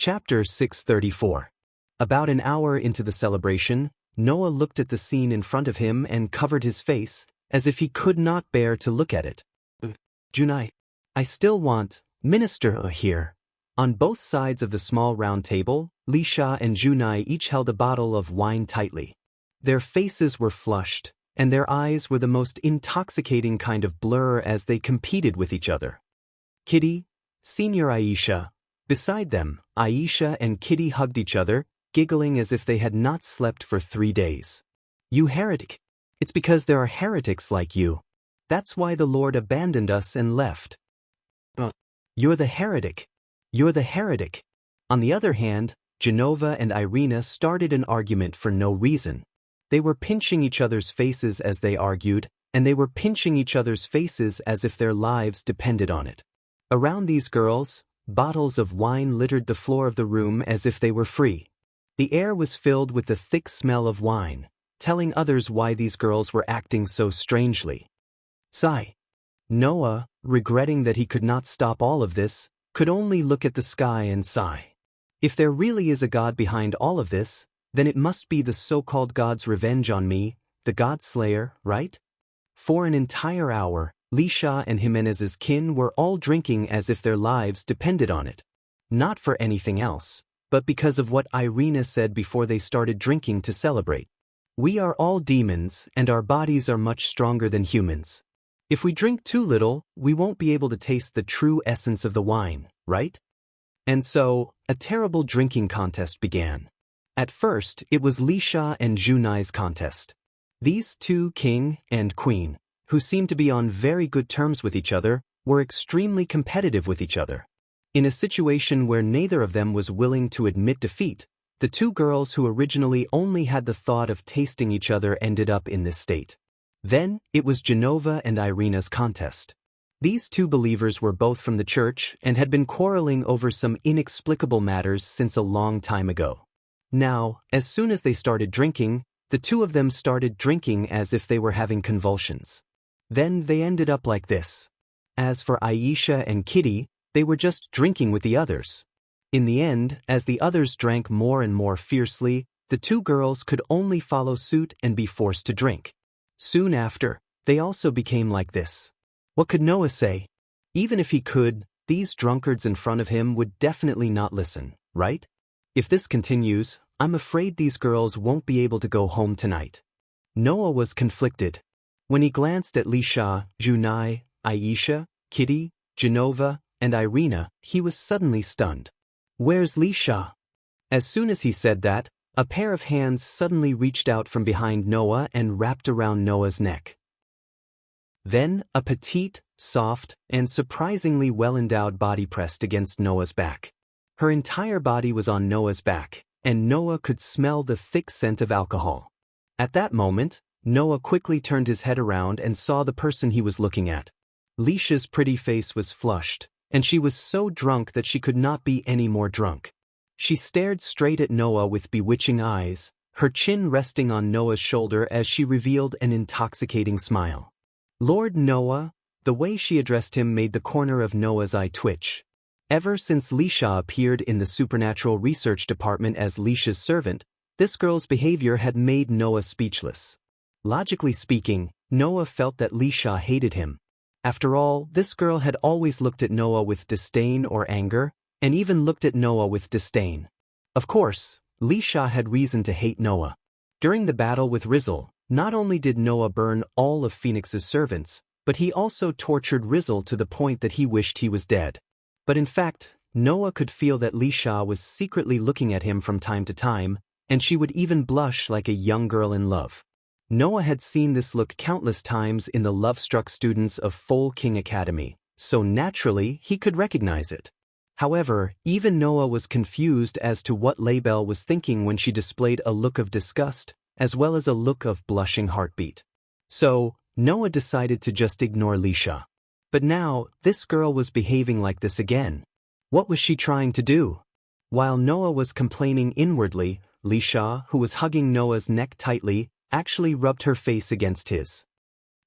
Chapter 634. About an hour into the celebration, Noah looked at the scene in front of him and covered his face, as if he could not bear to look at it. Junai, I still want Minister here. On both sides of the small round table, Lisha and Junai each held a bottle of wine tightly. Their faces were flushed, and their eyes were the most intoxicating kind of blur as they competed with each other. Kitty, Senior Aisha. Beside them, Aisha and Kitty hugged each other, giggling as if they had not slept for 3 days. You heretic! It's because there are heretics like you. That's why the Lord abandoned us and left. You're the heretic. You're the heretic. On the other hand, Genova and Irina started an argument for no reason. They were pinching each other's faces as they argued, and they were pinching each other's faces as if their lives depended on it. Around these girls, bottles of wine littered the floor of the room as if they were free. The air was filled with the thick smell of wine, telling others why these girls were acting so strangely. Sigh. Noah, regretting that he could not stop all of this, could only look at the sky and sigh. If there really is a God behind all of this, then it must be the so-called God's revenge on me, the God Slayer, right? For an entire hour, Lisha and Jimenez's kin were all drinking as if their lives depended on it. Not for anything else, but because of what Irina said before they started drinking to celebrate. We are all demons, and our bodies are much stronger than humans. If we drink too little, we won't be able to taste the true essence of the wine, right? And so, a terrible drinking contest began. At first, it was Lisha and Junai's contest. These two, king and queen, who seemed to be on very good terms with each other, were extremely competitive with each other. In a situation where neither of them was willing to admit defeat, the two girls who originally only had the thought of tasting each other ended up in this state. Then, it was Genova and Irina's contest. These two believers were both from the church and had been quarreling over some inexplicable matters since a long time ago. Now, as soon as they started drinking, the two of them started drinking as if they were having convulsions. Then they ended up like this. As for Aisha and Kitty, they were just drinking with the others. In the end, as the others drank more and more fiercely, the two girls could only follow suit and be forced to drink. Soon after, they also became like this. What could Noah say? Even if he could, these drunkards in front of him would definitely not listen, right? If this continues, I'm afraid these girls won't be able to go home tonight. Noah was conflicted. When he glanced at Lisha, Junai, Aisha, Kitty, Genova, and Irina, he was suddenly stunned. Where's Lisha? As soon as he said that, a pair of hands suddenly reached out from behind Noah and wrapped around Noah's neck. Then, a petite, soft, and surprisingly well-endowed body pressed against Noah's back. Her entire body was on Noah's back, and Noah could smell the thick scent of alcohol. At that moment, Noah quickly turned his head around and saw the person he was looking at. Lisha's pretty face was flushed, and she was so drunk that she could not be any more drunk. She stared straight at Noah with bewitching eyes, her chin resting on Noah's shoulder as she revealed an intoxicating smile. Lord Noah, the way she addressed him made the corner of Noah's eye twitch. Ever since Lisha appeared in the supernatural research department as Lisha's servant, this girl's behavior had made Noah speechless. Logically speaking, Noah felt that Lisha hated him. After all, this girl had always looked at Noah with disdain or anger, and even looked at Noah with disdain. Of course, Lisha had reason to hate Noah. During the battle with Rizal, not only did Noah burn all of Phoenix's servants, but he also tortured Rizal to the point that he wished he was dead. But in fact, Noah could feel that Lisha was secretly looking at him from time to time, and she would even blush like a young girl in love. Noah had seen this look countless times in the love-struck students of Foal King Academy, so naturally he could recognize it. However, even Noah was confused as to what Laibel was thinking when she displayed a look of disgust, as well as a look of blushing heartbeat. So, Noah decided to just ignore Lisha. But now, this girl was behaving like this again. What was she trying to do? While Noah was complaining inwardly, Lisha, who was hugging Noah's neck tightly, actually rubbed her face against his.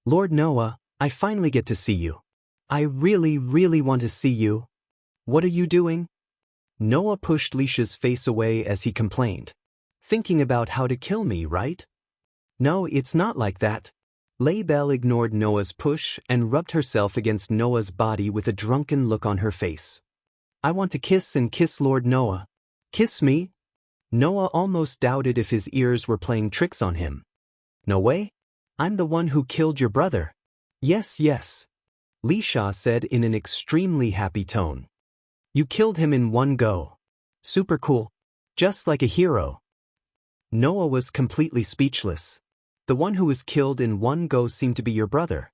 Lord Noah, I finally get to see you. I really want to see you. What are you doing? Noah pushed Leisha's face away as he complained. Thinking about how to kill me, right? No, it's not like that. Laybelle ignored Noah's push and rubbed herself against Noah's body with a drunken look on her face. I want to kiss and kiss Lord Noah. Kiss me? Noah almost doubted if his ears were playing tricks on him. No way. I'm the one who killed your brother. Yes, yes. Leisha said in an extremely happy tone. You killed him in one go. Super cool. Just like a hero. Noah was completely speechless. The one who was killed in one go seemed to be your brother.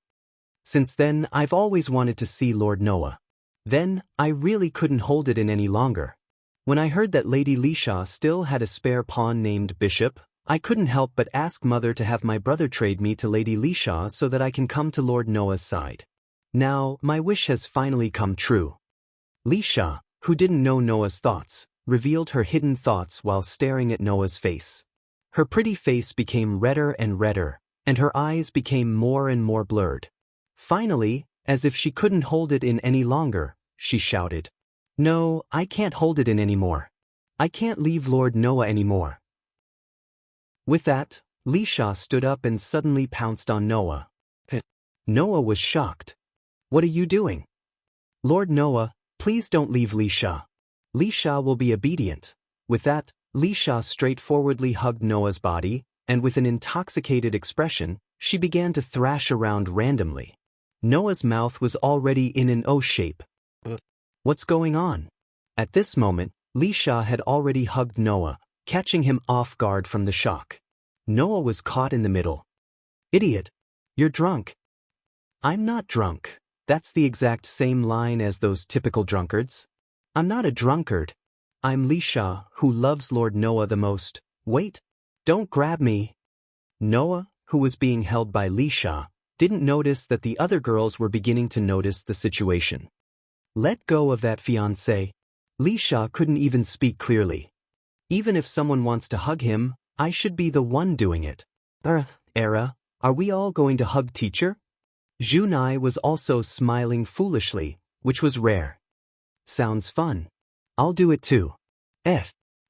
Since then, I've always wanted to see Lord Noah. Then, I really couldn't hold it in any longer. When I heard that Lady Leisha still had a spare pawn named Bishop, I couldn't help but ask Mother to have my brother trade me to Lady Leisha so that I can come to Lord Noah's side. Now, my wish has finally come true. Leisha, who didn't know Noah's thoughts, revealed her hidden thoughts while staring at Noah's face. Her pretty face became redder and redder, and her eyes became more and more blurred. Finally, as if she couldn't hold it in any longer, she shouted, No, I can't hold it in anymore. I can't leave Lord Noah anymore. With that, Leisha stood up and suddenly pounced on Noah. Noah was shocked. What are you doing? Lord Noah, please don't leave Leisha. Leisha will be obedient. With that, Leisha straightforwardly hugged Noah's body, and with an intoxicated expression, she began to thrash around randomly. Noah's mouth was already in an O shape. What's going on? At this moment, Leisha had already hugged Noah, catching him off guard from the shock. Noah was caught in the middle. Idiot! You're drunk. I'm not drunk. That's the exact same line as those typical drunkards. I'm not a drunkard. I'm Leisha, who loves Lord Noah the most. Wait! Don't grab me! Noah, who was being held by Leisha, didn't notice that the other girls were beginning to notice the situation. Let go of that fiancé. Leisha couldn't even speak clearly. Even if someone wants to hug him, I should be the one doing it. Era, are we all going to hug teacher? Junai was also smiling foolishly, which was rare. Sounds fun. I'll do it too.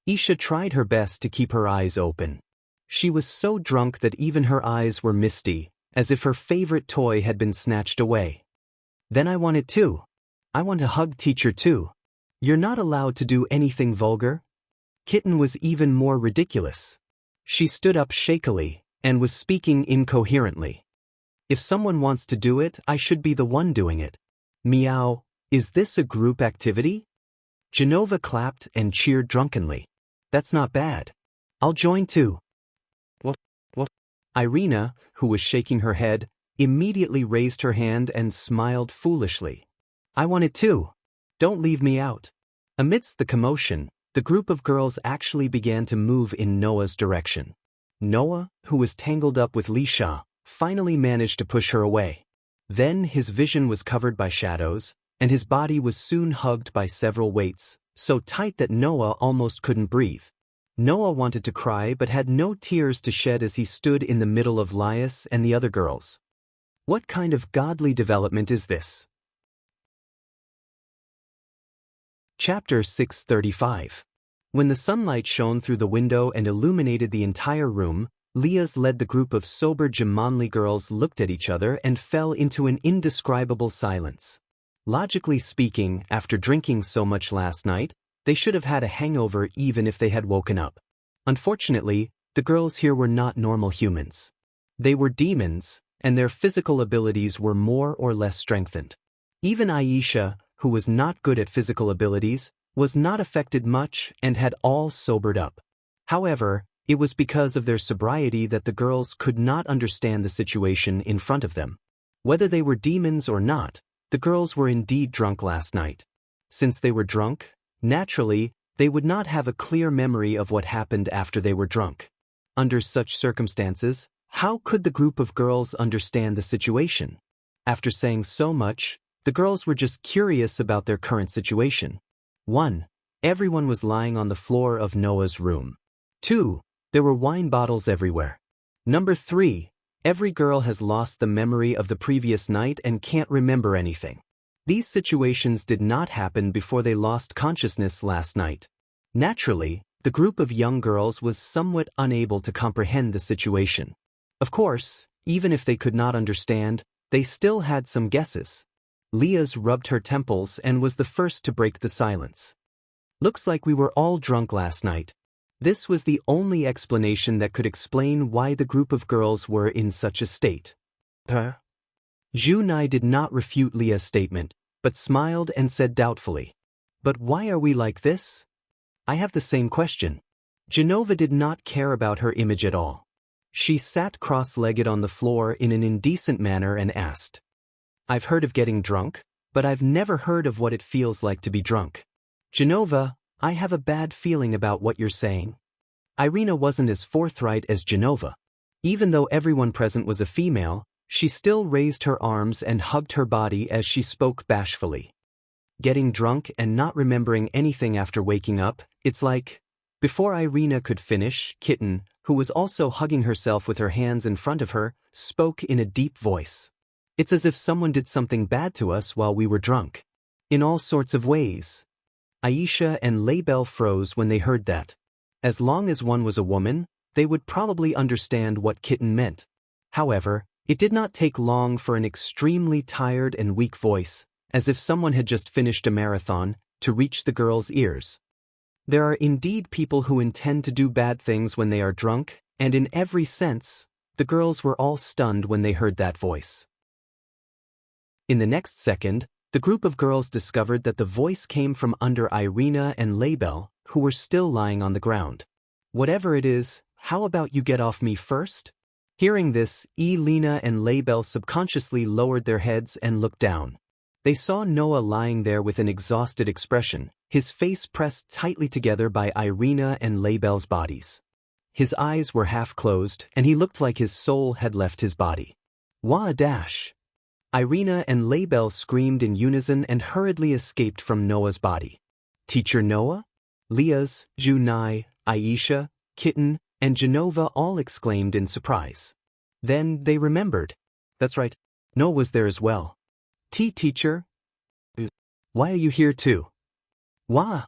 Isha tried her best to keep her eyes open. She was so drunk that even her eyes were misty, as if her favorite toy had been snatched away. Then I want it too. I want to hug teacher too. You're not allowed to do anything vulgar. Kitten was even more ridiculous. She stood up shakily, and was speaking incoherently. If someone wants to do it, I should be the one doing it. Meow, is this a group activity? Genova clapped and cheered drunkenly. That's not bad. I'll join too. What? Irina, who was shaking her head, immediately raised her hand and smiled foolishly. I want it too. Don't leave me out. Amidst the commotion, the group of girls actually began to move in Noah's direction. Noah, who was tangled up with Leisha, finally managed to push her away. Then his vision was covered by shadows, and his body was soon hugged by several weights, so tight that Noah almost couldn't breathe. Noah wanted to cry but had no tears to shed as he stood in the middle of Lias and the other girls. What kind of godly development is this? Chapter 635. When the sunlight shone through the window and illuminated the entire room, Lias led the group of sober Jamanli girls looked at each other and fell into an indescribable silence. Logically speaking, after drinking so much last night, they should have had a hangover even if they had woken up. Unfortunately, the girls here were not normal humans. They were demons, and their physical abilities were more or less strengthened. Even Aisha, who was not good at physical abilities, was not affected much and had all sobered up. However, it was because of their sobriety that the girls could not understand the situation in front of them. Whether they were demons or not, the girls were indeed drunk last night. Since they were drunk, naturally, they would not have a clear memory of what happened after they were drunk. Under such circumstances, how could the group of girls understand the situation? After saying so much, the girls were just curious about their current situation. 1. Everyone was lying on the floor of Noah's room. 2. There were wine bottles everywhere. Number 3. Every girl has lost the memory of the previous night and can't remember anything. These situations did not happen before they lost consciousness last night. Naturally, the group of young girls was somewhat unable to comprehend the situation. Of course, even if they could not understand, they still had some guesses. Leah's rubbed her temples and was the first to break the silence. Looks like we were all drunk last night. This was the only explanation that could explain why the group of girls were in such a state. Junai did not refute Leah's statement, but smiled and said doubtfully, "But why are we like this?" "I have the same question." Genova did not care about her image at all. She sat cross-legged on the floor in an indecent manner and asked, "I've heard of getting drunk, but I've never heard of what it feels like to be drunk. Genova, I have a bad feeling about what you're saying." Irina wasn't as forthright as Genova. Even though everyone present was a female, she still raised her arms and hugged her body as she spoke bashfully. "Getting drunk and not remembering anything after waking up, it's like..." Before Irina could finish, Kitten, who was also hugging herself with her hands in front of her, spoke in a deep voice. "It's as if someone did something bad to us while we were drunk. In all sorts of ways." Aisha and Laybell froze when they heard that. As long as one was a woman, they would probably understand what Kitten meant. However, it did not take long for an extremely tired and weak voice, as if someone had just finished a marathon, to reach the girl's ears. There are indeed people who intend to do bad things when they are drunk, and in every sense, the girls were all stunned when they heard that voice. In the next second, the group of girls discovered that the voice came from under Irina and Laybell, who were still lying on the ground. "Whatever it is, how about you get off me first?" Hearing this, Elena and Laybell subconsciously lowered their heads and looked down. They saw Noah lying there with an exhausted expression, his face pressed tightly together by Irina and Laybell's bodies. His eyes were half closed, and he looked like his soul had left his body. "Wah dash!" Irina and Laybell screamed in unison and hurriedly escaped from Noah's body. "Teacher Noah?" Leah's, Junai, Aisha, Kitten, and Genova all exclaimed in surprise. Then they remembered. That's right, Noah was there as well. "Teacher? Why are you here too?" "Wah!"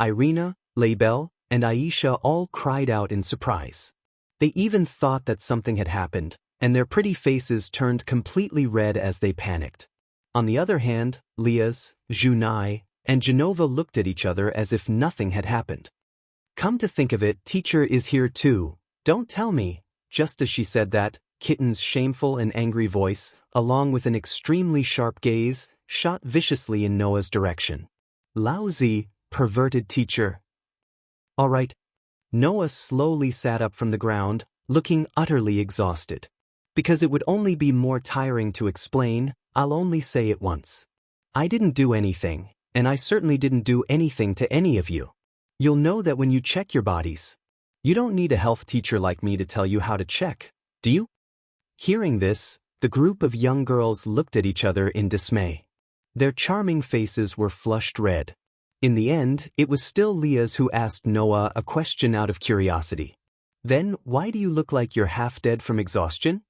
Irina, Laybell, and Aisha all cried out in surprise. They even thought that something had happened, and their pretty faces turned completely red as they panicked. On the other hand, Leah's, Junai, and Genova looked at each other as if nothing had happened. "Come to think of it, teacher is here too. Don't tell me." Just as she said that, Kitten's shameful and angry voice, along with an extremely sharp gaze, shot viciously in Noah's direction. "Lousy, perverted teacher." "All right." Noah slowly sat up from the ground, looking utterly exhausted. "Because it would only be more tiring to explain, I'll only say it once. I didn't do anything, and I certainly didn't do anything to any of you. You'll know that when you check your bodies. You don't need a health teacher like me to tell you how to check, do you?" Hearing this, the group of young girls looked at each other in dismay. Their charming faces were flushed red. In the end, it was still Leah's who asked Noah a question out of curiosity. "Then, why do you look like you're half dead from exhaustion?"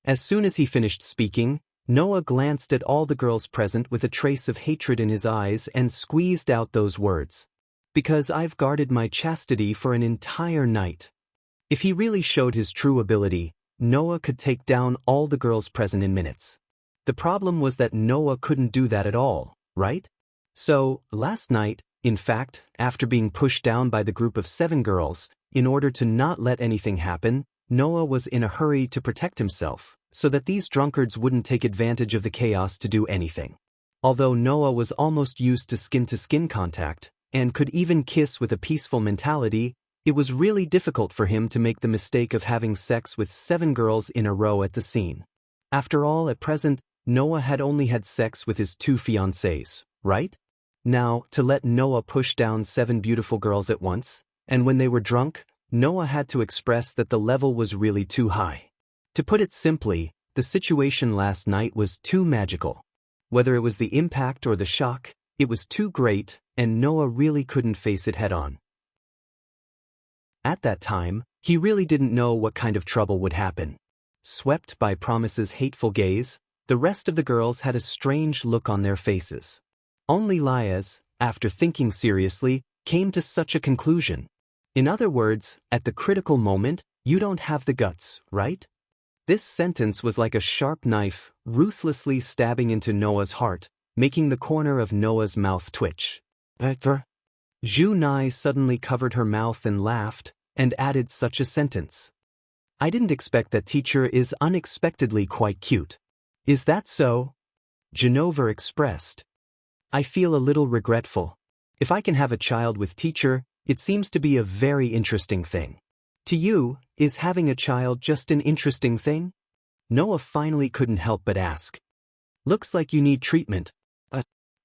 As soon as he finished speaking, Noah glanced at all the girls present with a trace of hatred in his eyes and squeezed out those words. "Because I've guarded my chastity for an entire night." If he really showed his true ability, Noah could take down all the girls present in minutes. The problem was that Noah couldn't do that at all, right? So, last night, in fact, after being pushed down by the group of 7 girls, in order to not let anything happen, Noah was in a hurry to protect himself, so that these drunkards wouldn't take advantage of the chaos to do anything. Although Noah was almost used to skin-to-skin contact, and could even kiss with a peaceful mentality, it was really difficult for him to make the mistake of having sex with 7 girls in a row at the scene. After all, at present, Noah had only had sex with his 2 fiancées, right? Now, to let Noah push down 7 beautiful girls at once, and when they were drunk, Noah had to express that the level was really too high. To put it simply, the situation last night was too magical. Whether it was the impact or the shock, it was too great, and Noah really couldn't face it head-on. At that time, he really didn't know what kind of trouble would happen. Swept by Promise's hateful gaze, The rest of the girls had a strange look on their faces. Only Liaz, after thinking seriously, came to such a conclusion. In other words, at the critical moment, you don't have the guts, right? This sentence was like a sharp knife, ruthlessly stabbing into Noah's heart, making the corner of Noah's mouth twitch. Junai suddenly covered her mouth and laughed, and added such a sentence. I didn't expect that teacher is unexpectedly quite cute. Is that so? Genova expressed. I feel a little regretful. If I can have a child with teacher, it seems to be a very interesting thing. To you, is having a child just an interesting thing? Noah finally couldn't help but ask. Looks like you need treatment.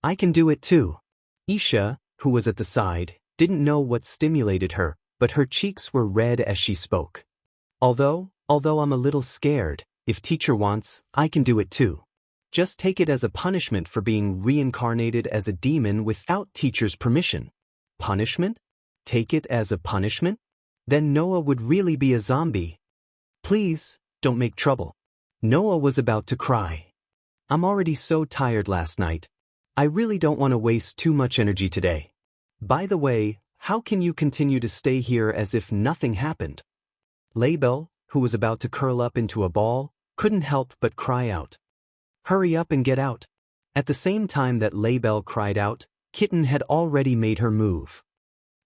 I can do it too. Isha, who was at the side, didn't know what stimulated her, but her cheeks were red as she spoke. Although I'm a little scared, if teacher wants, I can do it too. Just take it as a punishment for being reincarnated as a demon without teacher's permission. Punishment? Take it as a punishment? Then Noah would really be a zombie. Please, don't make trouble. Noah was about to cry. I'm already so tired last night. I really don't want to waste too much energy today. By the way, how can you continue to stay here as if nothing happened? Label, who was about to curl up into a ball, couldn't help but cry out. Hurry up and get out. At the same time that Label cried out, Kitten had already made her move.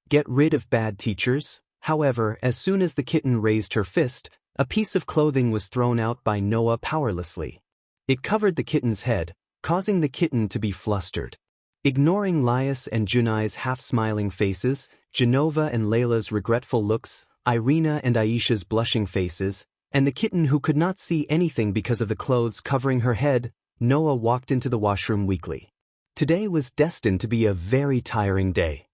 Get rid of bad teachers. However, as soon as the kitten raised her fist, a piece of clothing was thrown out by Noah powerlessly. It covered the kitten's head, causing the kitten to be flustered. Ignoring Lias and Junai's half-smiling faces, Genova and Layla's regretful looks, Irina and Aisha's blushing faces, and the kitten who could not see anything because of the clothes covering her head, Noah walked into the washroom weakly. Today was destined to be a very tiring day.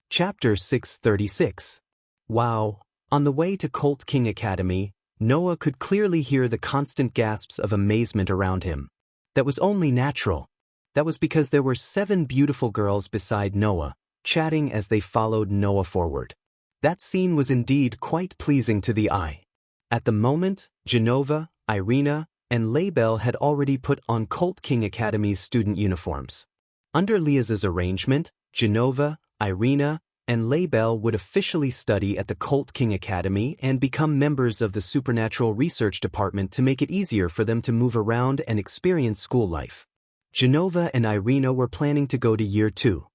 Chapter 636. Wow. On the way to Colt King Academy, Noah could clearly hear the constant gasps of amazement around him. That was only natural. That was because there were 7 beautiful girls beside Noah, chatting as they followed Noah forward. That scene was indeed quite pleasing to the eye. At the moment, Genova, Irina, and Label had already put on Colt King Academy's student uniforms. Under Liaz's arrangement, Genova, Irina, and Label would officially study at the Colt King Academy and become members of the Supernatural Research Department to make it easier for them to move around and experience school life. Genova and Irina were planning to go to year 2.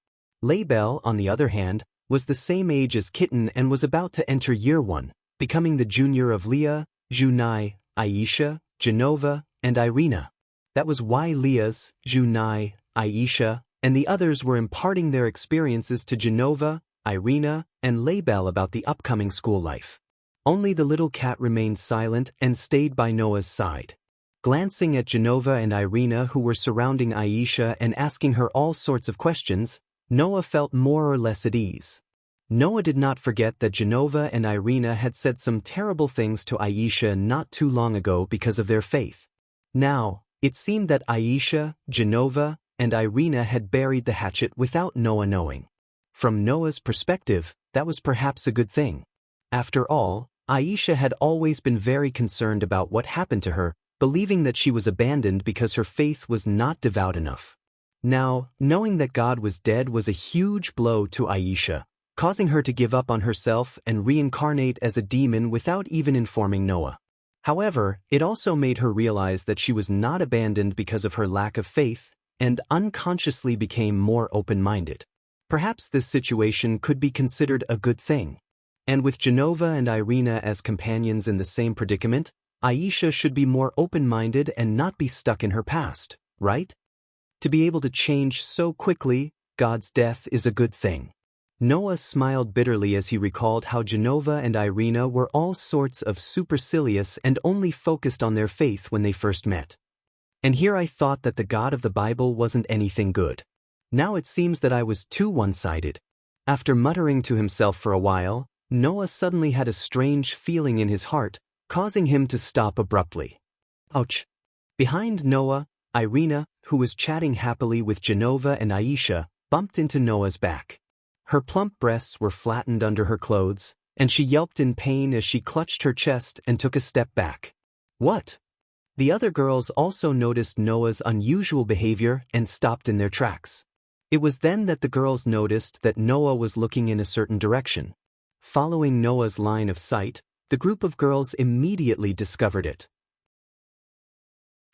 Label, on the other hand, was the same age as Kitten and was about to enter year 1, becoming the junior of Leah, Junai, Aisha, Genova, and Irina. That was why Liaz, Junai, Aisha, and the others were imparting their experiences to Genova, Irina, and Label about the upcoming school life. Only the little cat remained silent and stayed by Noah's side. Glancing at Genova and Irina who were surrounding Aisha and asking her all sorts of questions, Noah felt more or less at ease. Noah did not forget that Genova and Irina had said some terrible things to Aisha not too long ago because of their faith. Now, it seemed that Aisha, Genova, and Irina had buried the hatchet without Noah knowing. From Noah's perspective, that was perhaps a good thing. After all, Aisha had always been very concerned about what happened to her, believing that she was abandoned because her faith was not devout enough. Now, knowing that God was dead was a huge blow to Aisha, causing her to give up on herself and reincarnate as a demon without even informing Noah. However, it also made her realize that she was not abandoned because of her lack of faith, and unconsciously became more open-minded. Perhaps this situation could be considered a good thing. And with Genova and Irina as companions in the same predicament, Aisha should be more open-minded and not be stuck in her past, right? To be able to change so quickly, God's death is a good thing. Noah smiled bitterly as he recalled how Genova and Irina were all sorts of supercilious and only focused on their faith when they first met. And here I thought that the God of the Bible wasn't anything good. Now it seems that I was too one-sided. After muttering to himself for a while, Noah suddenly had a strange feeling in his heart, causing him to stop abruptly. Ouch! Behind Noah, Irina, who was chatting happily with Genova and Aisha, bumped into Noah's back. Her plump breasts were flattened under her clothes, and she yelped in pain as she clutched her chest and took a step back. What? The other girls also noticed Noah's unusual behavior and stopped in their tracks. It was then that the girls noticed that Noah was looking in a certain direction. Following Noah's line of sight, the group of girls immediately discovered it.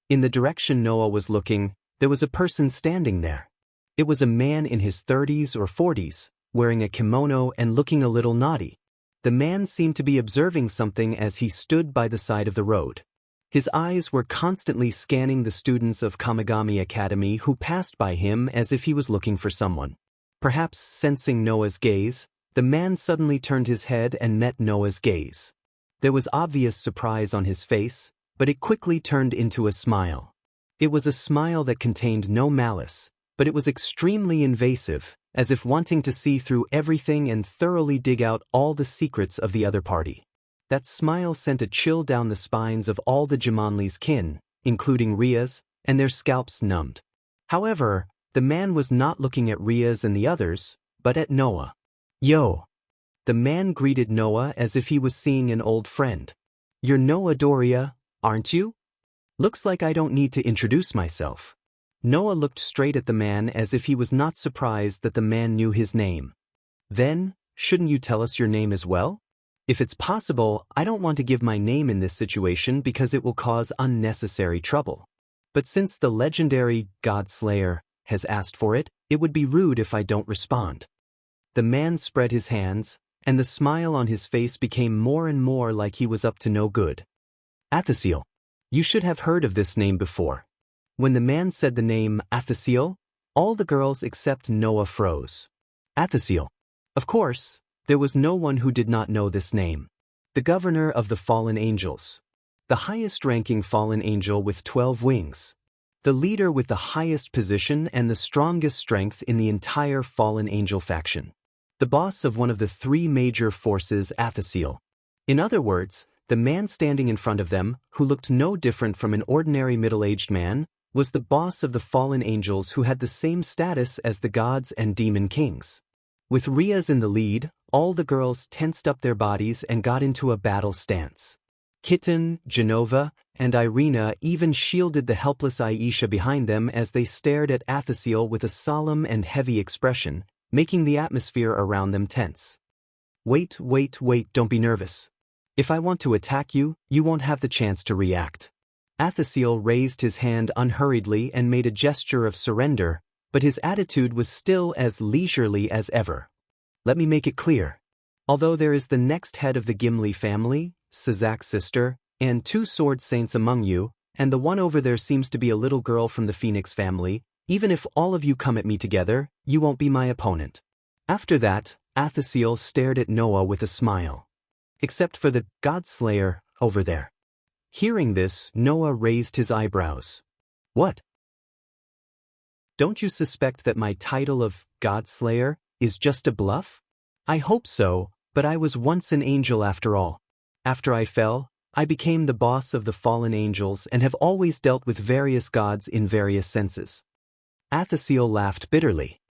In the direction Noah was looking, there was a person standing there. It was a man in his 30s or 40s, wearing a kimono and looking a little naughty. The man seemed to be observing something as he stood by the side of the road. His eyes were constantly scanning the students of Kamigami Academy who passed by him as if he was looking for someone. Perhaps sensing Noah's gaze, the man suddenly turned his head and met Noah's gaze. There was obvious surprise on his face, but it quickly turned into a smile. It was a smile that contained no malice, but it was extremely invasive, as if wanting to see through everything and thoroughly dig out all the secrets of the other party. That smile sent a chill down the spines of all the Jamanli's kin, including Ria's, and their scalps numbed. However, the man was not looking at Ria's and the others, but at Noah. Yo! The man greeted Noah as if he was seeing an old friend. You're Noah Doria, aren't you? Looks like I don't need to introduce myself. Noah looked straight at the man as if he was not surprised that the man knew his name. Then, shouldn't you tell us your name as well? If it's possible, I don't want to give my name in this situation because it will cause unnecessary trouble. But since the legendary God Slayer has asked for it, it would be rude if I don't respond. The man spread his hands, and the smile on his face became more and more like he was up to no good. Athasiel. You should have heard of this name before. When the man said the name Athasiel, all the girls except Noah froze. Athasiel. Of course, there was no one who did not know this name. The governor of the fallen angels. The highest-ranking fallen angel with 12 wings. The leader with the highest position and the strongest strength in the entire fallen angel faction. The boss of one of the 3 major forces, Athasiel. In other words, the man standing in front of them, who looked no different from an ordinary middle-aged man, was the boss of the fallen angels who had the same status as the gods and demon kings. With Ria's in the lead, all the girls tensed up their bodies and got into a battle stance. Kitten, Genova, and Irina even shielded the helpless Aisha behind them as they stared at Athasiel with a solemn and heavy expression, making the atmosphere around them tense. Wait, don't be nervous. If I want to attack you, you won't have the chance to react. Athasiel raised his hand unhurriedly and made a gesture of surrender, but his attitude was still as leisurely as ever. Let me make it clear. Although there is the next head of the Gimli family, Sizak's sister, and 2 sword saints among you, and the one over there seems to be a little girl from the Phoenix family, even if all of you come at me together, you won't be my opponent. After that, Athasiel stared at Noah with a smile. Except for the God Slayer over there. Hearing this, Noah raised his eyebrows. What? Don't you suspect that my title of God Slayer is just a bluff? I hope so, but I was once an angel after all. After I fell, I became the boss of the fallen angels and have always dealt with various gods in various senses. Athasiel laughed bitterly.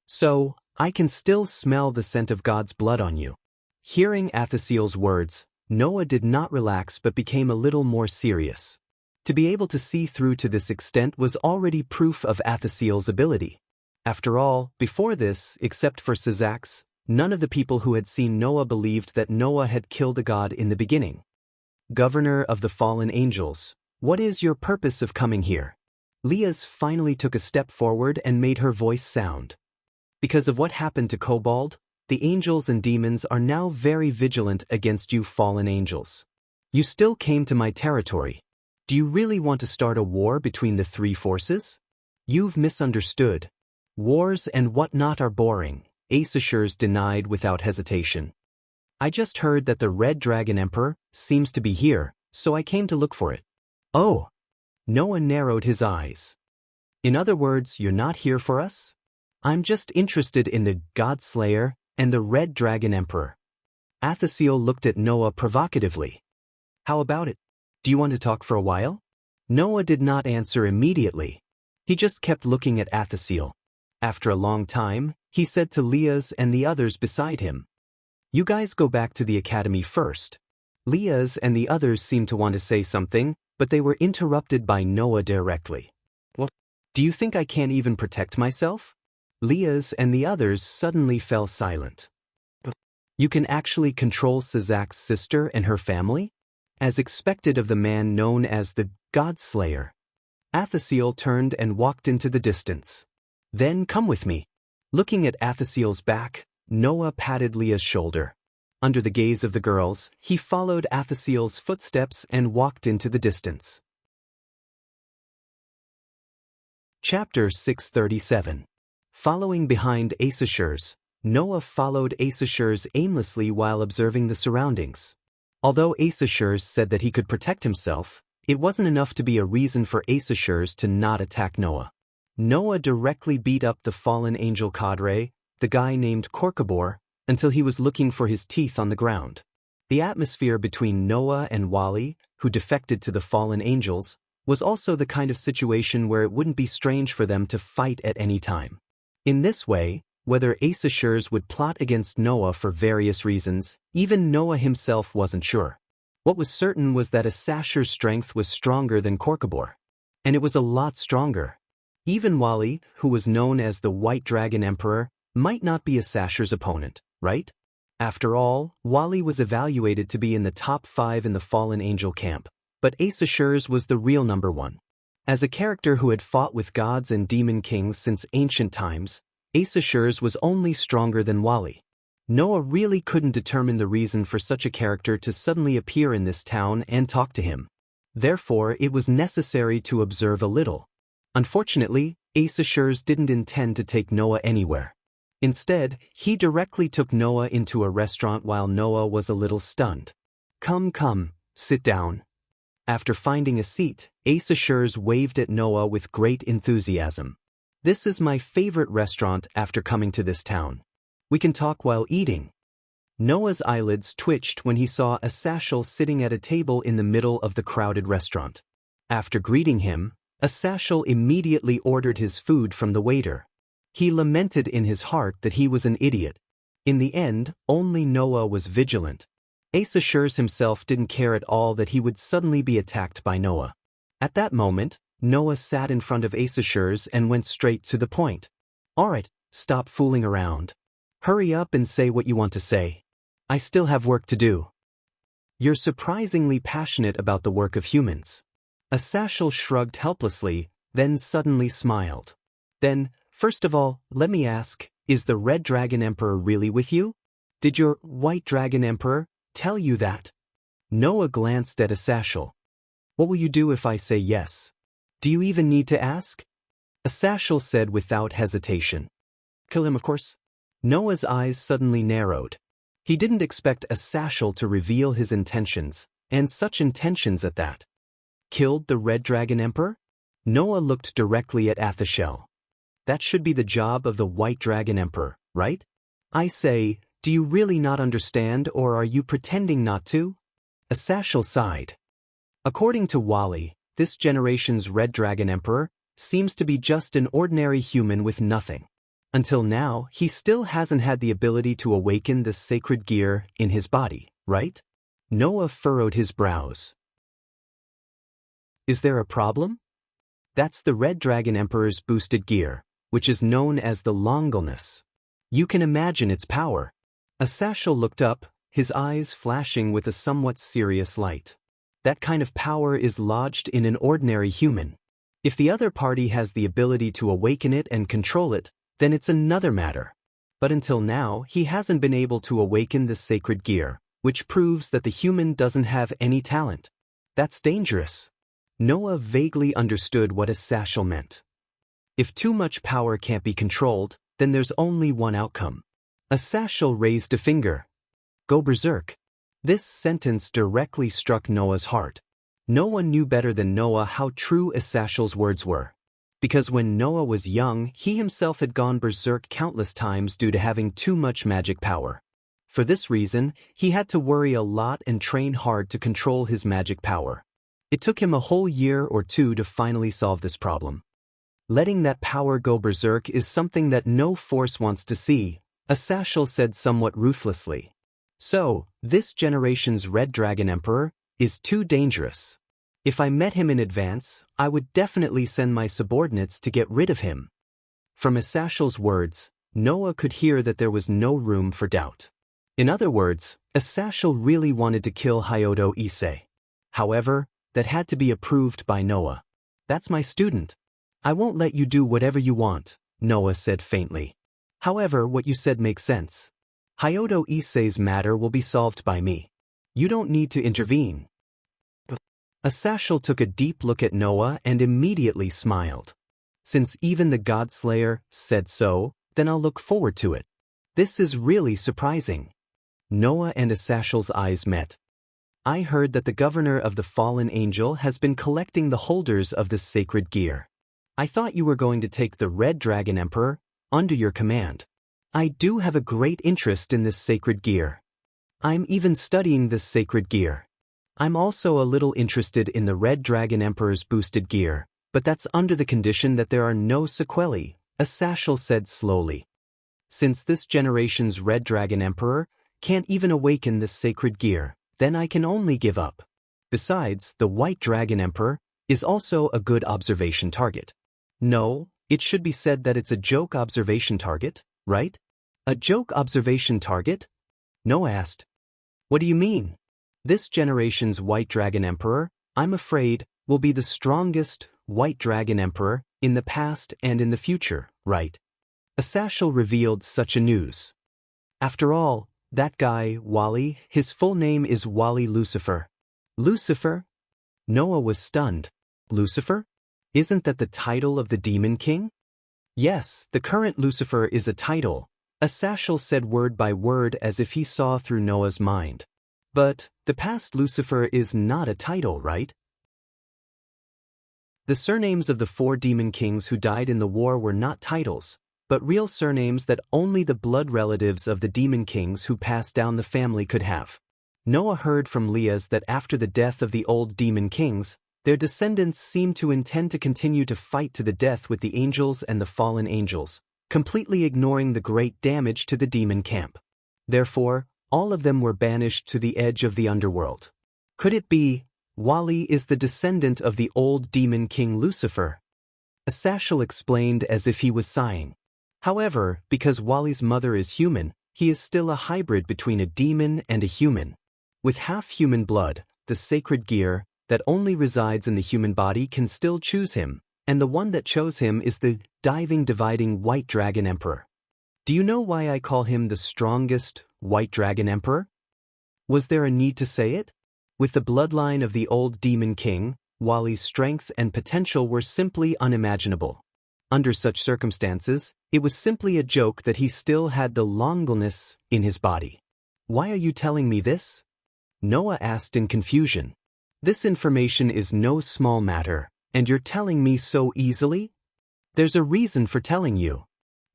So, I can still smell the scent of God's blood on you. Hearing Athasiel's words, Noah did not relax but became a little more serious. To be able to see through to this extent was already proof of Athasiel's ability. After all, before this, except for Sizak's, none of the people who had seen Noah believed that Noah had killed a god in the beginning. Governor of the fallen angels, what is your purpose of coming here? Leah's finally took a step forward and made her voice sound. Because of what happened to Kobold, the angels and demons are now very vigilant against you fallen angels. You still came to my territory. Do you really want to start a war between the 3 forces? You've misunderstood. Wars and whatnot are boring, Aesir denied without hesitation. I just heard that the Red Dragon Emperor seems to be here, so I came to look for it. Oh! Noah narrowed his eyes. In other words, you're not here for us? I'm just interested in the God Slayer and the Red Dragon Emperor. Athasiel looked at Noah provocatively. How about it? Do you want to talk for a while? Noah did not answer immediately. He just kept looking at Athasiel. After a long time, he said to Leah's and the others beside him, You guys go back to the academy first. Leah's and the others seemed to want to say something, but they were interrupted by Noah directly. What? Do you think I can't even protect myself? Leah's and the others suddenly fell silent. You can actually control Sazak's sister and her family? As expected of the man known as the God-Slayer. Athasiel turned and walked into the distance. Then come with me. Looking at Athasiel's back, Noah patted Leah's shoulder. Under the gaze of the girls, he followed Athasiel's footsteps and walked into the distance. Chapter 637. Following behind Issachar's, Noah followed Issachar's aimlessly while observing the surroundings. Although Issachar's said that he could protect himself, it wasn't enough to be a reason for Issachar's to not attack Noah. Noah directly beat up the fallen angel cadre, the guy named Korkabor, until he was looking for his teeth on the ground. The atmosphere between Noah and Wali, who defected to the fallen angels, was also the kind of situation where it wouldn't be strange for them to fight at any time. In this way, whether Issachar's would plot against Noah for various reasons, even Noah himself wasn't sure. What was certain was that Issachar's strength was stronger than Korkabor. And it was a lot stronger. Even Wali, who was known as the White Dragon Emperor, might not be Issachar's opponent, right? After all, Wali was evaluated to be in the top 5 in the fallen angel camp, but Issachar's was the real number 1. As a character who had fought with gods and demon kings since ancient times, Issachar's was only stronger than Wali. Noah really couldn't determine the reason for such a character to suddenly appear in this town and talk to him. Therefore, it was necessary to observe a little. Unfortunately, Issachar's didn't intend to take Noah anywhere. Instead, he directly took Noah into a restaurant while Noah was a little stunned. Come, sit down. After finding a seat, Issachar's waved at Noah with great enthusiasm. This is my favorite restaurant after coming to this town. We can talk while eating. Noah's eyelids twitched when he saw Issachar sitting at a table in the middle of the crowded restaurant. After greeting him, Issachar immediately ordered his food from the waiter. He lamented in his heart that he was an idiot. In the end, only Noah was vigilant. Issachar's himself didn't care at all that he would suddenly be attacked by Noah. At that moment, Noah sat in front of Issachar's and went straight to the point. Alright, stop fooling around. Hurry up and say what you want to say. I still have work to do. You're surprisingly passionate about the work of humans. Issachar shrugged helplessly, then suddenly smiled. Then, first of all, let me ask, is the Red Dragon Emperor really with you? Did your White Dragon Emperor tell you that? Noah glanced at Issachar. What will you do if I say yes? Do you even need to ask? Issachar said without hesitation. Kill him, of course. Noah's eyes suddenly narrowed. He didn't expect Issachar to reveal his intentions, and such intentions at that. Killed the Red Dragon Emperor? Noah looked directly at Athashel. That should be the job of the White Dragon Emperor, right? I say, do you really not understand, or are you pretending not to? Issachar sighed. According to Wali, this generation's Red Dragon Emperor seems to be just an ordinary human with nothing. Until now, he still hasn't had the ability to awaken the sacred gear in his body, right? Noah furrowed his brows. Is there a problem? That's the Red Dragon Emperor's boosted gear, which is known as the Longalness. You can imagine its power. Issachar looked up, his eyes flashing with a somewhat serious light. That kind of power is lodged in an ordinary human. If the other party has the ability to awaken it and control it, then it's another matter. But until now, he hasn't been able to awaken the sacred gear, which proves that the human doesn't have any talent. That's dangerous. Noah vaguely understood what Issachar meant. If too much power can't be controlled, then there's only one outcome. Issachar raised a finger. Go berserk. This sentence directly struck Noah's heart. No one knew better than Noah how true Issachar's words were. Because when Noah was young, he himself had gone berserk countless times due to having too much magic power. For this reason, he had to worry a lot and train hard to control his magic power. It took him a whole year or two to finally solve this problem. Letting that power go berserk is something that no force wants to see, Issachar said somewhat ruthlessly. So, this generation's Red Dragon Emperor is too dangerous. If I met him in advance, I would definitely send my subordinates to get rid of him. From Asashel's words, Noah could hear that there was no room for doubt. In other words, Asashel really wanted to kill Hyodo Issei. However, that had to be approved by Noah. That's my student. I won't let you do whatever you want, Noah said faintly. However, what you said makes sense. Hyodo Issei's matter will be solved by me. You don't need to intervene. Asashel took a deep look at Noah and immediately smiled. Since even the Godslayer said so, then I'll look forward to it. This is really surprising. Noah and Asashel's eyes met. I heard that the governor of the fallen angel has been collecting the holders of this sacred gear. I thought you were going to take the Red Dragon Emperor under your command. I do have a great interest in this sacred gear. I'm even studying this sacred gear. I'm also a little interested in the Red Dragon Emperor's boosted gear, but that's under the condition that there are no sequelae, Asashel said slowly. Since this generation's Red Dragon Emperor can't even awaken this sacred gear, then I can only give up. Besides, the White Dragon Emperor is also a good observation target. No, it should be said that it's a joke observation target, right? A joke observation target? Noah asked. What do you mean? This generation's White Dragon Emperor, I'm afraid, will be the strongest White Dragon Emperor in the past and in the future, right? Asashel revealed such a news. After all, that guy, Wally, his full name is Wally Lucifer. Lucifer? Noah was stunned. Lucifer? Isn't that the title of the Demon King? Yes, the current Lucifer is a title, Asashel said word by word as if he saw through Noah's mind. But the past Lucifer is not a title, right? The surnames of the 4 demon kings who died in the war were not titles, but real surnames that only the blood relatives of the demon kings who passed down the family could have. Noah heard from Leah's that after the death of the old demon kings, their descendants seemed to intend to continue to fight to the death with the angels and the fallen angels, completely ignoring the great damage to the demon camp. Therefore, all of them were banished to the edge of the underworld. Could it be, Wally is the descendant of the old demon king Lucifer? Asashel explained as if he was sighing. However, because Wally's mother is human, he is still a hybrid between a demon and a human. With half-human blood, the sacred gear that only resides in the human body can still choose him, and the one that chose him is the dividing White Dragon Emperor. Do you know why I call him the strongest White Dragon Emperor? Was there a need to say it? With the bloodline of the old demon king, Wally's strength and potential were simply unimaginable. Under such circumstances, it was simply a joke that he still had the longness in his body. Why are you telling me this? Noah asked in confusion. This information is no small matter, and you're telling me so easily? There's a reason for telling you.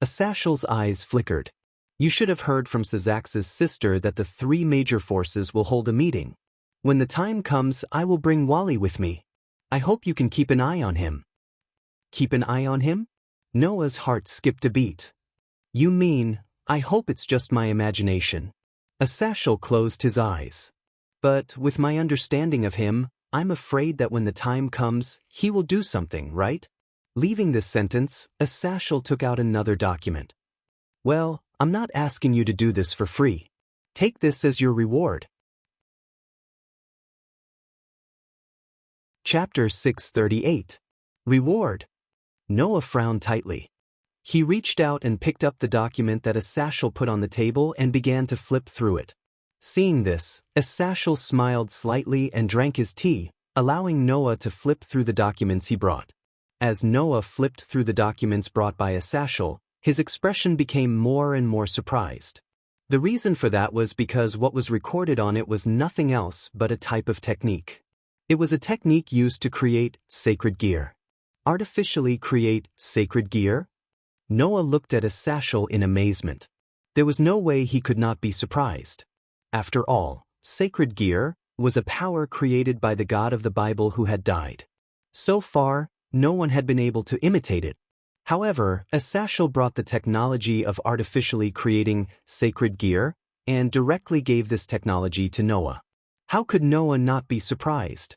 Asashel's eyes flickered. You should have heard from Sazax's sister that the 3 major forces will hold a meeting. When the time comes, I will bring Wally with me. I hope you can keep an eye on him. Keep an eye on him? Noah's heart skipped a beat. You mean, I hope it's just my imagination. Asashel closed his eyes. But with my understanding of him, I'm afraid that when the time comes, he will do something, right? Leaving this sentence, Asashel took out another document. Well, I'm not asking you to do this for free. Take this as your reward. Chapter 638. Reward. Noah frowned tightly. He reached out and picked up the document that Asashel put on the table and began to flip through it. Seeing this, Asashel smiled slightly and drank his tea, allowing Noah to flip through the documents he brought. As Noah flipped through the documents brought by Asashel, his expression became more and more surprised. The reason for that was because what was recorded on it was nothing else but a type of technique. It was a technique used to create sacred gear. Artificially create sacred gear? Noah looked at Asashel in amazement. There was no way he could not be surprised. After all, sacred gear was a power created by the God of the Bible who had died. So far, no one had been able to imitate it. However, Asashel brought the technology of artificially creating sacred gear and directly gave this technology to Noah. How could Noah not be surprised?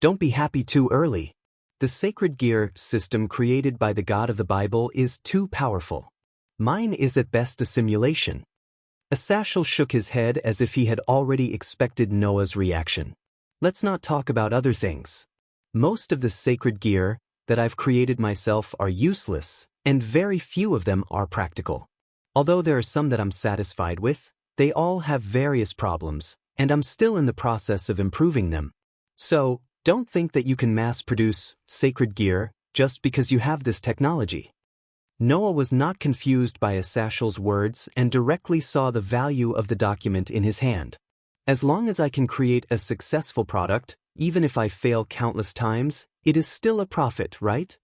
Don't be happy too early. The sacred gear system created by the God of the Bible is too powerful. Mine is at best a simulation. Asashel shook his head as if he had already expected Noah's reaction. Let's not talk about other things. Most of the sacred gear that I've created myself are useless, and very few of them are practical. Although there are some that I'm satisfied with, they all have various problems, and I'm still in the process of improving them. So, don't think that you can mass-produce sacred gear just because you have this technology. Noah was not confused by Asashel's words and directly saw the value of the document in his hand. As long as I can create a successful product, even if I fail countless times, it is still a profit, right?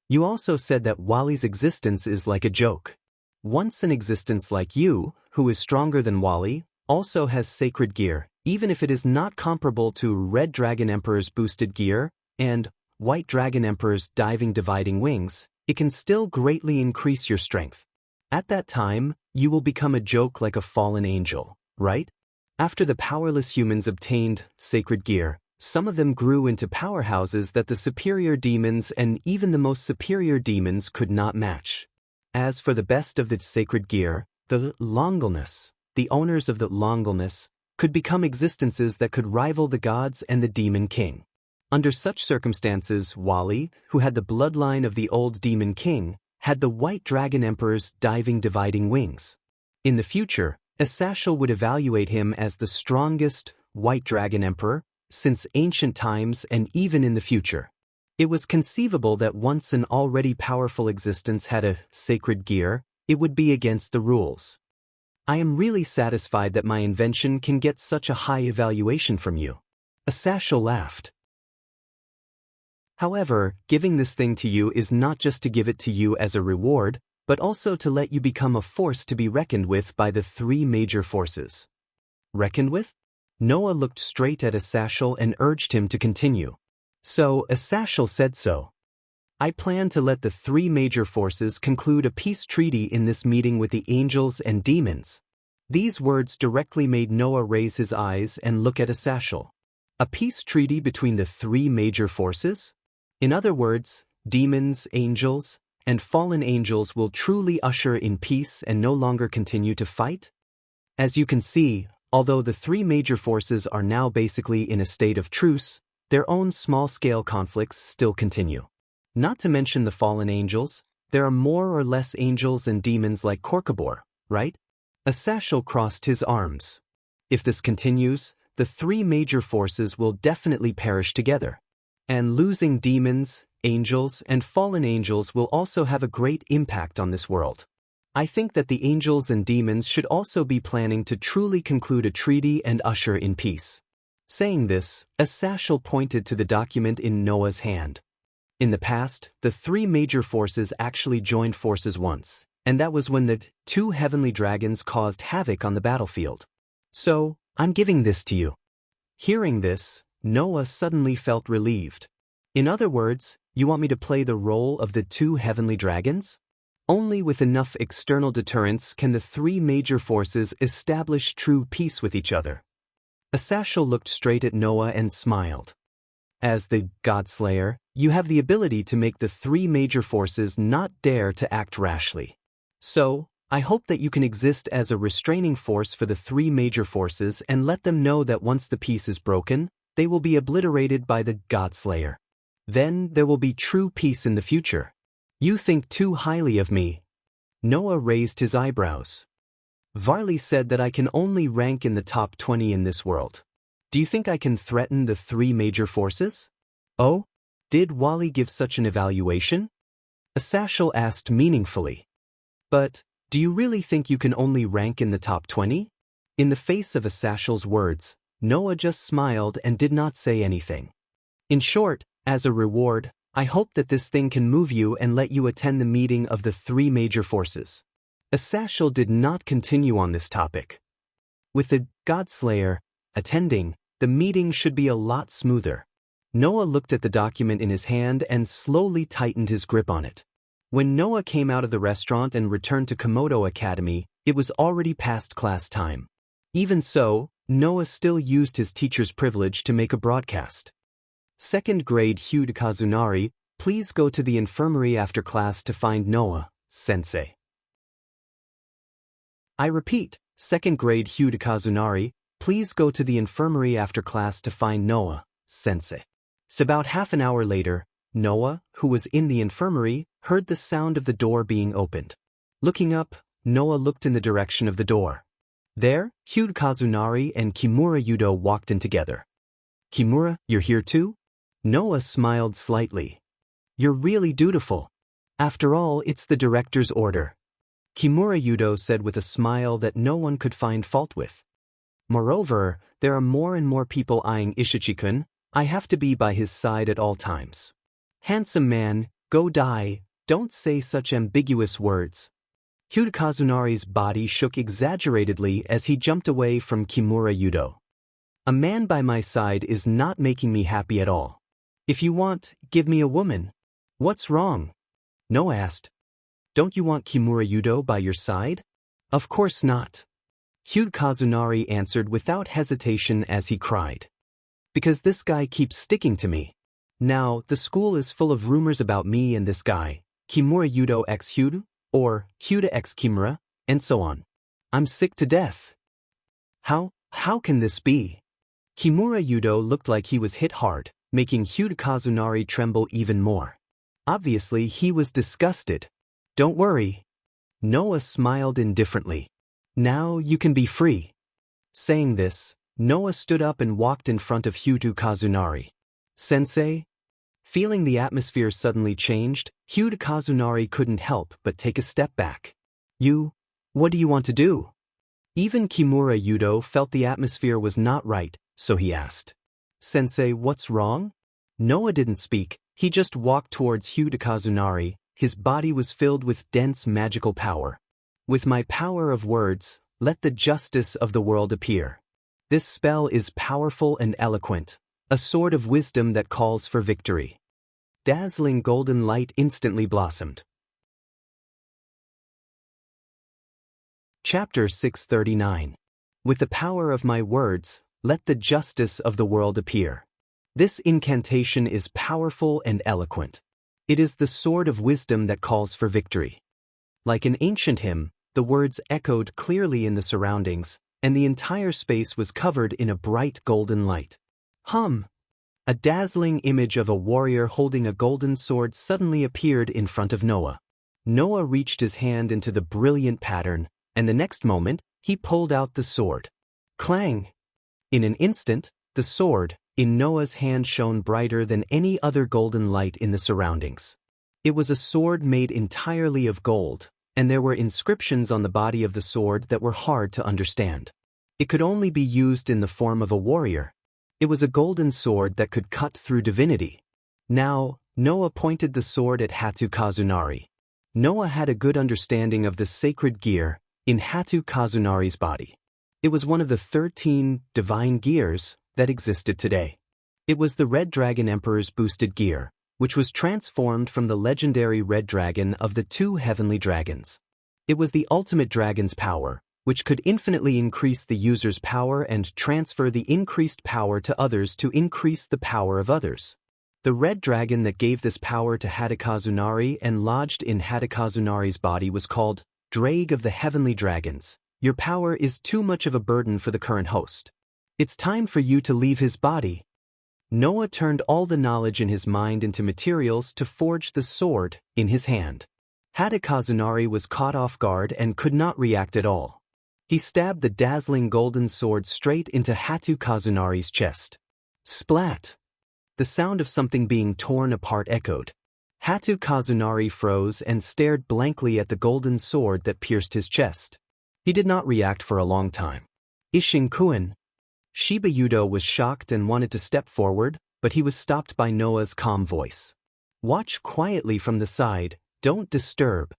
You also said that Wally's existence is like a joke. Once an existence like you, who is stronger than Wally, also has sacred gear, even if it is not comparable to Red Dragon Emperor's boosted gear and White Dragon Emperor's diving dividing wings, it can still greatly increase your strength. At that time, you will become a joke like a fallen angel, right? After the powerless humans obtained sacred gear, some of them grew into powerhouses that the superior demons and even the most superior demons could not match. As for the best of the sacred gear, the Longelness, the owners of the Longelness, could become existences that could rival the gods and the demon king. Under such circumstances, Wally, who had the bloodline of the old demon king, had the White Dragon Emperor's diving dividing wings. In the future, Asashel would evaluate him as the strongest White Dragon Emperor since ancient times and even in the future. It was conceivable that once an already powerful existence had a sacred gear, it would be against the rules. I am really satisfied that my invention can get such a high evaluation from you. Asashel laughed. However, giving this thing to you is not just to give it to you as a reward, but also to let you become a force to be reckoned with by the three major forces. Reckoned with? Noah looked straight at Asashel and urged him to continue. So, Asashel said so. I plan to let the three major forces conclude a peace treaty in this meeting with the angels and demons. These words directly made Noah raise his eyes and look at Asashel. A peace treaty between the three major forces? In other words, demons, angels, and fallen angels will truly usher in peace and no longer continue to fight? As you can see, although the three major forces are now basically in a state of truce, their own small-scale conflicts still continue. Not to mention the fallen angels, there are more or less angels and demons like Korkabor, right? Asashel crossed his arms. If this continues, the three major forces will definitely perish together. And losing demons, angels, and fallen angels will also have a great impact on this world. I think that the angels and demons should also be planning to truly conclude a treaty and usher in peace. Saying this, Asashel pointed to the document in Noah's hand. In the past, the three major forces actually joined forces once, and that was when the two heavenly dragons caused havoc on the battlefield. So, I'm giving this to you. Hearing this, Noah suddenly felt relieved. In other words, you want me to play the role of the two heavenly dragons? Only with enough external deterrence can the three major forces establish true peace with each other. Asashel looked straight at Noah and smiled. As the God-Slayer, you have the ability to make the three major forces not dare to act rashly. So, I hope that you can exist as a restraining force for the three major forces and let them know that once the peace is broken, they will be obliterated by the God-Slayer. Then there will be true peace in the future. You think too highly of me. Noah raised his eyebrows. Varley said that I can only rank in the top 20 in this world. Do you think I can threaten the three major forces? Oh? Did Wally give such an evaluation? Asashel asked meaningfully. But, do you really think you can only rank in the top 20? In the face of Asashel's words, Noah just smiled and did not say anything. In short, as a reward, I hope that this thing can move you and let you attend the meeting of the three major forces. Asashel did not continue on this topic. With the God-Slayer attending, the meeting should be a lot smoother. Noah looked at the document in his hand and slowly tightened his grip on it. When Noah came out of the restaurant and returned to Komodo Academy, it was already past class time. Even so, Noah still used his teacher's privilege to make a broadcast. Second grade Hyuda Kazunari, please go to the infirmary after class to find Noah, sensei. I repeat, second grade Hyuda Kazunari, please go to the infirmary after class to find Noah, sensei. About half an hour later, Noah, who was in the infirmary, heard the sound of the door being opened. Looking up, Noah looked in the direction of the door. There, Hyuda Kazunari and Kimura Yudo walked in together. Kimura, you're here too? Noah smiled slightly. You're really dutiful. After all, it's the director's order. Kimura Yudo said with a smile that no one could find fault with. Moreover, there are more and more people eyeing Ishichi-kun. I have to be by his side at all times. Handsome man, go die, don't say such ambiguous words. Hyuda Kazunari's body shook exaggeratedly as he jumped away from Kimura Yudo. A man by my side is not making me happy at all. If you want, give me a woman. What's wrong? Noah asked. Don't you want Kimura Yudo by your side? Of course not. Hyuda Kazunari answered without hesitation as he cried. Because this guy keeps sticking to me. Now, the school is full of rumors about me and this guy, Kimura Yudo x Hyuda, or Hyuda x Kimura, and so on. I'm sick to death. How can this be? Kimura Yudo looked like he was hit hard, making Hyuda Kazunari tremble even more. Obviously, he was disgusted. Don't worry. Noah smiled indifferently. Now you can be free. Saying this, Noah stood up and walked in front of Hyuda Kazunari. Sensei? Feeling the atmosphere suddenly changed, Hyuda Kazunari couldn't help but take a step back. What do you want to do? Even Kimura Yudo felt the atmosphere was not right, so he asked. Sensei, what's wrong? Noah didn't speak, he just walked towards Hyuda Kazunari. His body was filled with dense magical power. With my power of words, let the justice of the world appear. This spell is powerful and eloquent, a sword of wisdom that calls for victory. Dazzling golden light instantly blossomed. Chapter 639. With the power of my words, let the justice of the world appear. This incantation is powerful and eloquent. It is the sword of wisdom that calls for victory. Like an ancient hymn, the words echoed clearly in the surroundings, and the entire space was covered in a bright golden light. A dazzling image of a warrior holding a golden sword suddenly appeared in front of Noah. Noah reached his hand into the brilliant pattern, and the next moment, he pulled out the sword. Clang! In an instant, the sword, in Noah's hand shone brighter than any other golden light in the surroundings. It was a sword made entirely of gold, and there were inscriptions on the body of the sword that were hard to understand. It could only be used in the form of a warrior. It was a golden sword that could cut through divinity. Now, Noah pointed the sword at Hatu Kazunari. Noah had a good understanding of the sacred gear in Hatu Kazunari's body. It was one of the 13 divine gears that existed today. It was the Red Dragon Emperor's boosted gear, which was transformed from the legendary Red Dragon of the two heavenly dragons. It was the ultimate dragon's power, which could infinitely increase the user's power and transfer the increased power to others to increase the power of others. The red dragon that gave this power to Hatu Kazunari and lodged in Hatu Kazunari's body was called Drake of the Heavenly Dragons. Your power is too much of a burden for the current host. It's time for you to leave his body. Noah turned all the knowledge in his mind into materials to forge the sword in his hand. Hatu Kazunari was caught off guard and could not react at all. He stabbed the dazzling golden sword straight into Hatu Kazunari's chest. Splat! The sound of something being torn apart echoed. Hatu Kazunari froze and stared blankly at the golden sword that pierced his chest. He did not react for a long time. Ishin-kun. Shiba Yudo was shocked and wanted to step forward, but he was stopped by Noah's calm voice. Watch quietly from the side, don't disturb.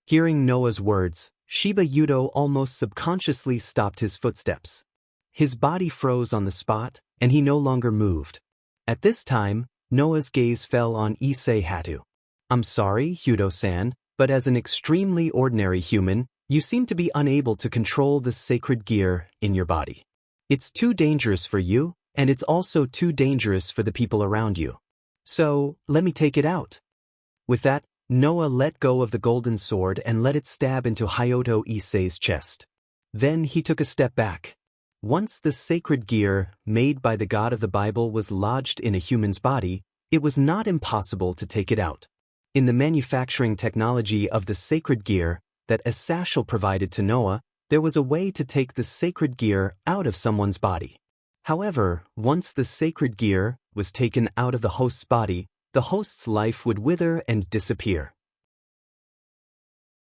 Hearing Noah's words, Shiba Yudo almost subconsciously stopped his footsteps. His body froze on the spot, and he no longer moved. At this time, Noah's gaze fell on Issei Hatu. I'm sorry, Yudo-san, but as an extremely ordinary human, you seem to be unable to control the sacred gear in your body. It's too dangerous for you, and it's also too dangerous for the people around you. So, let me take it out." With that, Noah let go of the golden sword and let it stab into Hayato Issei's chest. Then he took a step back. Once the sacred gear, made by the God of the Bible, was lodged in a human's body, it was not impossible to take it out. In the manufacturing technology of the sacred gear that Asashel provided to Noah, there was a way to take the sacred gear out of someone's body. However, once the sacred gear was taken out of the host's body, the host's life would wither and disappear.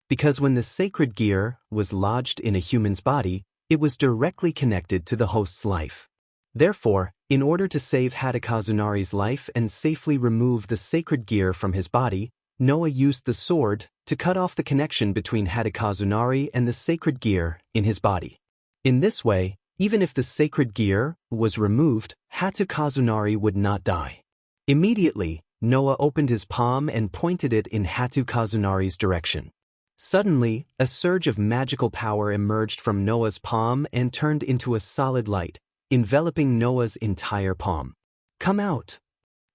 Because when the sacred gear was lodged in a human's body, it was directly connected to the host's life. Therefore, in order to save Hatakazunari's life and safely remove the sacred gear from his body, Noah used the sword to cut off the connection between Hatakazunari and the sacred gear in his body. In this way, even if the sacred gear was removed, Hatakazunari would not die. Immediately, Noah opened his palm and pointed it in Hatakazunari's direction. Suddenly, a surge of magical power emerged from Noah's palm and turned into a solid light, enveloping Noah's entire palm. "Come out!"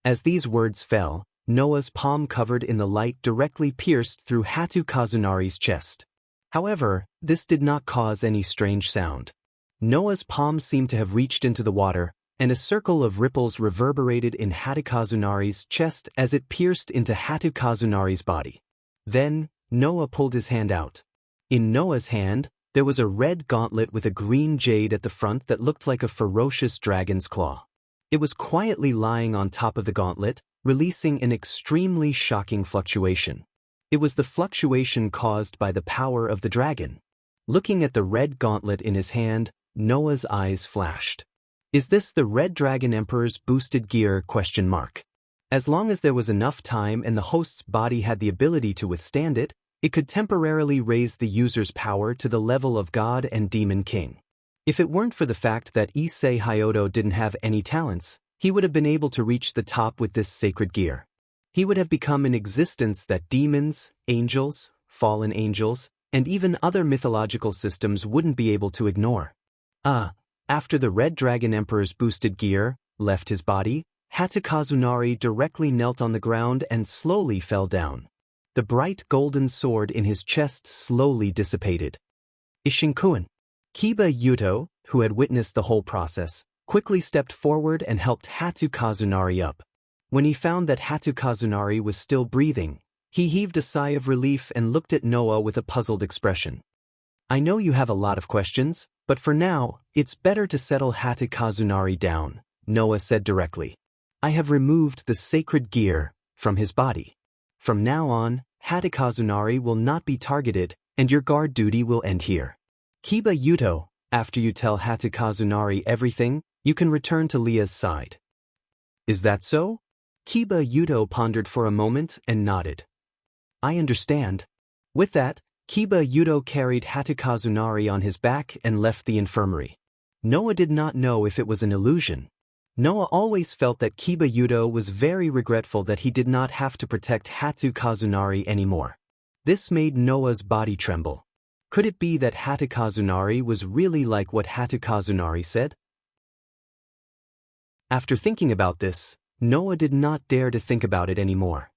As these words fell, Noah's palm covered in the light directly pierced through Hatakazunari's chest. However, this did not cause any strange sound. Noah's palm seemed to have reached into the water, and a circle of ripples reverberated in Hatakazunari's chest as it pierced into Hatakazunari's body. Then, Noah pulled his hand out. In Noah's hand, there was a red gauntlet with a green jade at the front that looked like a ferocious dragon's claw. It was quietly lying on top of the gauntlet, releasing an extremely shocking fluctuation. It was the fluctuation caused by the power of the dragon. Looking at the red gauntlet in his hand, Noah's eyes flashed. "Is this the Red Dragon Emperor's boosted gear?" As long as there was enough time and the host's body had the ability to withstand it, it could temporarily raise the user's power to the level of God and Demon King. If it weren't for the fact that Issei Hayato didn't have any talents, he would have been able to reach the top with this sacred gear. He would have become an existence that demons, angels, fallen angels, and even other mythological systems wouldn't be able to ignore. After the Red Dragon Emperor's boosted gear left his body, Hatakazunari directly knelt on the ground and slowly fell down. The bright golden sword in his chest slowly dissipated. Ishinkuin. Kiba Yuto, who had witnessed the whole process, quickly stepped forward and helped Hatakazunari up. When he found that Hatakazunari was still breathing, he heaved a sigh of relief and looked at Noah with a puzzled expression. "I know you have a lot of questions, but for now, it's better to settle Hatakazunari down," Noah said directly. "I have removed the sacred gear from his body. From now on, Hatakazunari will not be targeted, and your guard duty will end here. Kiba Yuto, after you tell Hatakazunari everything, you can return to Leah's side." "Is that so?" Kiba Yuto pondered for a moment and nodded. "I understand." With that, Kiba Yuto carried Hatakazunari on his back and left the infirmary. Noah did not know if it was an illusion. Noah always felt that Kiba Yuto was very regretful that he did not have to protect Hatakazunari anymore. This made Noah's body tremble. Could it be that Hatakazunari was really like what Hatakazunari said? After thinking about this, Noah did not dare to think about it anymore.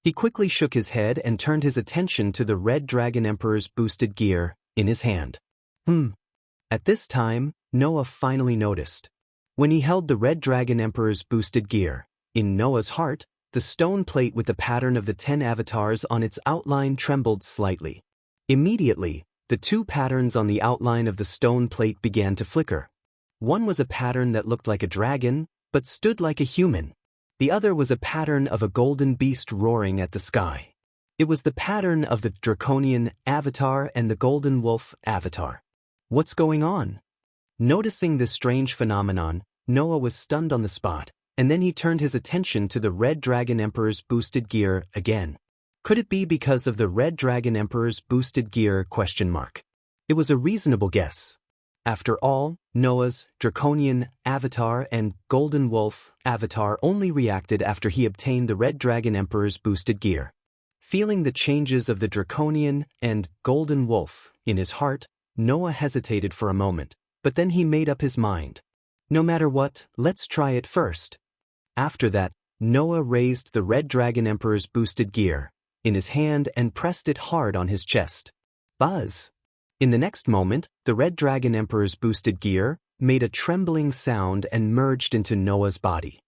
He quickly shook his head and turned his attention to the Red Dragon Emperor's boosted gear in his hand. At this time, Noah finally noticed. When he held the Red Dragon Emperor's boosted gear, in Noah's heart, the stone plate with the pattern of the 10 avatars on its outline trembled slightly. Immediately, the two patterns on the outline of the stone plate began to flicker. One was a pattern that looked like a dragon, but stood like a human. The other was a pattern of a golden beast roaring at the sky. It was the pattern of the Draconian avatar and the Golden Wolf avatar. What's going on? Noticing this strange phenomenon, Noah was stunned on the spot, and then he turned his attention to the Red Dragon Emperor's boosted gear again. Could it be because of the Red Dragon Emperor's boosted gear? It was a reasonable guess. After all, Noah's Draconian avatar and Golden Wolf avatar only reacted after he obtained the Red Dragon Emperor's boosted gear. Feeling the changes of the Draconian and Golden Wolf in his heart, Noah hesitated for a moment, but then he made up his mind. No matter what, let's try it first. After that, Noah raised the Red Dragon Emperor's boosted gear in his hand and pressed it hard on his chest. Buzz! In the next moment, the Red Dragon Emperor's boosted gear made a trembling sound and merged into Noah's body.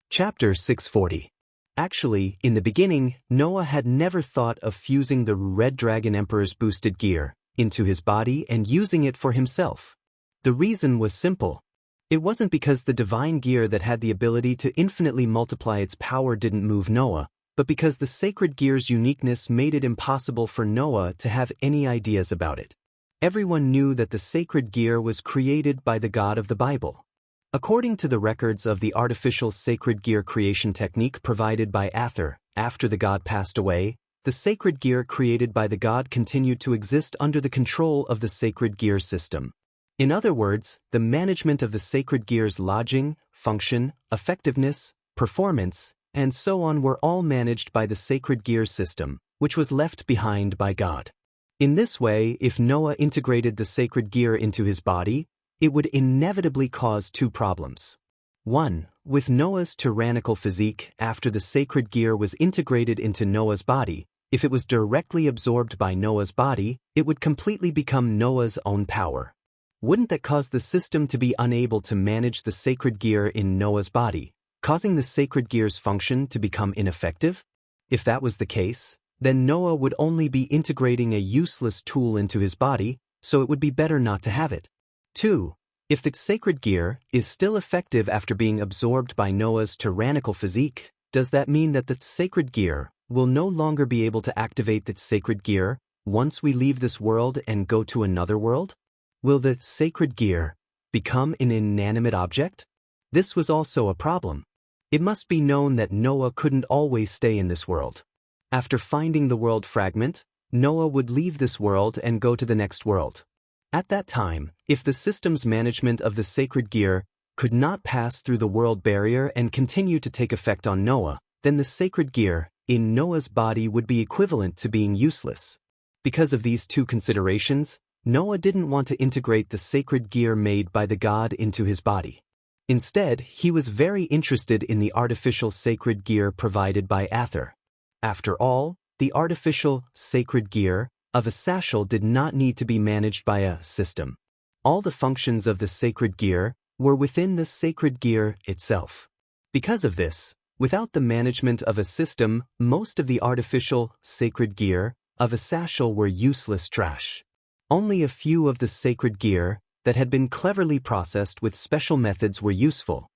Chapter 640. Actually, in the beginning, Noah had never thought of fusing the Red Dragon Emperor's boosted gear into his body and using it for himself. The reason was simple. It wasn't because the divine gear that had the ability to infinitely multiply its power didn't move Noah, but because the sacred gear's uniqueness made it impossible for Noah to have any ideas about it. Everyone knew that the sacred gear was created by the God of the Bible. According to the records of the artificial sacred gear creation technique provided by Ather, after the god passed away, the sacred gear created by the god continued to exist under the control of the sacred gear system. In other words, the management of the sacred gear's lodging, function, effectiveness, performance, and so on were all managed by the sacred gear system, which was left behind by God. In this way, if Noah integrated the sacred gear into his body, it would inevitably cause two problems. 1. With Noah's tyrannical physique after the sacred gear was integrated into Noah's body, if it was directly absorbed by Noah's body, it would completely become Noah's own power. Wouldn't that cause the system to be unable to manage the sacred gear in Noah's body, causing the sacred gear's function to become ineffective? If that was the case, then Noah would only be integrating a useless tool into his body, so it would be better not to have it. 2. If the sacred gear is still effective after being absorbed by Noah's tyrannical physique, does that mean that the sacred gear will no longer be able to activate the sacred gear once we leave this world and go to another world? Will the sacred gear become an inanimate object? This was also a problem. It must be known that Noah couldn't always stay in this world. After finding the world fragment, Noah would leave this world and go to the next world. At that time, if the system's management of the sacred gear could not pass through the world barrier and continue to take effect on Noah, then the sacred gear in Noah's body would be equivalent to being useless. Because of these two considerations, Noah didn't want to integrate the sacred gear made by the god into his body. Instead, he was very interested in the artificial sacred gear provided by Ather. After all, the artificial sacred gear of a satchel did not need to be managed by a system. All the functions of the sacred gear were within the sacred gear itself. Because of this, without the management of a system, most of the artificial sacred gear of a satchel were useless trash. Only a few of the sacred gear that had been cleverly processed with special methods were useful.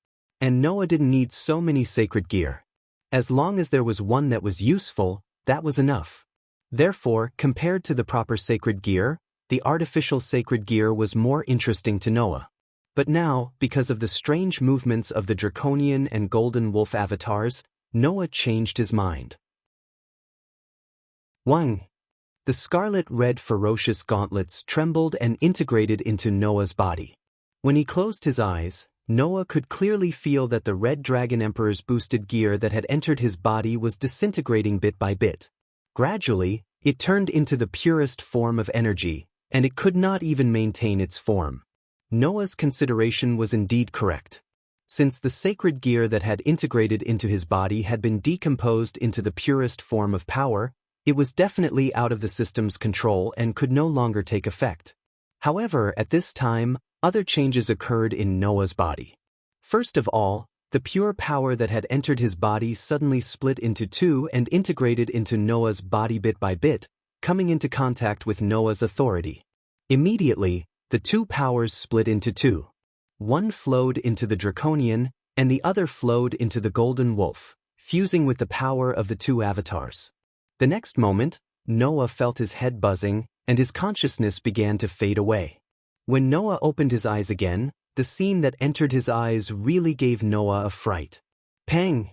And Noah didn't need so many sacred gear. As long as there was one that was useful, that was enough. Therefore, compared to the proper sacred gear, the artificial sacred gear was more interesting to Noah. But now, because of the strange movements of the draconian and golden wolf avatars, Noah changed his mind. 1. The scarlet-red ferocious gauntlets trembled and integrated into Noah's body. When he closed his eyes, Noah could clearly feel that the Red Dragon Emperor's boosted gear that had entered his body was disintegrating bit by bit. Gradually, it turned into the purest form of energy, and it could not even maintain its form. Noah's consideration was indeed correct. Since the sacred gear that had integrated into his body had been decomposed into the purest form of power, it was definitely out of the system's control and could no longer take effect. However, at this time, other changes occurred in Noah's body. First of all, the pure power that had entered his body suddenly split into two and integrated into Noah's body bit by bit, coming into contact with Noah's authority. Immediately, the two powers split into two. One flowed into the draconian, and the other flowed into the golden wolf, fusing with the power of the two avatars. The next moment, Noah felt his head buzzing, and his consciousness began to fade away. When Noah opened his eyes again, the scene that entered his eyes really gave Noah a fright. Pang!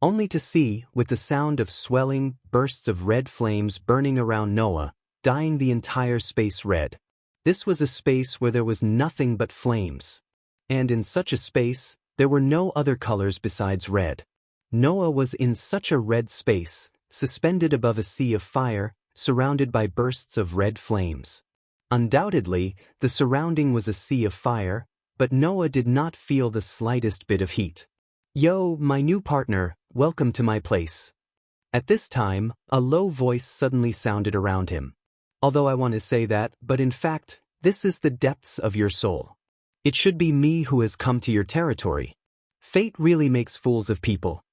Only to see, with the sound of swelling bursts of red flames burning around Noah, dyeing the entire space red. This was a space where there was nothing but flames. And in such a space, there were no other colors besides red. Noah was in such a red space, suspended above a sea of fire, surrounded by bursts of red flames. Undoubtedly, the surrounding was a sea of fire, but Noah did not feel the slightest bit of heat. "Yo, my new partner, welcome to my place." At this time, a low voice suddenly sounded around him. "Although I want to say that, but in fact, this is the depths of your soul. It should be me who has come to your territory. Fate really makes fools of people."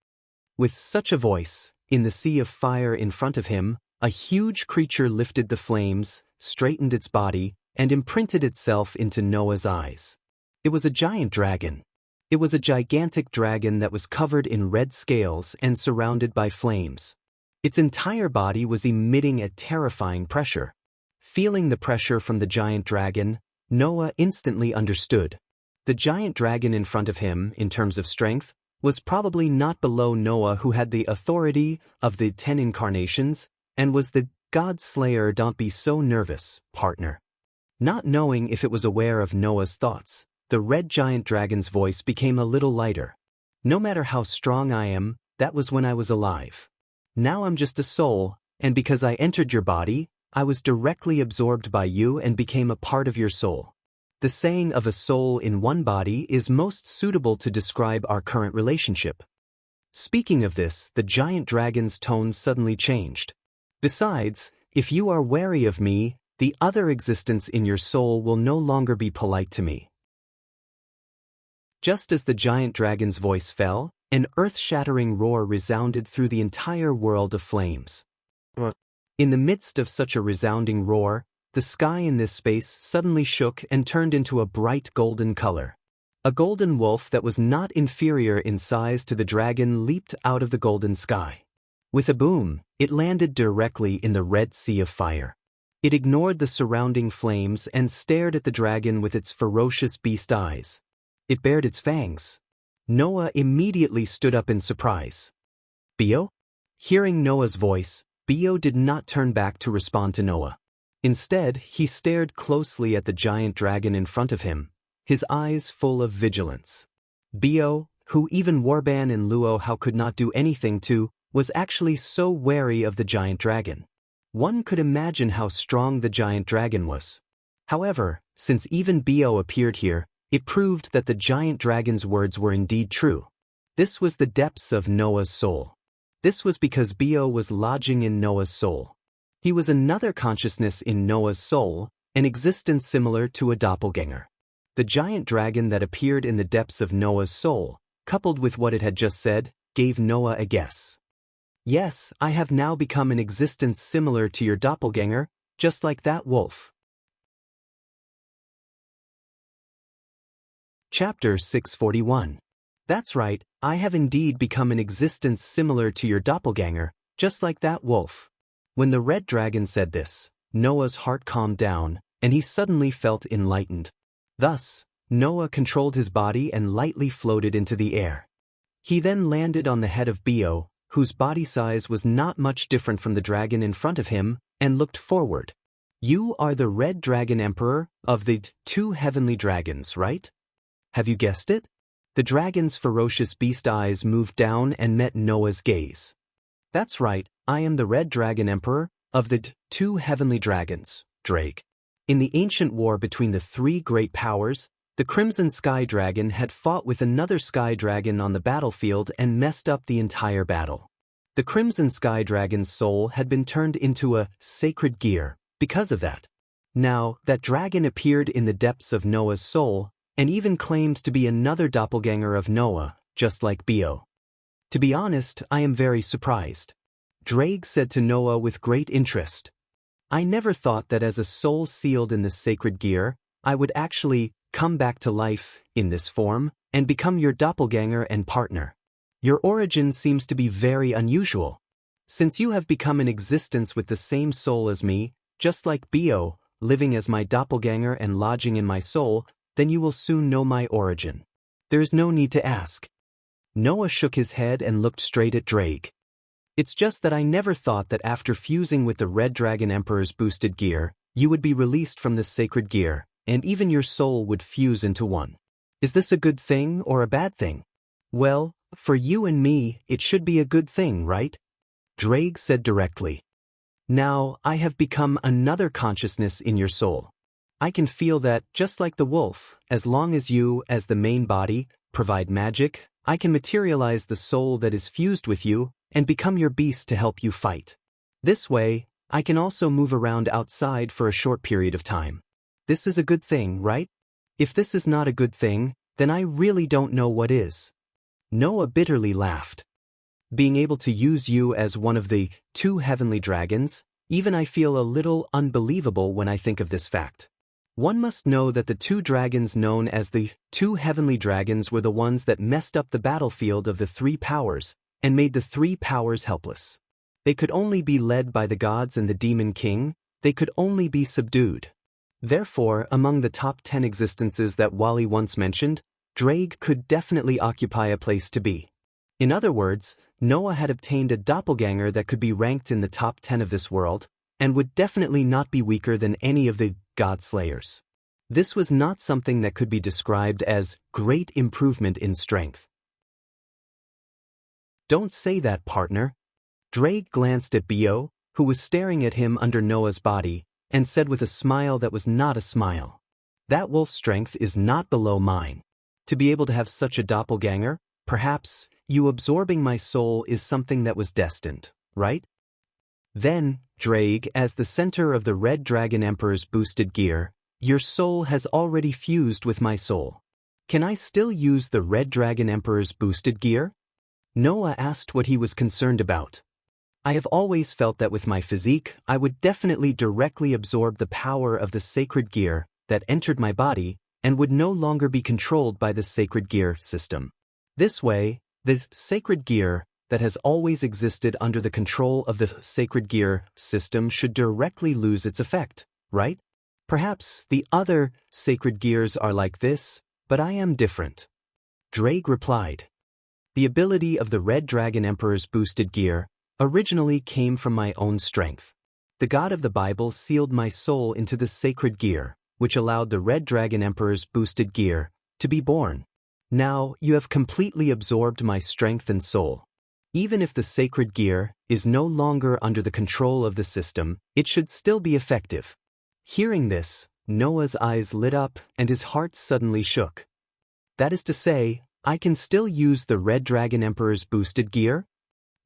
With such a voice, in the sea of fire in front of him, a huge creature lifted the flames, straightened its body, and imprinted itself into Noah's eyes. It was a giant dragon. It was a gigantic dragon that was covered in red scales and surrounded by flames. Its entire body was emitting a terrifying pressure. Feeling the pressure from the giant dragon, Noah instantly understood. The giant dragon in front of him, in terms of strength, was probably not below Noah, who had the authority of the 10 incarnations, and was the God Slayer. "Don't be so nervous, partner." Not knowing if it was aware of Noah's thoughts, the red giant dragon's voice became a little lighter. "No matter how strong I am, that was when I was alive. Now I'm just a soul, and because I entered your body, I was directly absorbed by you and became a part of your soul. The saying of a soul in one body is most suitable to describe our current relationship." Speaking of this, the giant dragon's tone suddenly changed. "Besides, if you are wary of me, the other existence in your soul will no longer be polite to me." Just as the giant dragon's voice fell, an earth-shattering roar resounded through the entire world of flames. In the midst of such a resounding roar, the sky in this space suddenly shook and turned into a bright golden color. A golden wolf that was not inferior in size to the dragon leaped out of the golden sky. With a boom, it landed directly in the red sea of fire. It ignored the surrounding flames and stared at the dragon with its ferocious beast eyes. It bared its fangs. Noah immediately stood up in surprise. "Bio?" Hearing Noah's voice, Bio did not turn back to respond to Noah. Instead, he stared closely at the giant dragon in front of him, his eyes full of vigilance. Bio, who even Warban and Luo Hao could not do anything to, was actually so wary of the giant dragon. One could imagine how strong the giant dragon was. However, since even Bio appeared here, it proved that the giant dragon's words were indeed true. This was the depths of Noah's soul. This was because Bio was lodging in Noah's soul. He was another consciousness in Noah's soul, an existence similar to a doppelganger. The giant dragon that appeared in the depths of Noah's soul, coupled with what it had just said, gave Noah a guess. "Yes, I have now become an existence similar to your doppelganger, just like that wolf." Chapter 641. That's right, I have indeed become an existence similar to your doppelganger, just like that wolf. When the red dragon said this, Noah's heart calmed down, and he suddenly felt enlightened. Thus, Noah controlled his body and lightly floated into the air. He then landed on the head of Bio, whose body size was not much different from the dragon in front of him, and looked forward. "You are the Red Dragon Emperor of the 2 heavenly dragons, right? Have you guessed it?" The dragon's ferocious beast eyes moved down and met Noah's gaze. "That's right, I am the Red Dragon Emperor of the 2 heavenly dragons, Drake." In the ancient war between the 3 great powers, the Crimson Sky Dragon had fought with another Sky Dragon on the battlefield and messed up the entire battle. The Crimson Sky Dragon's soul had been turned into a sacred gear because of that. Now, that dragon appeared in the depths of Noah's soul, and even claimed to be another doppelganger of Noah, just like Bio. "To be honest, I am very surprised," Drake said to Noah with great interest. "I never thought that as a soul sealed in this sacred gear, I would actually come back to life in this form and become your doppelganger and partner. Your origin seems to be very unusual. Since you have become an existence with the same soul as me, just like Bio, living as my doppelganger and lodging in my soul, then you will soon know my origin. There is no need to ask." Noah shook his head and looked straight at Drake. "It's just that I never thought that after fusing with the Red Dragon Emperor's boosted gear, you would be released from this sacred gear, and even your soul would fuse into one. Is this a good thing or a bad thing?" "Well, for you and me, it should be a good thing, right?" Drake said directly. "Now, I have become another consciousness in your soul. I can feel that, just like the wolf, as long as you, as the main body, provide magic, I can materialize the soul that is fused with you and become your beast to help you fight. This way, I can also move around outside for a short period of time. This is a good thing, right? If this is not a good thing, then I really don't know what is. Noah bitterly laughed. Being able to use you as one of the 2 heavenly dragons, even I feel a little unbelievable when I think of this fact. One must know that the 2 dragons known as the 2 heavenly dragons were the ones that messed up the battlefield of the 3 powers and made the 3 powers helpless. They could only be led by the gods and the demon king, they could only be subdued. Therefore, among the top 10 existences that Wally once mentioned, Drake could definitely occupy a place to be. In other words, Noah had obtained a doppelganger that could be ranked in the top 10 of this world, and would definitely not be weaker than any of the God Slayers. This was not something that could be described as great improvement in strength. Don't say that, partner. Drake glanced at Bio, who was staring at him under Noah's body, and said with a smile that was not a smile. That wolf strength is not below mine. To be able to have such a doppelganger, perhaps, you absorbing my soul is something that was destined, right? Then, Drake, as the center of the Red Dragon Emperor's boosted gear, your soul has already fused with my soul. Can I still use the Red Dragon Emperor's boosted gear? Noah asked what he was concerned about. I have always felt that with my physique, I would definitely directly absorb the power of the sacred gear that entered my body and would no longer be controlled by the sacred gear system. This way, the sacred gear that has always existed under the control of the sacred gear system should directly lose its effect, right? Perhaps the other sacred gears are like this, but I am different. Drake replied. The ability of the Red Dragon Emperor's boosted gear originally came from my own strength. The God of the Bible sealed my soul into the sacred gear, which allowed the Red Dragon Emperor's boosted gear to be born. Now you have completely absorbed my strength and soul. Even if the sacred gear is no longer under the control of the system, it should still be effective. Hearing this, Noah's eyes lit up and his heart suddenly shook. That is to say, I can still use the Red Dragon Emperor's boosted gear?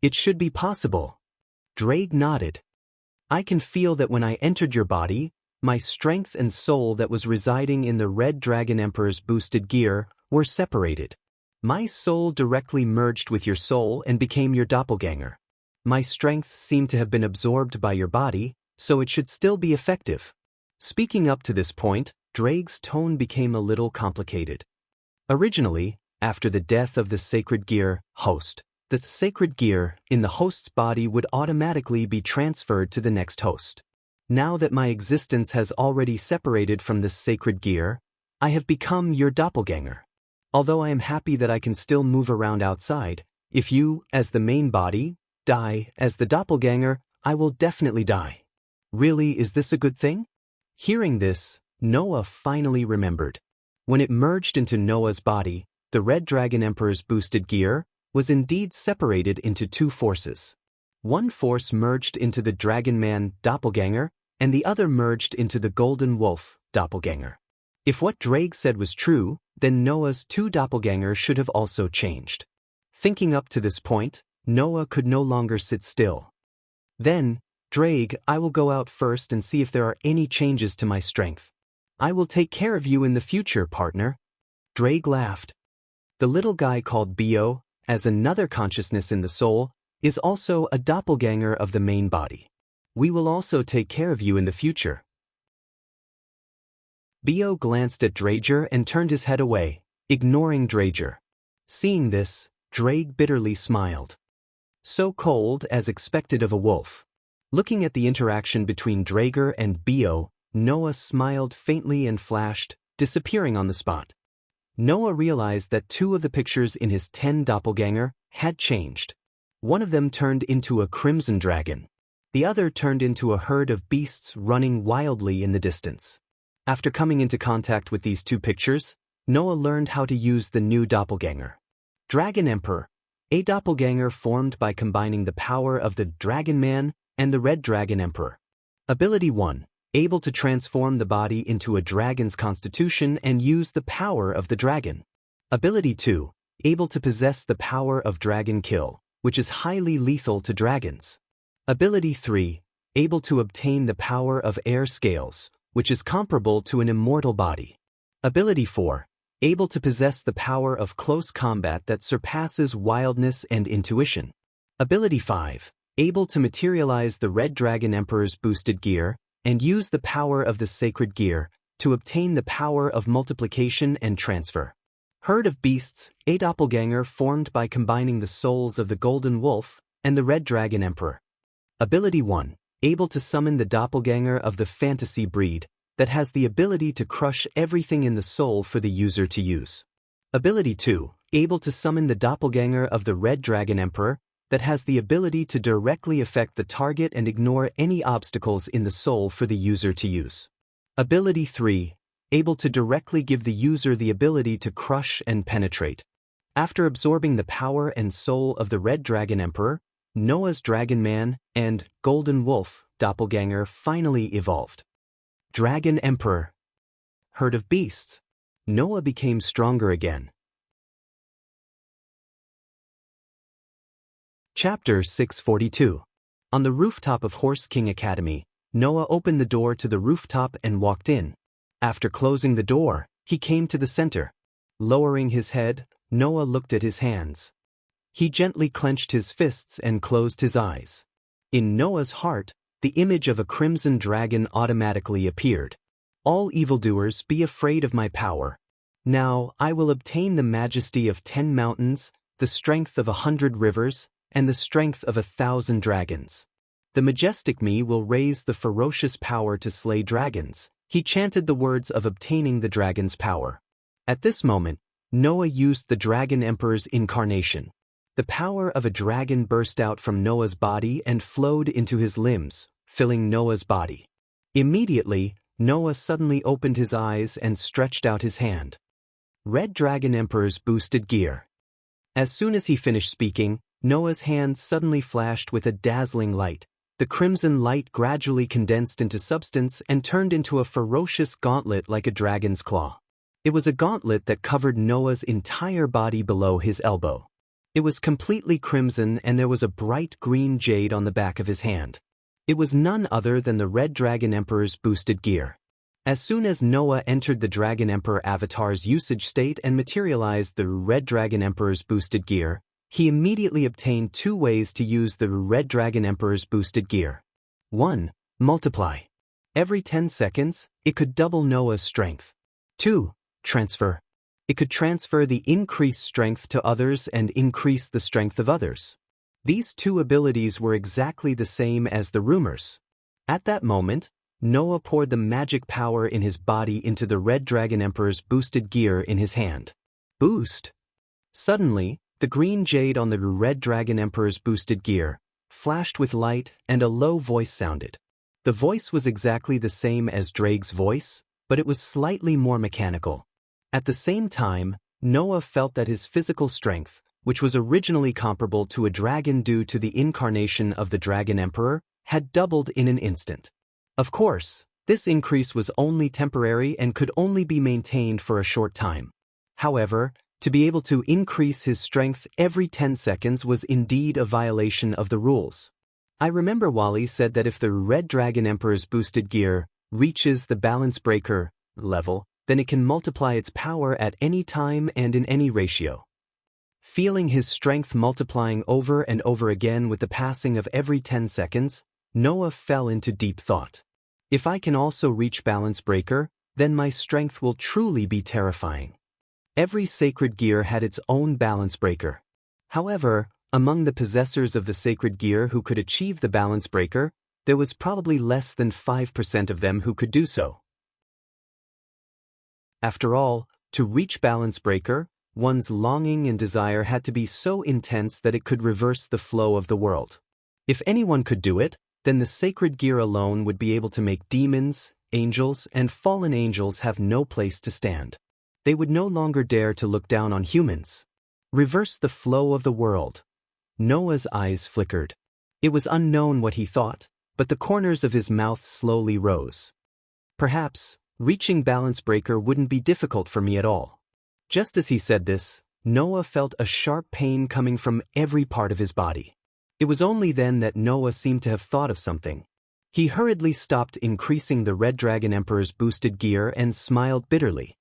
It should be possible. Drake nodded. I can feel that when I entered your body, my strength and soul that was residing in the Red Dragon Emperor's boosted gear were separated. My soul directly merged with your soul and became your doppelganger. My strength seemed to have been absorbed by your body, so it should still be effective. Speaking up to this point, Drake's tone became a little complicated. Originally, after the death of the sacred gear host, the sacred gear in the host's body would automatically be transferred to the next host. Now that my existence has already separated from this sacred gear, I have become your doppelganger. Although I am happy that I can still move around outside, if you, as the main body, die as the doppelganger, I will definitely die. Really, is this a good thing? Hearing this, Noah finally remembered. When it merged into Noah's body, the Red Dragon Emperor's boosted gear was indeed separated into 2 forces. One force merged into the Dragon Man doppelganger, and the other merged into the Golden Wolf doppelganger. If what Drake said was true, then Noah's 2 doppelgangers should have also changed. Thinking up to this point, Noah could no longer sit still. Then, Drake, I will go out first and see if there are any changes to my strength. I will take care of you in the future, partner. Drake laughed. The little guy called Bio, as another consciousness in the soul, is also a doppelganger of the main body. We will also take care of you in the future. Bio glanced at Drager and turned his head away, ignoring Drager. Seeing this, Drake bitterly smiled. So cold as expected of a wolf. Looking at the interaction between Drager and Bio, Noah smiled faintly and flashed, disappearing on the spot. Noah realized that 2 of the pictures in his 10 doppelganger had changed. One of them turned into a crimson dragon. The other turned into a herd of beasts running wildly in the distance. After coming into contact with these 2 pictures, Noah learned how to use the new doppelganger. Dragon Emperor, a doppelganger formed by combining the power of the Dragon Man and the Red Dragon Emperor. Ability 1, able to transform the body into a dragon's constitution and use the power of the dragon. Ability 2, able to possess the power of dragon kill, which is highly lethal to dragons. Ability 3, able to obtain the power of air scales, which is comparable to an immortal body. Ability 4, able to possess the power of close combat that surpasses wildness and intuition. Ability 5, able to materialize the Red Dragon Emperor's boosted gear and use the power of the sacred gear to obtain the power of multiplication and transfer. Herd of Beasts, a doppelganger formed by combining the souls of the Golden Wolf and the Red Dragon Emperor. Ability 1, able to summon the doppelganger of the fantasy breed that has the ability to crush everything in the soul for the user to use. Ability 2, able to summon the doppelganger of the Red Dragon Emperor that has the ability to directly affect the target and ignore any obstacles in the soul for the user to use. Ability 3, able to directly give the user the ability to crush and penetrate. After absorbing the power and soul of the Red Dragon Emperor, Noah's Dragon Man and Golden Wolf doppelganger finally evolved. Dragon Emperor. Herd of Beasts. Noah became stronger again. Chapter 642. On the rooftop of Horse King Academy, Noah opened the door to the rooftop and walked in. After closing the door, he came to the center. Lowering his head, Noah looked at his hands. He gently clenched his fists and closed his eyes. In Noah's heart, the image of a crimson dragon automatically appeared. All evildoers, be afraid of my power. Now I will obtain the majesty of 10 mountains, the strength of 100 rivers, and the strength of 1,000 dragons. The majestic me will raise the ferocious power to slay dragons. He chanted the words of obtaining the dragon's power. At this moment, Noah used the Dragon Emperor's incarnation. The power of a dragon burst out from Noah's body and flowed into his limbs, filling Noah's body. Immediately, Noah suddenly opened his eyes and stretched out his hand. Red Dragon Emperor's boosted gear. As soon as he finished speaking, Noah's hand suddenly flashed with a dazzling light. The crimson light gradually condensed into substance and turned into a ferocious gauntlet like a dragon's claw. It was a gauntlet that covered Noah's entire body below his elbow. It was completely crimson and there was a bright green jade on the back of his hand. It was none other than the Red Dragon Emperor's boosted gear. As soon as Noah entered the Dragon Emperor avatar's usage state and materialized the Red Dragon Emperor's boosted gear, he immediately obtained 2 ways to use the Red Dragon Emperor's boosted gear. 1. Multiply. Every 10 seconds, it could double Noah's strength. 2. Transfer. It could transfer the increased strength to others and increase the strength of others. These 2 abilities were exactly the same as the rumors. At that moment, Noah poured the magic power in his body into the Red Dragon Emperor's boosted gear in his hand. Boost. Suddenly, the green jade on the Red Dragon Emperor's boosted gear flashed with light and a low voice sounded. The voice was exactly the same as Drake's voice, but it was slightly more mechanical. At the same time, Noah felt that his physical strength, which was originally comparable to a dragon due to the incarnation of the Dragon Emperor, had doubled in an instant. Of course, this increase was only temporary and could only be maintained for a short time. However, to be able to increase his strength every 10 seconds was indeed a violation of the rules. I remember Wally said that if the Red Dragon Emperor's boosted gear reaches the balance breaker level, then it can multiply its power at any time and in any ratio. Feeling his strength multiplying over and over again with the passing of every 10 seconds, Noah fell into deep thought. If I can also reach balance breaker, then my strength will truly be terrifying. Every sacred gear had its own balance breaker. However, among the possessors of the sacred gear who could achieve the balance breaker, there was probably less than 5% of them who could do so. After all, to reach balance breaker, one's longing and desire had to be so intense that it could reverse the flow of the world. If anyone could do it, then the sacred gear alone would be able to make demons, angels, and fallen angels have no place to stand. They would no longer dare to look down on humans. Reverse the flow of the world. Noah's eyes flickered. It was unknown what he thought, but the corners of his mouth slowly rose. Perhaps, reaching balance breaker wouldn't be difficult for me at all. Just as he said this, Noah felt a sharp pain coming from every part of his body. It was only then that Noah seemed to have thought of something. He hurriedly stopped increasing the Red Dragon Emperor's boosted gear and smiled bitterly.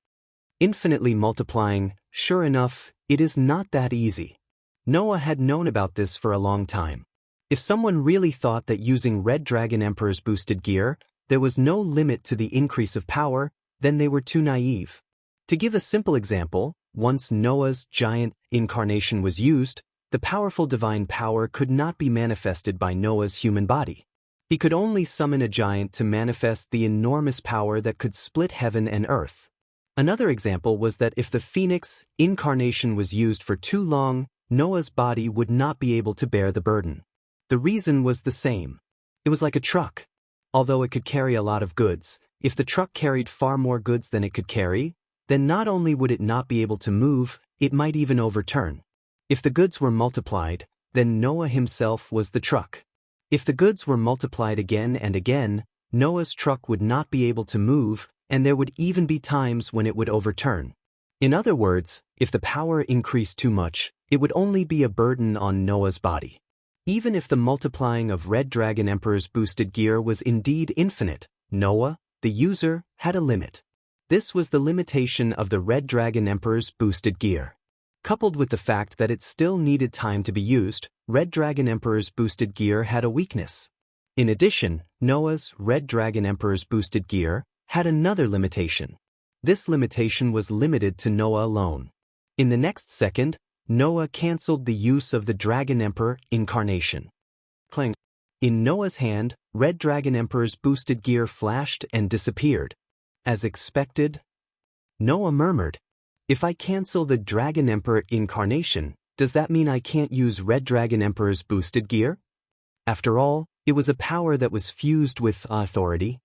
Infinitely multiplying, sure enough, it is not that easy. Noah had known about this for a long time. If someone really thought that using Red Dragon Emperor's boosted gear, there was no limit to the increase of power, then they were too naive. To give a simple example, once Noah's giant incarnation was used, the powerful divine power could not be manifested by Noah's human body. He could only summon a giant to manifest the enormous power that could split heaven and earth. Another example was that if the phoenix incarnation was used for too long, Noah's body would not be able to bear the burden. The reason was the same. It was like a truck. Although it could carry a lot of goods, if the truck carried far more goods than it could carry, then not only would it not be able to move, it might even overturn. If the goods were multiplied, then Noah himself was the truck. If the goods were multiplied again and again, Noah's truck would not be able to move, and there would even be times when it would overturn. In other words, if the power increased too much, it would only be a burden on Noah's body. Even if the multiplying of Red Dragon Emperor's boosted gear was indeed infinite, Noah, the user, had a limit. This was the limitation of the Red Dragon Emperor's boosted gear. Coupled with the fact that it still needed time to be used, Red Dragon Emperor's boosted gear had a weakness. In addition, Noah's Red Dragon Emperor's boosted gear had another limitation. This limitation was limited to Noah alone. In the next second, Noah cancelled the use of the Dragon Emperor incarnation. Clang. In Noah's hand, Red Dragon Emperor's boosted gear flashed and disappeared. As expected, Noah murmured, "If I cancel the Dragon Emperor incarnation, does that mean I can't use Red Dragon Emperor's boosted gear?" After all, it was a power that was fused with authority.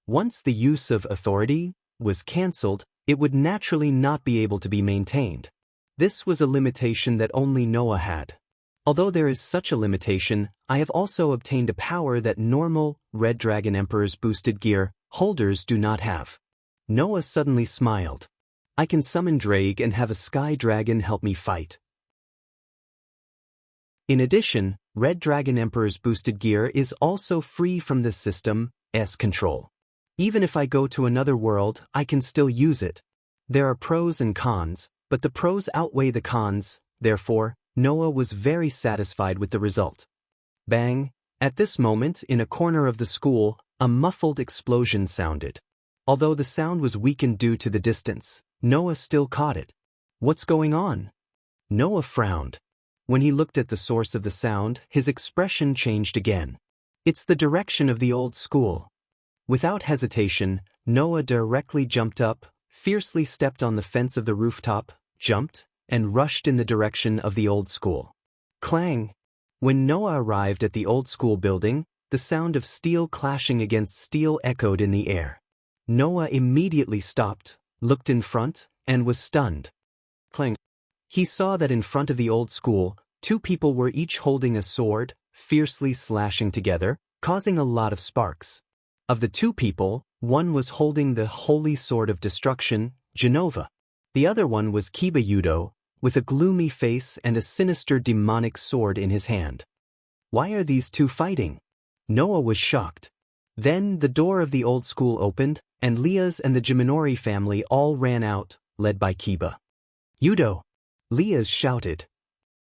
Once the use of authority was cancelled, it would naturally not be able to be maintained. This was a limitation that only Noah had. Although there is such a limitation, I have also obtained a power that normal Red Dragon Emperor's boosted gear holders do not have. Noah suddenly smiled. I can summon Drake and have a sky dragon help me fight. In addition, Red Dragon Emperor's boosted gear is also free from the system's control. Even if I go to another world, I can still use it. There are pros and cons, but the pros outweigh the cons, therefore, Noah was very satisfied with the result. Bang! At this moment, in a corner of the school, a muffled explosion sounded. Although the sound was weakened due to the distance, Noah still caught it. What's going on? Noah frowned. When he looked at the source of the sound, his expression changed again. It's the direction of the old school. Without hesitation, Noah directly jumped up, fiercely stepped on the fence of the rooftop, jumped, and rushed in the direction of the old school. Clang! When Noah arrived at the old school building, the sound of steel clashing against steel echoed in the air. Noah immediately stopped, looked in front, and was stunned. Clang! He saw that in front of the old school, two people were each holding a sword, fiercely slashing together, causing a lot of sparks. Of the two people, one was holding the holy sword of destruction, Genova. The other one was Kiba Yudo, with a gloomy face and a sinister demonic sword in his hand. Why are these two fighting? Noah was shocked. Then the door of the old school opened, and Leah's and the Jiminori family all ran out, led by Kiba. Yudo! Leah's shouted.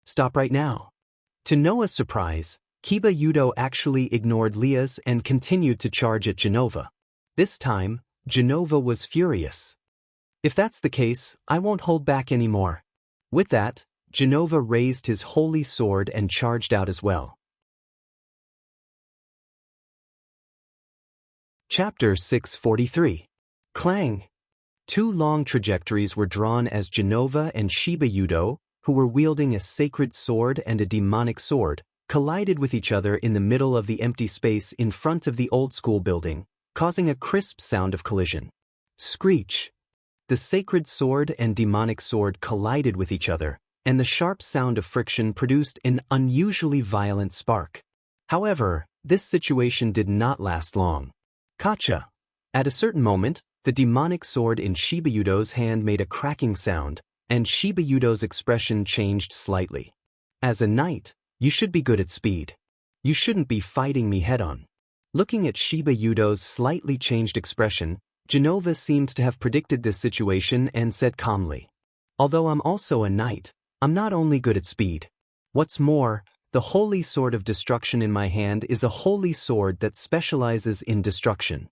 Stop right now. To Noah's surprise, Kiba Yudo actually ignored Leah's and continued to charge at Genova. This time, Genova was furious. If that's the case, I won't hold back anymore. With that, Genova raised his holy sword and charged out as well. Chapter 643. Clang! Two long trajectories were drawn as Genova and Shiba Yudo, who were wielding a sacred sword and a demonic sword, collided with each other in the middle of the empty space in front of the old school building, causing a crisp sound of collision. Screech! The sacred sword and demonic sword collided with each other, and the sharp sound of friction produced an unusually violent spark. However, this situation did not last long. Kacha! At a certain moment, the demonic sword in Shiba Yudo's hand made a cracking sound, and Shiba Yudo's expression changed slightly. As a knight, you should be good at speed. You shouldn't be fighting me head-on. Looking at Shiba Yudo's slightly changed expression, Genova seemed to have predicted this situation and said calmly, "Although I'm also a knight, I'm not only good at speed. What's more, the holy sword of destruction in my hand is a holy sword that specializes in destruction.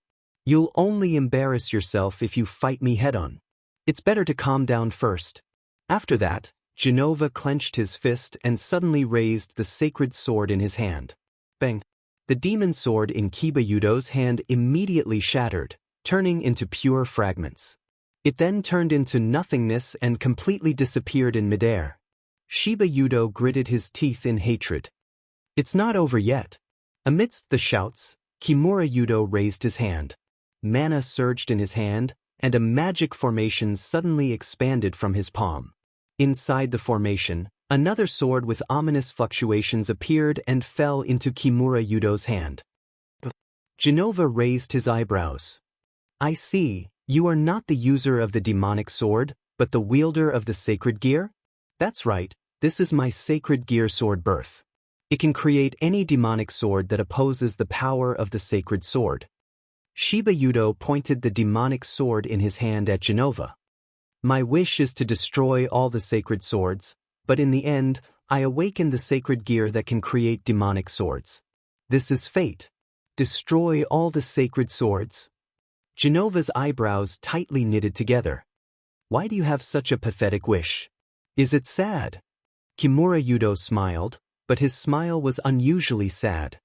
You'll only embarrass yourself if you fight me head-on. It's better to calm down first." After that, Genova clenched his fist and suddenly raised the sacred sword in his hand. Bang! The demon sword in Shiba Yudo's hand immediately shattered, turning into pure fragments. It then turned into nothingness and completely disappeared in midair. Shiba Yudo gritted his teeth in hatred. It's not over yet. Amidst the shouts, Kimura Yudo raised his hand. Mana surged in his hand, and a magic formation suddenly expanded from his palm. Inside the formation, another sword with ominous fluctuations appeared and fell into Kimura Yudo's hand. Genova raised his eyebrows. "I see, you are not the user of the demonic sword, but the wielder of the sacred gear? That's right, this is my sacred gear sword birth. It can create any demonic sword that opposes the power of the sacred sword." Shiba Yudo pointed the demonic sword in his hand at Genova. "My wish is to destroy all the sacred swords, but in the end, I awaken the sacred gear that can create demonic swords. This is fate. Destroy all the sacred swords." Genova's eyebrows tightly knitted together. "Why do you have such a pathetic wish? Is it sad?" Kimura Yudo smiled, but his smile was unusually sad.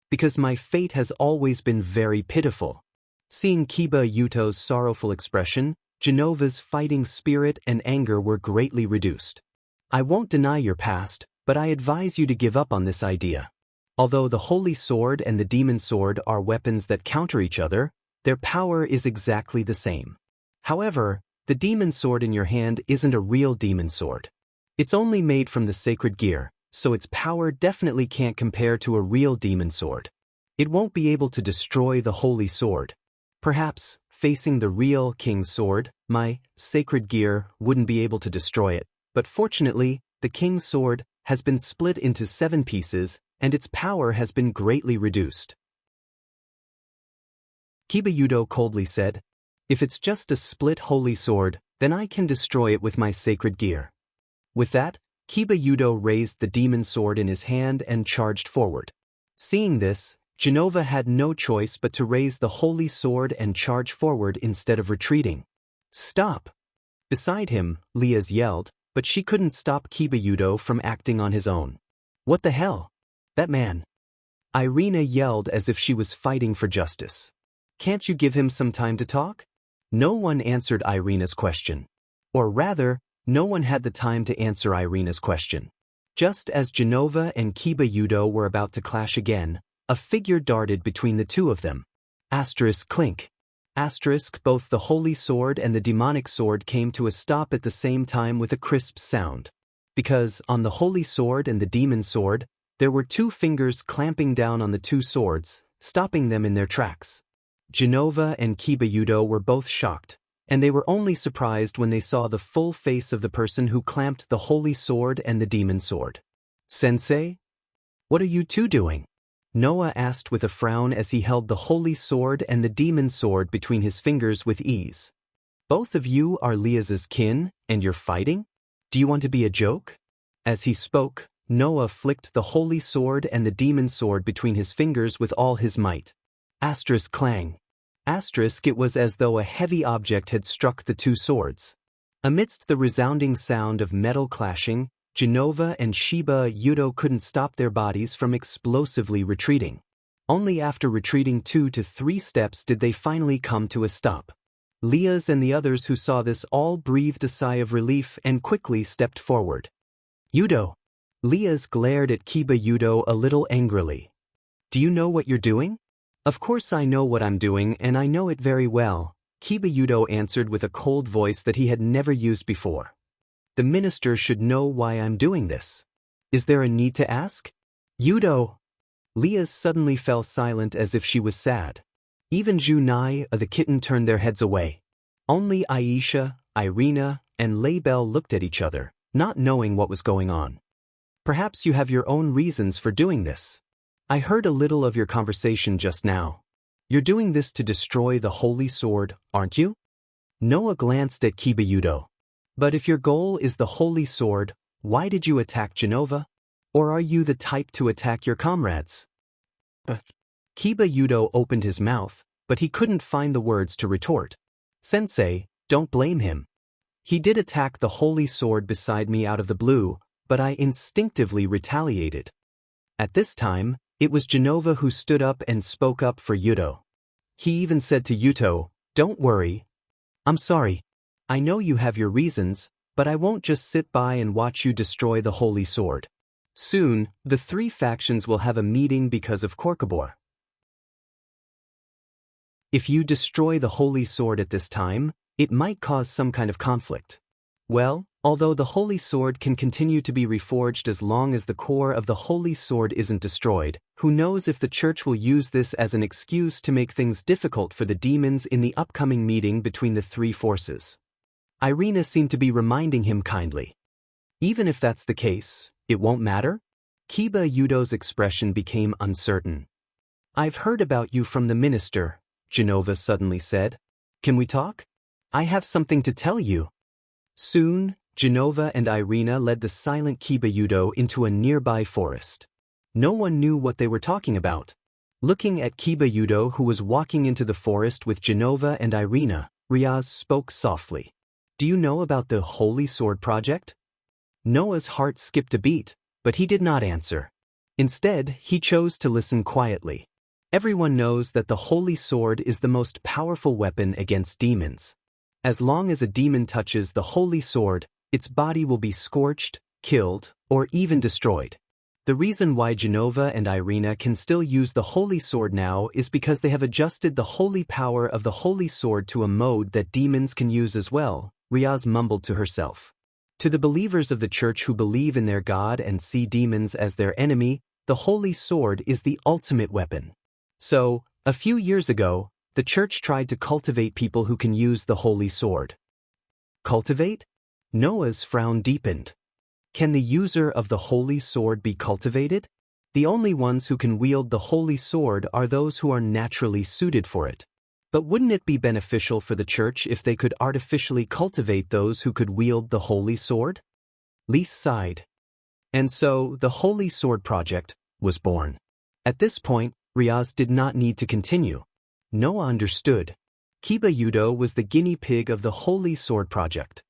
"Because my fate has always been very pitiful." Seeing Shiba Yudo's sorrowful expression, Genova's fighting spirit and anger were greatly reduced. "I won't deny your past, but I advise you to give up on this idea. Although the holy sword and the demon sword are weapons that counter each other, their power is exactly the same. However, the demon sword in your hand isn't a real demon sword. It's only made from the sacred gear, so its power definitely can't compare to a real demon sword. It won't be able to destroy the holy sword. Perhaps, facing the real king's sword, my sacred gear wouldn't be able to destroy it, but fortunately, the king's sword has been split into 7 pieces, and its power has been greatly reduced." Shiba Yudo coldly said, "If it's just a split holy sword, then I can destroy it with my sacred gear." With that, Shiba Yudo raised the demon sword in his hand and charged forward. Seeing this, Genova had no choice but to raise the holy sword and charge forward instead of retreating. "Stop!" Beside him, Liaz yelled, but she couldn't stop Shiba Yudo from acting on his own. "What the hell? That man!" Irina yelled as if she was fighting for justice. "Can't you give him some time to talk?" No one answered Irina's question. Or rather, no one had the time to answer Irina's question. Just as Genova and Shiba Yudo were about to clash again, a figure darted between the two of them. Asterisk clink. Asterisk both the holy sword and the demonic sword came to a stop at the same time with a crisp sound. Because, on the holy sword and the demon sword, there were 2 fingers clamping down on the 2 swords, stopping them in their tracks. Genova and Shiba Yudo were both shocked, and they were only surprised when they saw the full face of the person who clamped the holy sword and the demon sword. "Sensei? What are you 2 doing?" Noah asked with a frown as he held the holy sword and the demon sword between his fingers with ease. "Both of you are Liaz's kin, and you're fighting? Do you want to be a joke?" As he spoke, Noah flicked the holy sword and the demon sword between his fingers with all his might. Asterisk clang. Asterisk it was as though a heavy object had struck the 2 swords. Amidst the resounding sound of metal clashing, Genova and Shiba Yudo couldn't stop their bodies from explosively retreating. Only after retreating 2 to 3 steps did they finally come to a stop. Liaz and the others who saw this all breathed a sigh of relief and quickly stepped forward. "Yudo!" Liaz glared at Shiba Yudo a little angrily. "Do you know what you're doing?" "Of course I know what I'm doing, and I know it very well," Shiba Yudo answered with a cold voice that he had never used before. "The minister should know why I'm doing this. Is there a need to ask?" "Yudo!" Liaz suddenly fell silent as if she was sad. Even Junai, the kitten, turned their heads away. Only Aisha, Irina, and Laybell looked at each other, not knowing what was going on. Perhaps you have your own reasons for doing this. I heard a little of your conversation just now. You're doing this to destroy the holy sword, aren't you? Noah glanced at Kibayudo. But if your goal is the holy sword, why did you attack Genova? Or are you the type to attack your comrades? Kibayudo opened his mouth, but he couldn't find the words to retort. Sensei, don't blame him. He did attack the holy sword beside me out of the blue, but I instinctively retaliated. At this time, it was Genova who stood up and spoke up for Yuto. He even said to Yuto, "Don't worry. I'm sorry. I know you have your reasons, but I won't just sit by and watch you destroy the holy sword. Soon, the three factions will have a meeting because of Korkabor. If you destroy the holy sword at this time, it might cause some kind of conflict. Well, although the holy sword can continue to be reforged as long as the core of the holy sword isn't destroyed, who knows if the church will use this as an excuse to make things difficult for the demons in the upcoming meeting between the three forces." Irina seemed to be reminding him kindly. "Even if that's the case, it won't matter?" Kibayudo's expression became uncertain. "I've heard about you from the minister," Genova suddenly said. "Can we talk? I have something to tell you." Soon, Genova and Irina led the silent Kibayudo into a nearby forest. No one knew what they were talking about. Looking at Kibayudo, who was walking into the forest with Genova and Irina, Riaz spoke softly. "Do you know about the Holy Sword Project?" Noah's heart skipped a beat, but he did not answer. Instead, he chose to listen quietly. Everyone knows that the Holy Sword is the most powerful weapon against demons. As long as a demon touches the Holy Sword, its body will be scorched, killed, or even destroyed. The reason why Genova and Irina can still use the Holy Sword now is because they have adjusted the holy power of the Holy Sword to a mode that demons can use as well, Riaz mumbled to herself. To the believers of the church who believe in their God and see demons as their enemy, the Holy Sword is the ultimate weapon. So, a few years ago, the church tried to cultivate people who can use the Holy Sword. Cultivate? Noah's frown deepened. Can the user of the Holy Sword be cultivated? The only ones who can wield the Holy Sword are those who are naturally suited for it. But wouldn't it be beneficial for the church if they could artificially cultivate those who could wield the Holy Sword? Leith sighed. And so, the Holy Sword Project was born. At this point, Riaz did not need to continue. Noah understood. Kibayudo was the guinea pig of the Holy Sword Project.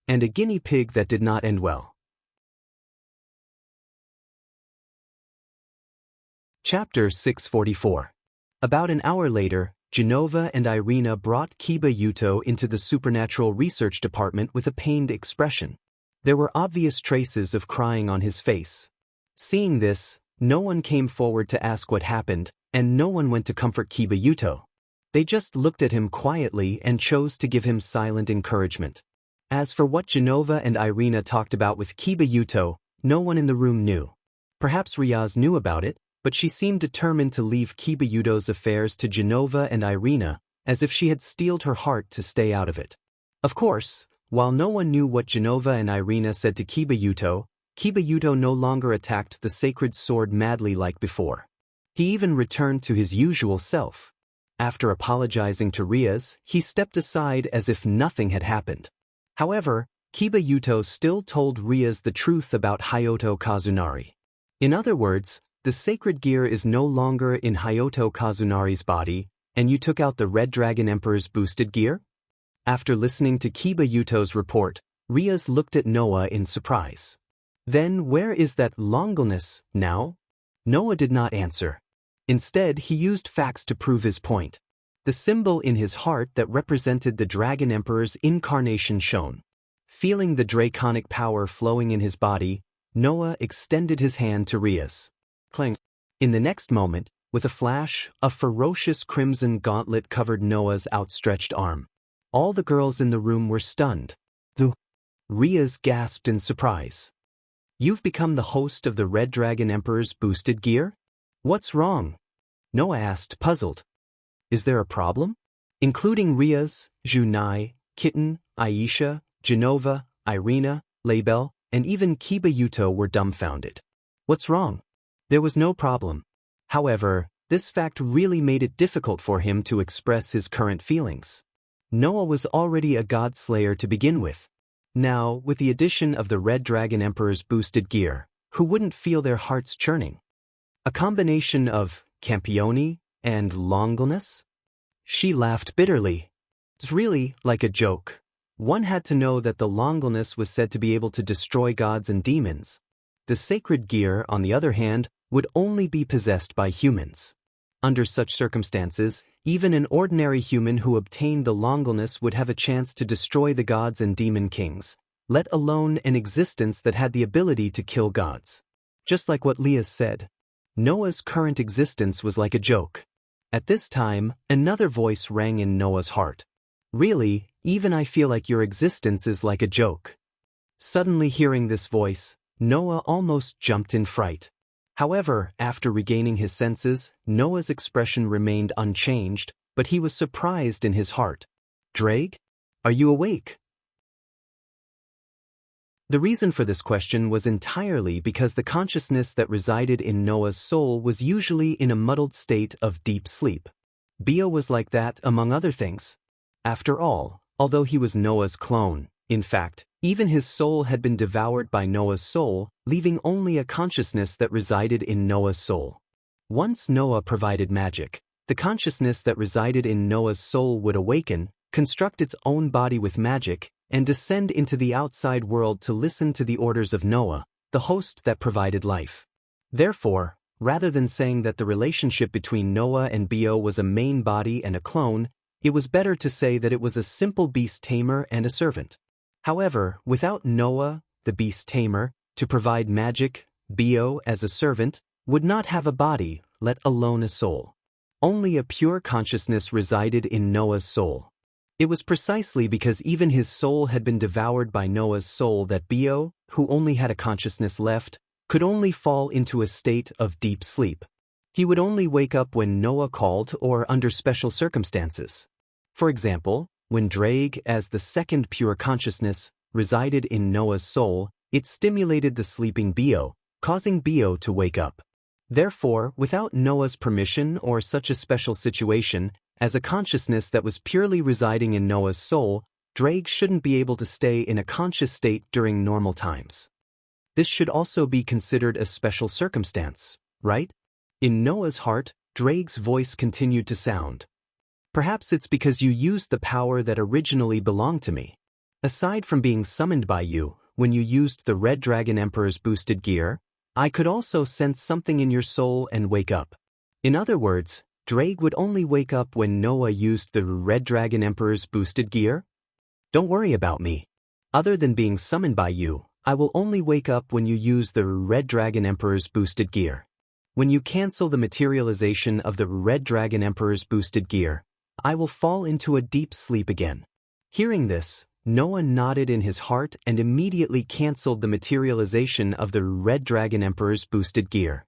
And a guinea pig that did not end well. Chapter 644. About an hour later, Genova and Irina brought Kibayudo into the Supernatural Research Department with a pained expression. There were obvious traces of crying on his face. Seeing this, no one came forward to ask what happened, and no one went to comfort Kibayudo. They just looked at him quietly and chose to give him silent encouragement. As for what Genova and Irina talked about with Kibayudo, no one in the room knew. Perhaps Riaz knew about it, but she seemed determined to leave Kibayudo's affairs to Genova and Irina, as if she had steeled her heart to stay out of it. Of course, while no one knew what Genova and Irina said to Kibayudo, Kibayudo no longer attacked the sacred sword madly like before. He even returned to his usual self. After apologizing to Riaz, he stepped aside as if nothing had happened. However, Kibayudo still told Riaz the truth about Hayato Kazunari. In other words, the sacred gear is no longer in Hayato Kazunari's body, and you took out the Red Dragon Emperor's boosted gear? After listening to Kibayudo's report, Riaz looked at Noah in surprise. Then where is that Longelness now? Noah did not answer. Instead, he used facts to prove his point. The symbol in his heart that represented the Dragon Emperor's incarnation shone. Feeling the draconic power flowing in his body, Noah extended his hand to Riaz. Clang. In the next moment, with a flash, a ferocious crimson gauntlet covered Noah's outstretched arm. All the girls in the room were stunned. Riaz gasped in surprise. "You've become the host of the Red Dragon Emperor's boosted gear? What's wrong?" Noah asked, puzzled. Is there a problem? Including Riaz, Junai, Kitten, Aisha, Genova, Irina, Label, and even Kiba Yuto were dumbfounded. What's wrong? There was no problem. However, this fact really made it difficult for him to express his current feelings. Noah was already a god slayer to begin with. Now, with the addition of the Red Dragon Emperor's boosted gear, who wouldn't feel their hearts churning? A combination of campioni and longinus? She laughed bitterly. It's really like a joke. One had to know that the longinus was said to be able to destroy gods and demons. The sacred gear, on the other hand, would only be possessed by humans. Under such circumstances, even an ordinary human who obtained the longinus would have a chance to destroy the gods and demon kings, let alone an existence that had the ability to kill gods. Just like what Leah said, Noah's current existence was like a joke. At this time, another voice rang in Noah's heart. Really, even I feel like your existence is like a joke. Suddenly hearing this voice, Noah almost jumped in fright. However, after regaining his senses, Noah's expression remained unchanged, but he was surprised in his heart. Drake, are you awake? The reason for this question was entirely because the consciousness that resided in Noah's soul was usually in a muddled state of deep sleep. Bio was like that, among other things. After all, although he was Noah's clone, in fact, even his soul had been devoured by Noah's soul, leaving only a consciousness that resided in Noah's soul. Once Noah provided magic, the consciousness that resided in Noah's soul would awaken, construct its own body with magic, and descend into the outside world to listen to the orders of Noah, the host that provided life. Therefore, rather than saying that the relationship between Noah and Bio was a main body and a clone, it was better to say that it was a simple beast tamer and a servant. However, without Noah, the beast tamer, to provide magic, Bio, as a servant, would not have a body, let alone a soul. Only a pure consciousness resided in Noah's soul. It was precisely because even his soul had been devoured by Noah's soul that Bio, who only had a consciousness left, could only fall into a state of deep sleep. He would only wake up when Noah called or under special circumstances. For example, when Drake, as the second pure consciousness, resided in Noah's soul, it stimulated the sleeping Bio, causing Bio to wake up. Therefore, without Noah's permission or such a special situation, as a consciousness that was purely residing in Noah's soul, Drake shouldn't be able to stay in a conscious state during normal times. This should also be considered a special circumstance, right? In Noah's heart, Drake's voice continued to sound. Perhaps it's because you used the power that originally belonged to me. Aside from being summoned by you, when you used the Red Dragon Emperor's boosted gear, I could also sense something in your soul and wake up. In other words, Drake would only wake up when Noah used the Red Dragon Emperor's boosted gear? Don't worry about me. Other than being summoned by you, I will only wake up when you use the Red Dragon Emperor's boosted gear. When you cancel the materialization of the Red Dragon Emperor's boosted gear, I will fall into a deep sleep again. Hearing this, Noah nodded in his heart and immediately canceled the materialization of the Red Dragon Emperor's boosted gear.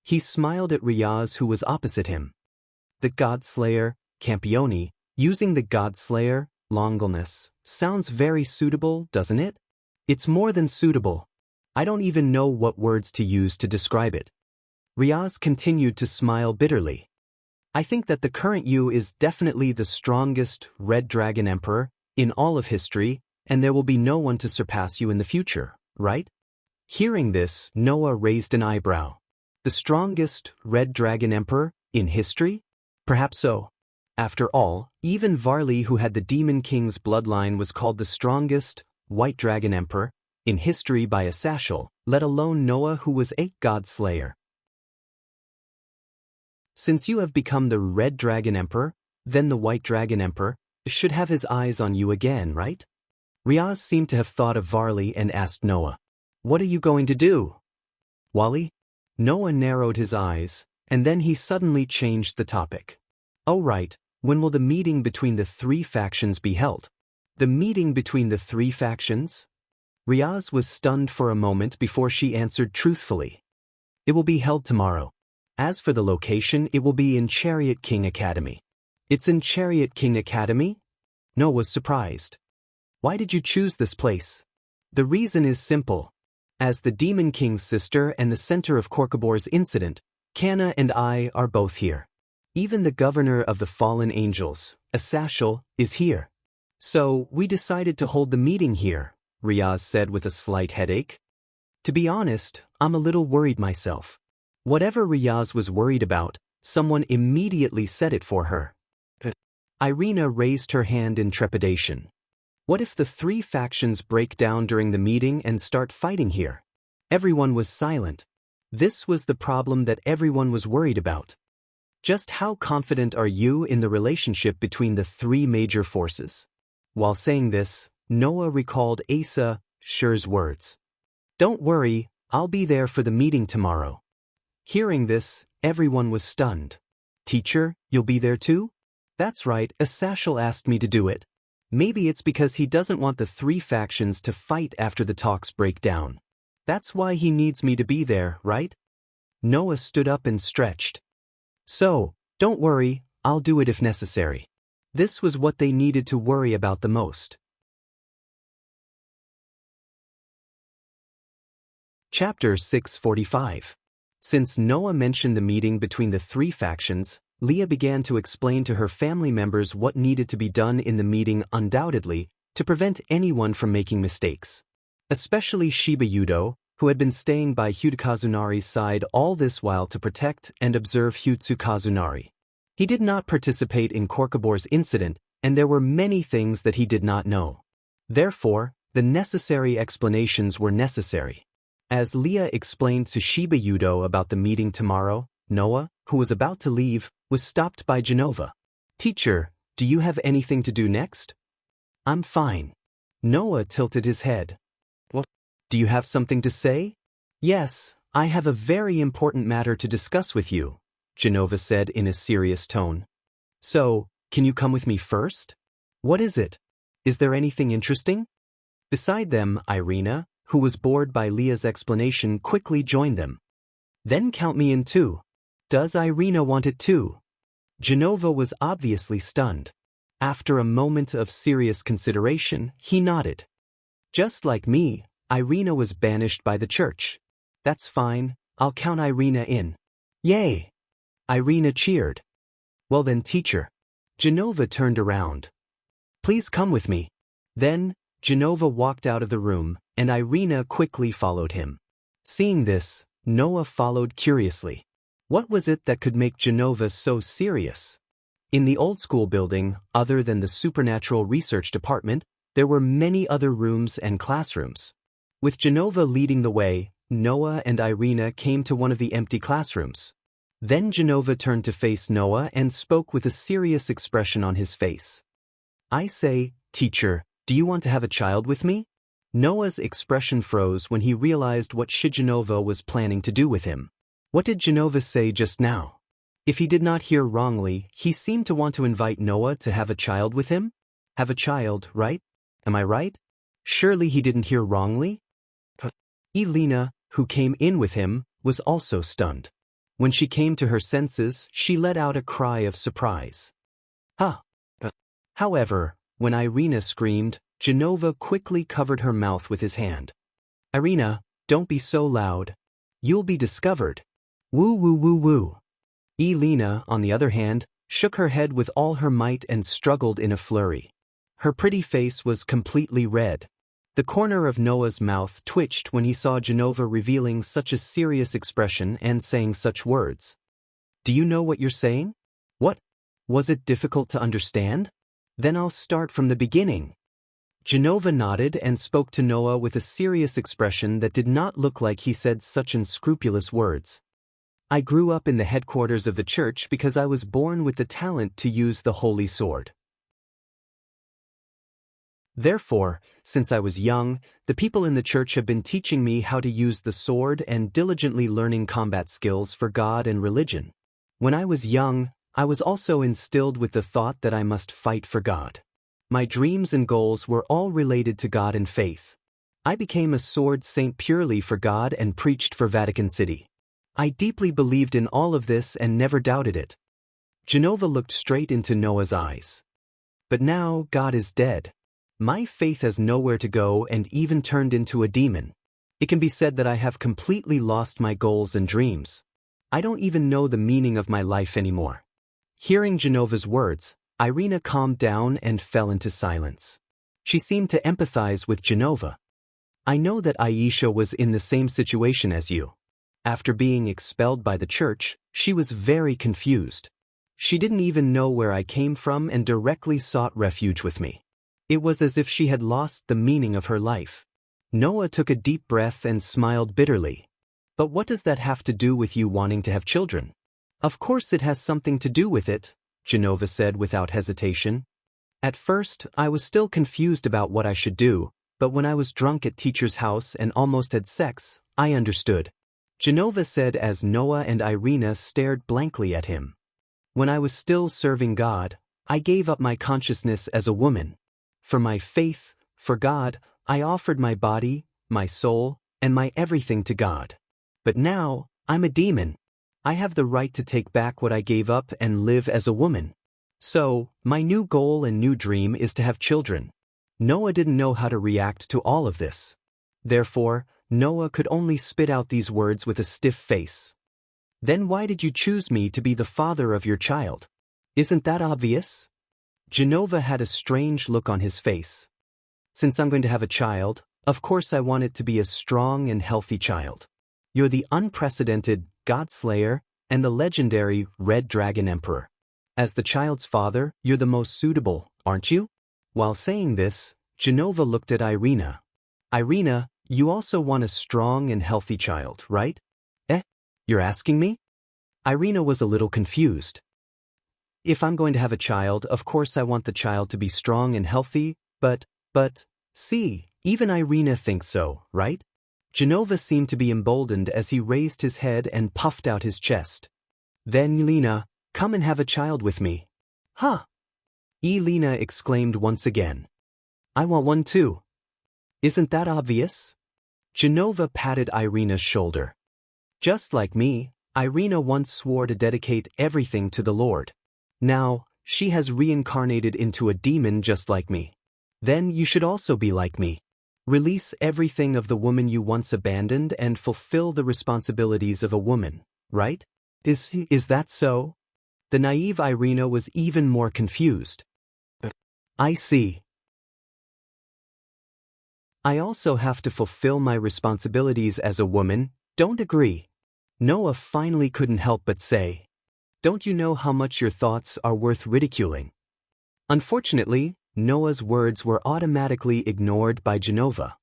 He smiled at Riaz, who was opposite him. The God Slayer, Campioni, using the God Slayer, longinus, sounds very suitable, doesn't it? It's more than suitable. I don't even know what words to use to describe it. Riaz continued to smile bitterly. I think that the current you is definitely the strongest Red Dragon Emperor in all of history, and there will be no one to surpass you in the future, right? Hearing this, Noah raised an eyebrow. The strongest Red Dragon Emperor in history? Perhaps so. After all, even Varley, who had the Demon King's bloodline, was called the strongest White Dragon Emperor in history by a Sashal, let alone Noah, who was a God Slayer. Since you have become the Red Dragon Emperor, then the White Dragon Emperor should have his eyes on you again, right? Riaz seemed to have thought of Varley and asked Noah, "What are you going to do?" Wally? Noah narrowed his eyes, and then he suddenly changed the topic. "Oh right, when will the meeting between the three factions be held?" The meeting between the three factions? Riaz was stunned for a moment before she answered truthfully. "It will be held tomorrow. As for the location, it will be in Chariot King Academy." It's in Chariot King Academy? Noah was surprised. Why did you choose this place? The reason is simple. As the Demon King's sister and the center of Korkabor's incident, Kanna and I are both here. Even the governor of the fallen angels, Asashel, is here. So, we decided to hold the meeting here, Riaz said with a slight headache. To be honest, I'm a little worried myself. Whatever Riaz was worried about, someone immediately said it for her. Irina raised her hand in trepidation. What if the three factions break down during the meeting and start fighting here? Everyone was silent. This was the problem that everyone was worried about. Just how confident are you in the relationship between the three major forces? While saying this, Noah recalled Asa Shur's words. Don't worry, I'll be there for the meeting tomorrow. Hearing this, everyone was stunned. Teacher, you'll be there too? That's right, Asashel asked me to do it. Maybe it's because he doesn't want the three factions to fight after the talks break down. That's why he needs me to be there, right? Noah stood up and stretched. So, don't worry, I'll do it if necessary. This was what they needed to worry about the most. Chapter 645. Since Noah mentioned the meeting between the three factions, Leah began to explain to her family members what needed to be done in the meeting undoubtedly to prevent anyone from making mistakes. Especially Shiba Yudo, who had been staying by Hudokazunari's side all this while to protect and observe Hutsukazunari. He did not participate in Korkabor's incident, and there were many things that he did not know. Therefore, the necessary explanations were necessary. As Leah explained to Shiba Yudo about the meeting tomorrow, Noah, who was about to leave, was stopped by Genova. Teacher, do you have anything to do next? I'm fine. Noah tilted his head. What? Do you have something to say? Yes, I have a very important matter to discuss with you, Genova said in a serious tone. So, can you come with me first? What is it? Is there anything interesting? Beside them, Irina, who was bored by Leah's explanation, quickly joined them. Then count me in too. Does Irina want it too? Genova was obviously stunned. After a moment of serious consideration, he nodded. Just like me, Irina was banished by the church. That's fine, I'll count Irina in. Yay! Irina cheered. Well then, teacher. Genova turned around. Please come with me. Then, Genova walked out of the room, and Irina quickly followed him. Seeing this, Noah followed curiously. What was it that could make Genova so serious? In the old school building, other than the supernatural research department, there were many other rooms and classrooms. With Genova leading the way, Noah and Irina came to one of the empty classrooms. Then Genova turned to face Noah and spoke with a serious expression on his face. I say, teacher, do you want to have a child with me? Noah's expression froze when he realized what Genova was planning to do with him. What did Genova say just now? If he did not hear wrongly, he seemed to want to invite Noah to have a child with him? Have a child, right? Am I right? Surely he didn't hear wrongly? Elena, who came in with him, was also stunned. When she came to her senses, she let out a cry of surprise. Huh. However, when Irina screamed, Genova quickly covered her mouth with his hand. Irina, don't be so loud. You'll be discovered. Woo woo woo woo. Elena, on the other hand, shook her head with all her might and struggled in a flurry. Her pretty face was completely red. The corner of Noah's mouth twitched when he saw Genova revealing such a serious expression and saying such words. Do you know what you're saying? What? Was it difficult to understand? Then I'll start from the beginning. Genova nodded and spoke to Noah with a serious expression that did not look like he said such unscrupulous words. I grew up in the headquarters of the church because I was born with the talent to use the holy sword. Therefore, since I was young, the people in the church have been teaching me how to use the sword and diligently learning combat skills for God and religion. When I was young, I was also instilled with the thought that I must fight for God. My dreams and goals were all related to God and faith. I became a sword saint purely for God and preached for Vatican City. I deeply believed in all of this and never doubted it. Genova looked straight into Noah's eyes. But now God is dead. My faith has nowhere to go and even turned into a demon. It can be said that I have completely lost my goals and dreams. I don't even know the meaning of my life anymore. Hearing Genova's words, Irina calmed down and fell into silence. She seemed to empathize with Genova. I know that Aisha was in the same situation as you. After being expelled by the church, she was very confused. She didn't even know where I came from and directly sought refuge with me. It was as if she had lost the meaning of her life. Noah took a deep breath and smiled bitterly. But what does that have to do with you wanting to have children? Of course it has something to do with it, Genova said without hesitation. At first, I was still confused about what I should do, but when I was drunk at teacher's house and almost had sex, I understood. Genova said as Noah and Irina stared blankly at him. When I was still serving God, I gave up my consciousness as a woman. For my faith, for God, I offered my body, my soul, and my everything to God. But now, I'm a demon. I have the right to take back what I gave up and live as a woman. So, my new goal and new dream is to have children. Noah didn't know how to react to all of this. Therefore, Noah could only spit out these words with a stiff face. Then why did you choose me to be the father of your child? Isn't that obvious? Genova had a strange look on his face. Since I'm going to have a child, of course I want it to be a strong and healthy child. You're the unprecedented God Slayer and the legendary Red Dragon Emperor. As the child's father, you're the most suitable, aren't you? While saying this, Genova looked at Irina. Irina, you also want a strong and healthy child, right? You're asking me? Irina was a little confused. If I'm going to have a child, of course I want the child to be strong and healthy, but, see, even Irina thinks so, right? Genova seemed to be emboldened as he raised his head and puffed out his chest. Then Elena, come and have a child with me. Huh? Elena exclaimed once again. I want one too. Isn't that obvious? Genova patted Irina's shoulder. Just like me, Irina once swore to dedicate everything to the Lord. Now, she has reincarnated into a demon just like me. Then you should also be like me. Release everything of the woman you once abandoned and fulfill the responsibilities of a woman, right? Is that so? The naive Irina was even more confused. I see. I also have to fulfill my responsibilities as a woman, don't agree. Noah finally couldn't help but say, don't you know how much your thoughts are worth ridiculing? Unfortunately, Noah's words were automatically ignored by Genova.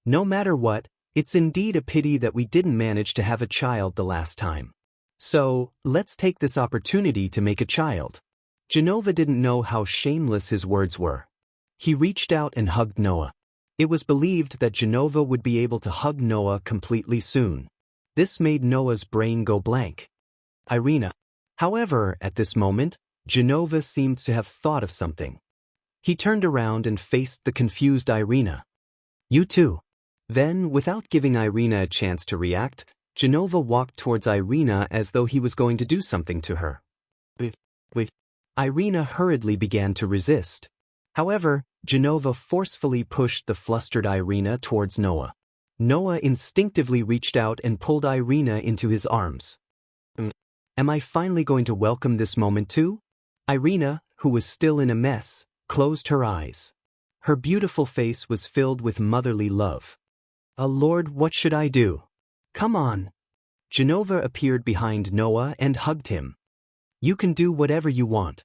No matter what, it's indeed a pity that we didn't manage to have a child the last time. So, let's take this opportunity to make a child. Genova didn't know how shameless his words were. He reached out and hugged Noah. It was believed that Genova would be able to hug Noah completely soon. This made Noah's brain go blank. Irina. However, at this moment, Genova seemed to have thought of something. He turned around and faced the confused Irina. You too. Then, without giving Irina a chance to react, Genova walked towards Irina as though he was going to do something to her. Irina hurriedly began to resist. However, Genova forcefully pushed the flustered Irina towards Noah. Noah instinctively reached out and pulled Irina into his arms. Am I finally going to welcome this moment too? Irina, who was still in a mess, closed her eyes. Her beautiful face was filled with motherly love. Lord, what should I do? Come on. Genova appeared behind Noah and hugged him. You can do whatever you want.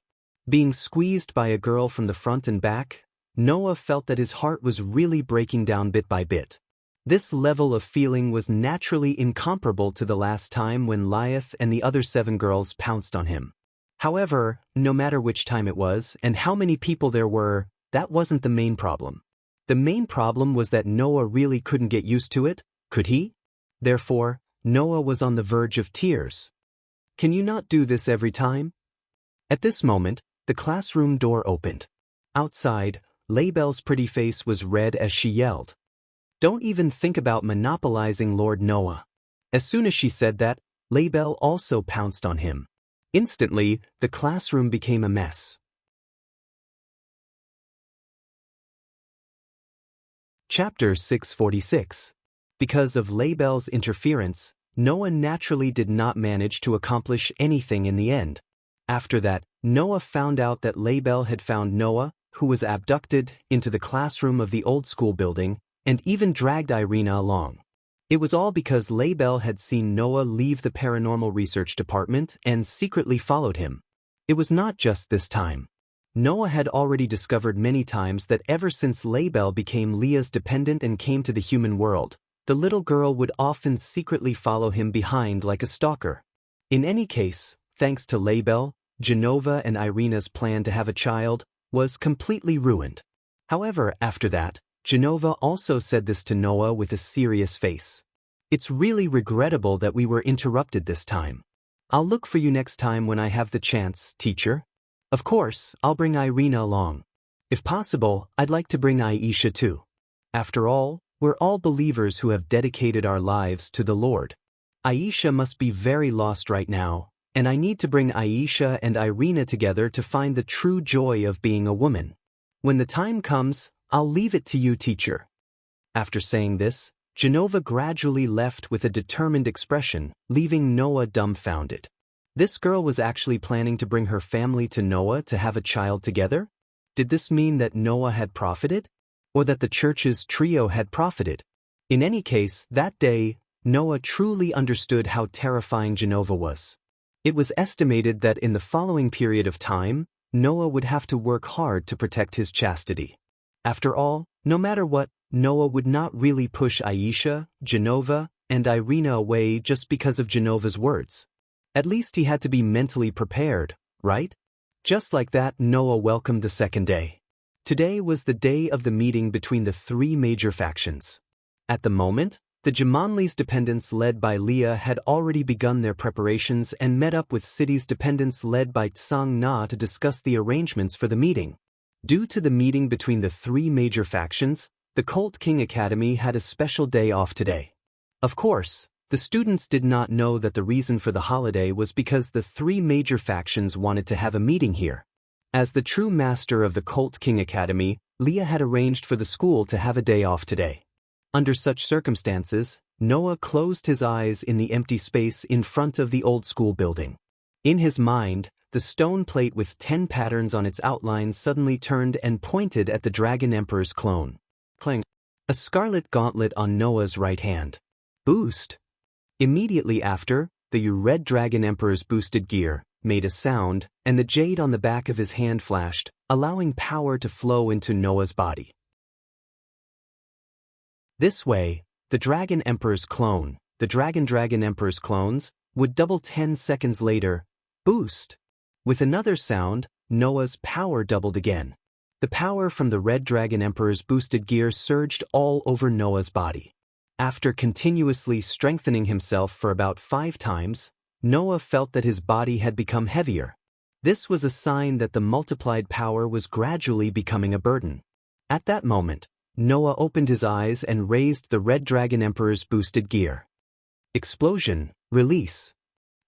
Being squeezed by a girl from the front and back, Noah felt that his heart was really breaking down bit by bit. This level of feeling was naturally incomparable to the last time when Liath and the other 7 girls pounced on him. However, no matter which time it was and how many people there were, that wasn't the main problem. The main problem was that Noah really couldn't get used to it, could he? Therefore, Noah was on the verge of tears. Can you not do this every time? At this moment, the classroom door opened. Outside, Laybel's pretty face was red as she yelled. Don't even think about monopolizing Lord Noah. As soon as she said that, Laybel also pounced on him. Instantly, the classroom became a mess. Chapter 646. Because of Label's interference, Noah naturally did not manage to accomplish anything in the end. After that, Noah found out that Label had found Noah, who was abducted, into the classroom of the old school building, and even dragged Irina along. It was all because Label had seen Noah leave the paranormal research department and secretly followed him. It was not just this time. Noah had already discovered many times that ever since Label became Leah's dependent and came to the human world, the little girl would often secretly follow him behind like a stalker. In any case, thanks to Label, Genova and Irina's plan to have a child was completely ruined. However, after that, Genova also said this to Noah with a serious face. "It's really regrettable that we were interrupted this time. I'll look for you next time when I have the chance, teacher. Of course, I'll bring Irina along. If possible, I'd like to bring Aisha too. After all, we're all believers who have dedicated our lives to the Lord. Aisha must be very lost right now, and I need to bring Aisha and Irina together to find the true joy of being a woman. When the time comes, I'll leave it to you, teacher." After saying this, Genova gradually left with a determined expression, leaving Noah dumbfounded. This girl was actually planning to bring her family to Noah to have a child together? Did this mean that Noah had profited? Or that the church's trio had profited? In any case, that day, Noah truly understood how terrifying Genova was. It was estimated that in the following period of time, Noah would have to work hard to protect his chastity. After all, no matter what, Noah would not really push Aisha, Genova, and Irina away just because of Genova's words. At least he had to be mentally prepared, right? Just like that, Noah welcomed the second day. Today was the day of the meeting between the three major factions. At the moment, the Jumanli's dependents led by Leah had already begun their preparations and met up with city's dependents led by Tsang Na to discuss the arrangements for the meeting. Due to the meeting between the three major factions, the Colt King Academy had a special day off today. Of course, the students did not know that the reason for the holiday was because the three major factions wanted to have a meeting here. As the true master of the Colt King Academy, Leah had arranged for the school to have a day off today. Under such circumstances, Noah closed his eyes in the empty space in front of the old school building. In his mind, the stone plate with 10 patterns on its outline suddenly turned and pointed at the Dragon Emperor's clone. Clang. A scarlet gauntlet on Noah's right hand. Boost. Immediately after, the Red Dragon Emperor's boosted gear made a sound, and the jade on the back of his hand flashed, allowing power to flow into Noah's body. This way, the Dragon Emperor's clone, the Dragon Emperor's clones, would double 10 seconds later. Boost. With another sound, Noah's power doubled again. The power from the Red Dragon Emperor's boosted gear surged all over Noah's body. After continuously strengthening himself for about 5 times, Noah felt that his body had become heavier. This was a sign that the multiplied power was gradually becoming a burden. At that moment, Noah opened his eyes and raised the Red Dragon Emperor's boosted gear. Explosion, release.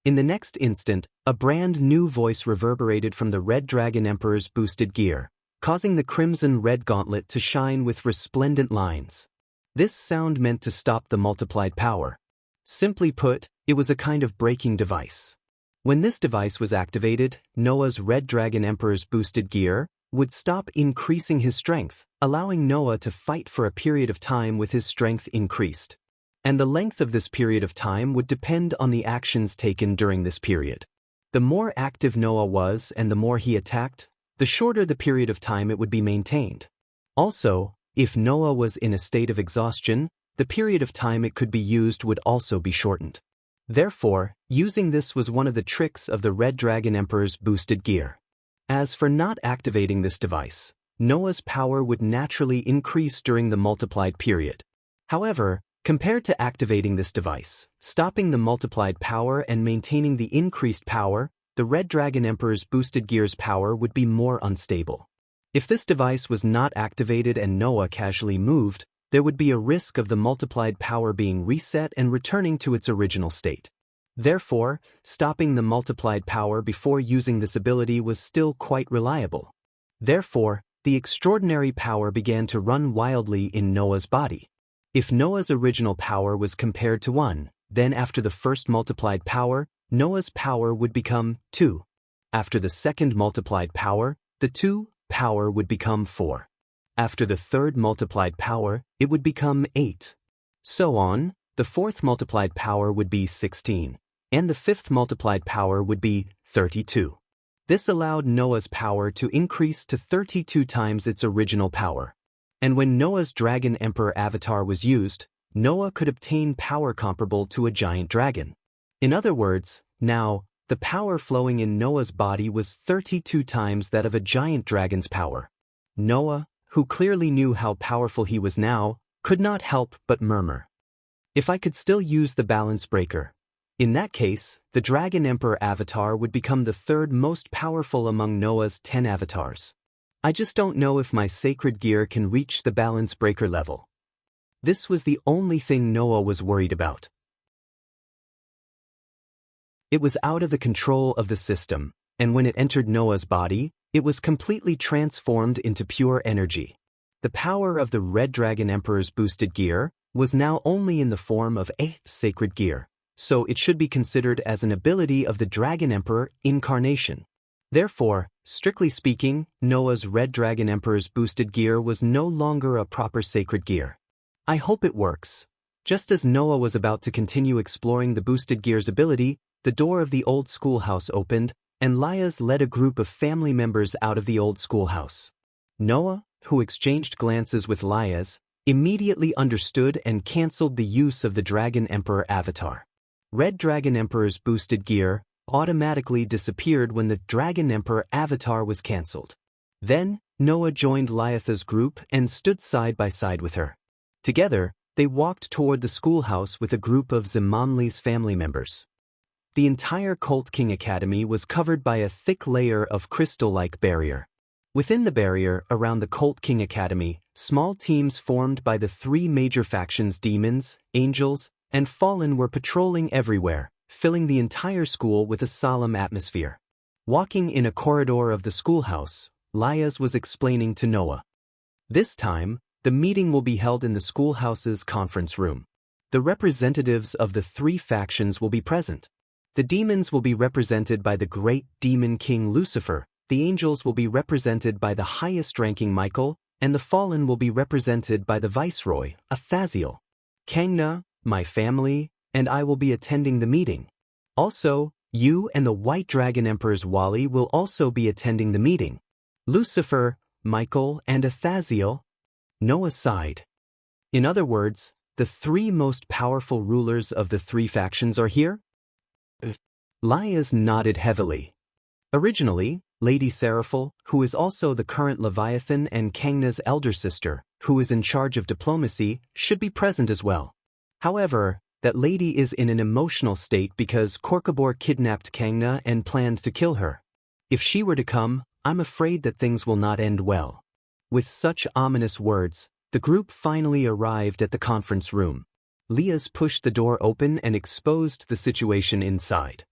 In the next instant, a brand new voice reverberated from the Red Dragon Emperor's boosted gear, causing the crimson red gauntlet to shine with resplendent lines. This sound meant to stop the multiplied power. Simply put, it was a kind of braking device. When this device was activated, Noah's Red Dragon Emperor's boosted gear would stop increasing his strength, allowing Noah to fight for a period of time with his strength increased. And the length of this period of time would depend on the actions taken during this period. The more active Noah was and the more he attacked, the shorter the period of time it would be maintained. Also, if Noah was in a state of exhaustion, the period of time it could be used would also be shortened. Therefore, using this was one of the tricks of the Red Dragon Emperor's boosted gear. As for not activating this device, Noah's power would naturally increase during the multiplied period. However, compared to activating this device, stopping the multiplied power and maintaining the increased power, the Red Dragon Emperor's boosted gear's power would be more unstable. If this device was not activated and Noah casually moved, there would be a risk of the multiplied power being reset and returning to its original state. Therefore, stopping the multiplied power before using this ability was still quite reliable. Therefore, the extraordinary power began to run wildly in Noah's body. If Noah's original power was compared to 1, then after the first multiplied power, Noah's power would become 2. After the second multiplied power, the 2 power would become 4. After the third multiplied power, it would become 8. So on, the fourth multiplied power would be 16, and the fifth multiplied power would be 32. This allowed Noah's power to increase to 32 times its original power. And when Noah's Dragon Emperor avatar was used, Noah could obtain power comparable to a giant dragon. In other words, now, the power flowing in Noah's body was 32 times that of a giant dragon's power. Noah, who clearly knew how powerful he was now, could not help but murmur. If I could still use the balance breaker. In that case, the Dragon Emperor avatar would become the third most powerful among Noah's 10 avatars. I just don't know if my sacred gear can reach the balance breaker level. This was the only thing Noah was worried about. It was out of the control of the system, and when it entered Noah's body, it was completely transformed into pure energy. The power of the Red Dragon Emperor's boosted gear was now only in the form of a sacred gear, so it should be considered as an ability of the Dragon Emperor incarnation. Therefore, strictly speaking, Noah's Red Dragon Emperor's boosted gear was no longer a proper sacred gear. I hope it works. Just as Noah was about to continue exploring the boosted gear's ability, the door of the old schoolhouse opened, and Liaz led a group of family members out of the old schoolhouse. Noah, who exchanged glances with Liaz, immediately understood and cancelled the use of the Dragon Emperor avatar. Red Dragon Emperor's boosted gear automatically disappeared when the Dragon Emperor avatar was cancelled. Then, Noah joined Liaz's group and stood side by side with her. Together, they walked toward the schoolhouse with a group of Zimonli's family members. The entire Cult King Academy was covered by a thick layer of crystal-like barrier. Within the barrier, around the Cult King Academy, small teams formed by the three major factions demons, angels, and fallen were patrolling everywhere, filling the entire school with a solemn atmosphere. Walking in a corridor of the schoolhouse, Liaz was explaining to Noah. This time, the meeting will be held in the schoolhouse's conference room. The representatives of the three factions will be present. The demons will be represented by the great demon king Lucifer, the angels will be represented by the highest-ranking Michael, and the fallen will be represented by the viceroy, Athaziel. Kangna, my family, and I will be attending the meeting. Also, you and the White Dragon Emperor's Wali will also be attending the meeting. Lucifer, Michael, and Athaziel. Noah sighed. In other words, the three most powerful rulers of the three factions are here? Liaz nodded heavily. Originally, Lady Seraphil, who is also the current Leviathan and Kangna's elder sister, who is in charge of diplomacy, should be present as well. However, that lady is in an emotional state because Korkabor kidnapped Kangna and planned to kill her. If she were to come, I'm afraid that things will not end well. With such ominous words, the group finally arrived at the conference room. Liaz pushed the door open and exposed the situation inside.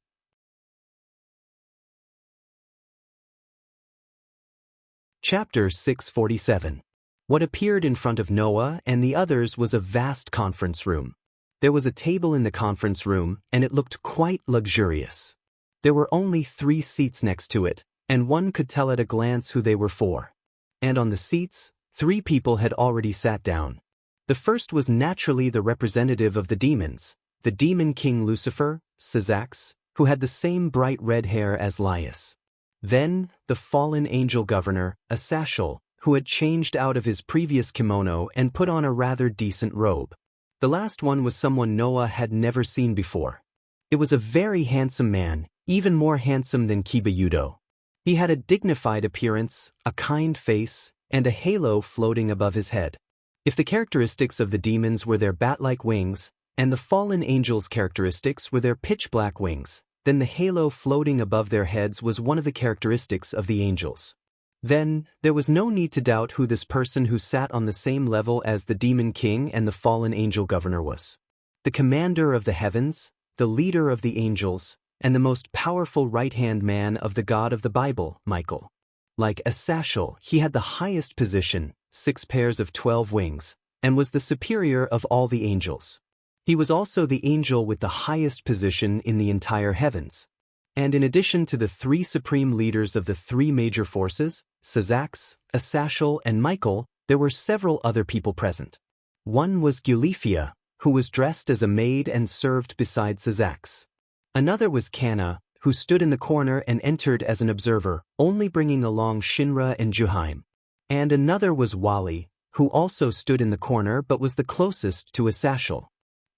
Chapter 647. What appeared in front of Noah and the others was a vast conference room. There was a table in the conference room, and it looked quite luxurious. There were only 3 seats next to it, and one could tell at a glance who they were for. And on the seats, 3 people had already sat down. The first was naturally the representative of the demons, the demon king Lucifer, Syzax, who had the same bright red hair as Liaz. Then, the fallen angel governor, Asashel, who had changed out of his previous kimono and put on a rather decent robe. The last one was someone Noah had never seen before. It was a very handsome man, even more handsome than Kiba Yudo. He had a dignified appearance, a kind face, and a halo floating above his head. If the characteristics of the demons were their bat-like wings, and the fallen angels' characteristics were their pitch-black wings, then the halo floating above their heads was one of the characteristics of the angels. Then, there was no need to doubt who this person who sat on the same level as the demon king and the fallen angel governor was. The commander of the heavens, the leader of the angels, and the most powerful right-hand man of the God of the Bible, Michael. Like Asashel, he had the highest position, 6 pairs of 12 wings, and was the superior of all the angels. He was also the angel with the highest position in the entire heavens. And in addition to the 3 supreme leaders of the 3 major forces, Sazax, Asashel, and Michael, there were several other people present. One was Gulifia, who was dressed as a maid and served beside Sazax. Another was Cana, who stood in the corner and entered as an observer, only bringing along Shinra and Juhaim. And another was Wali, who also stood in the corner but was the closest to Asashel.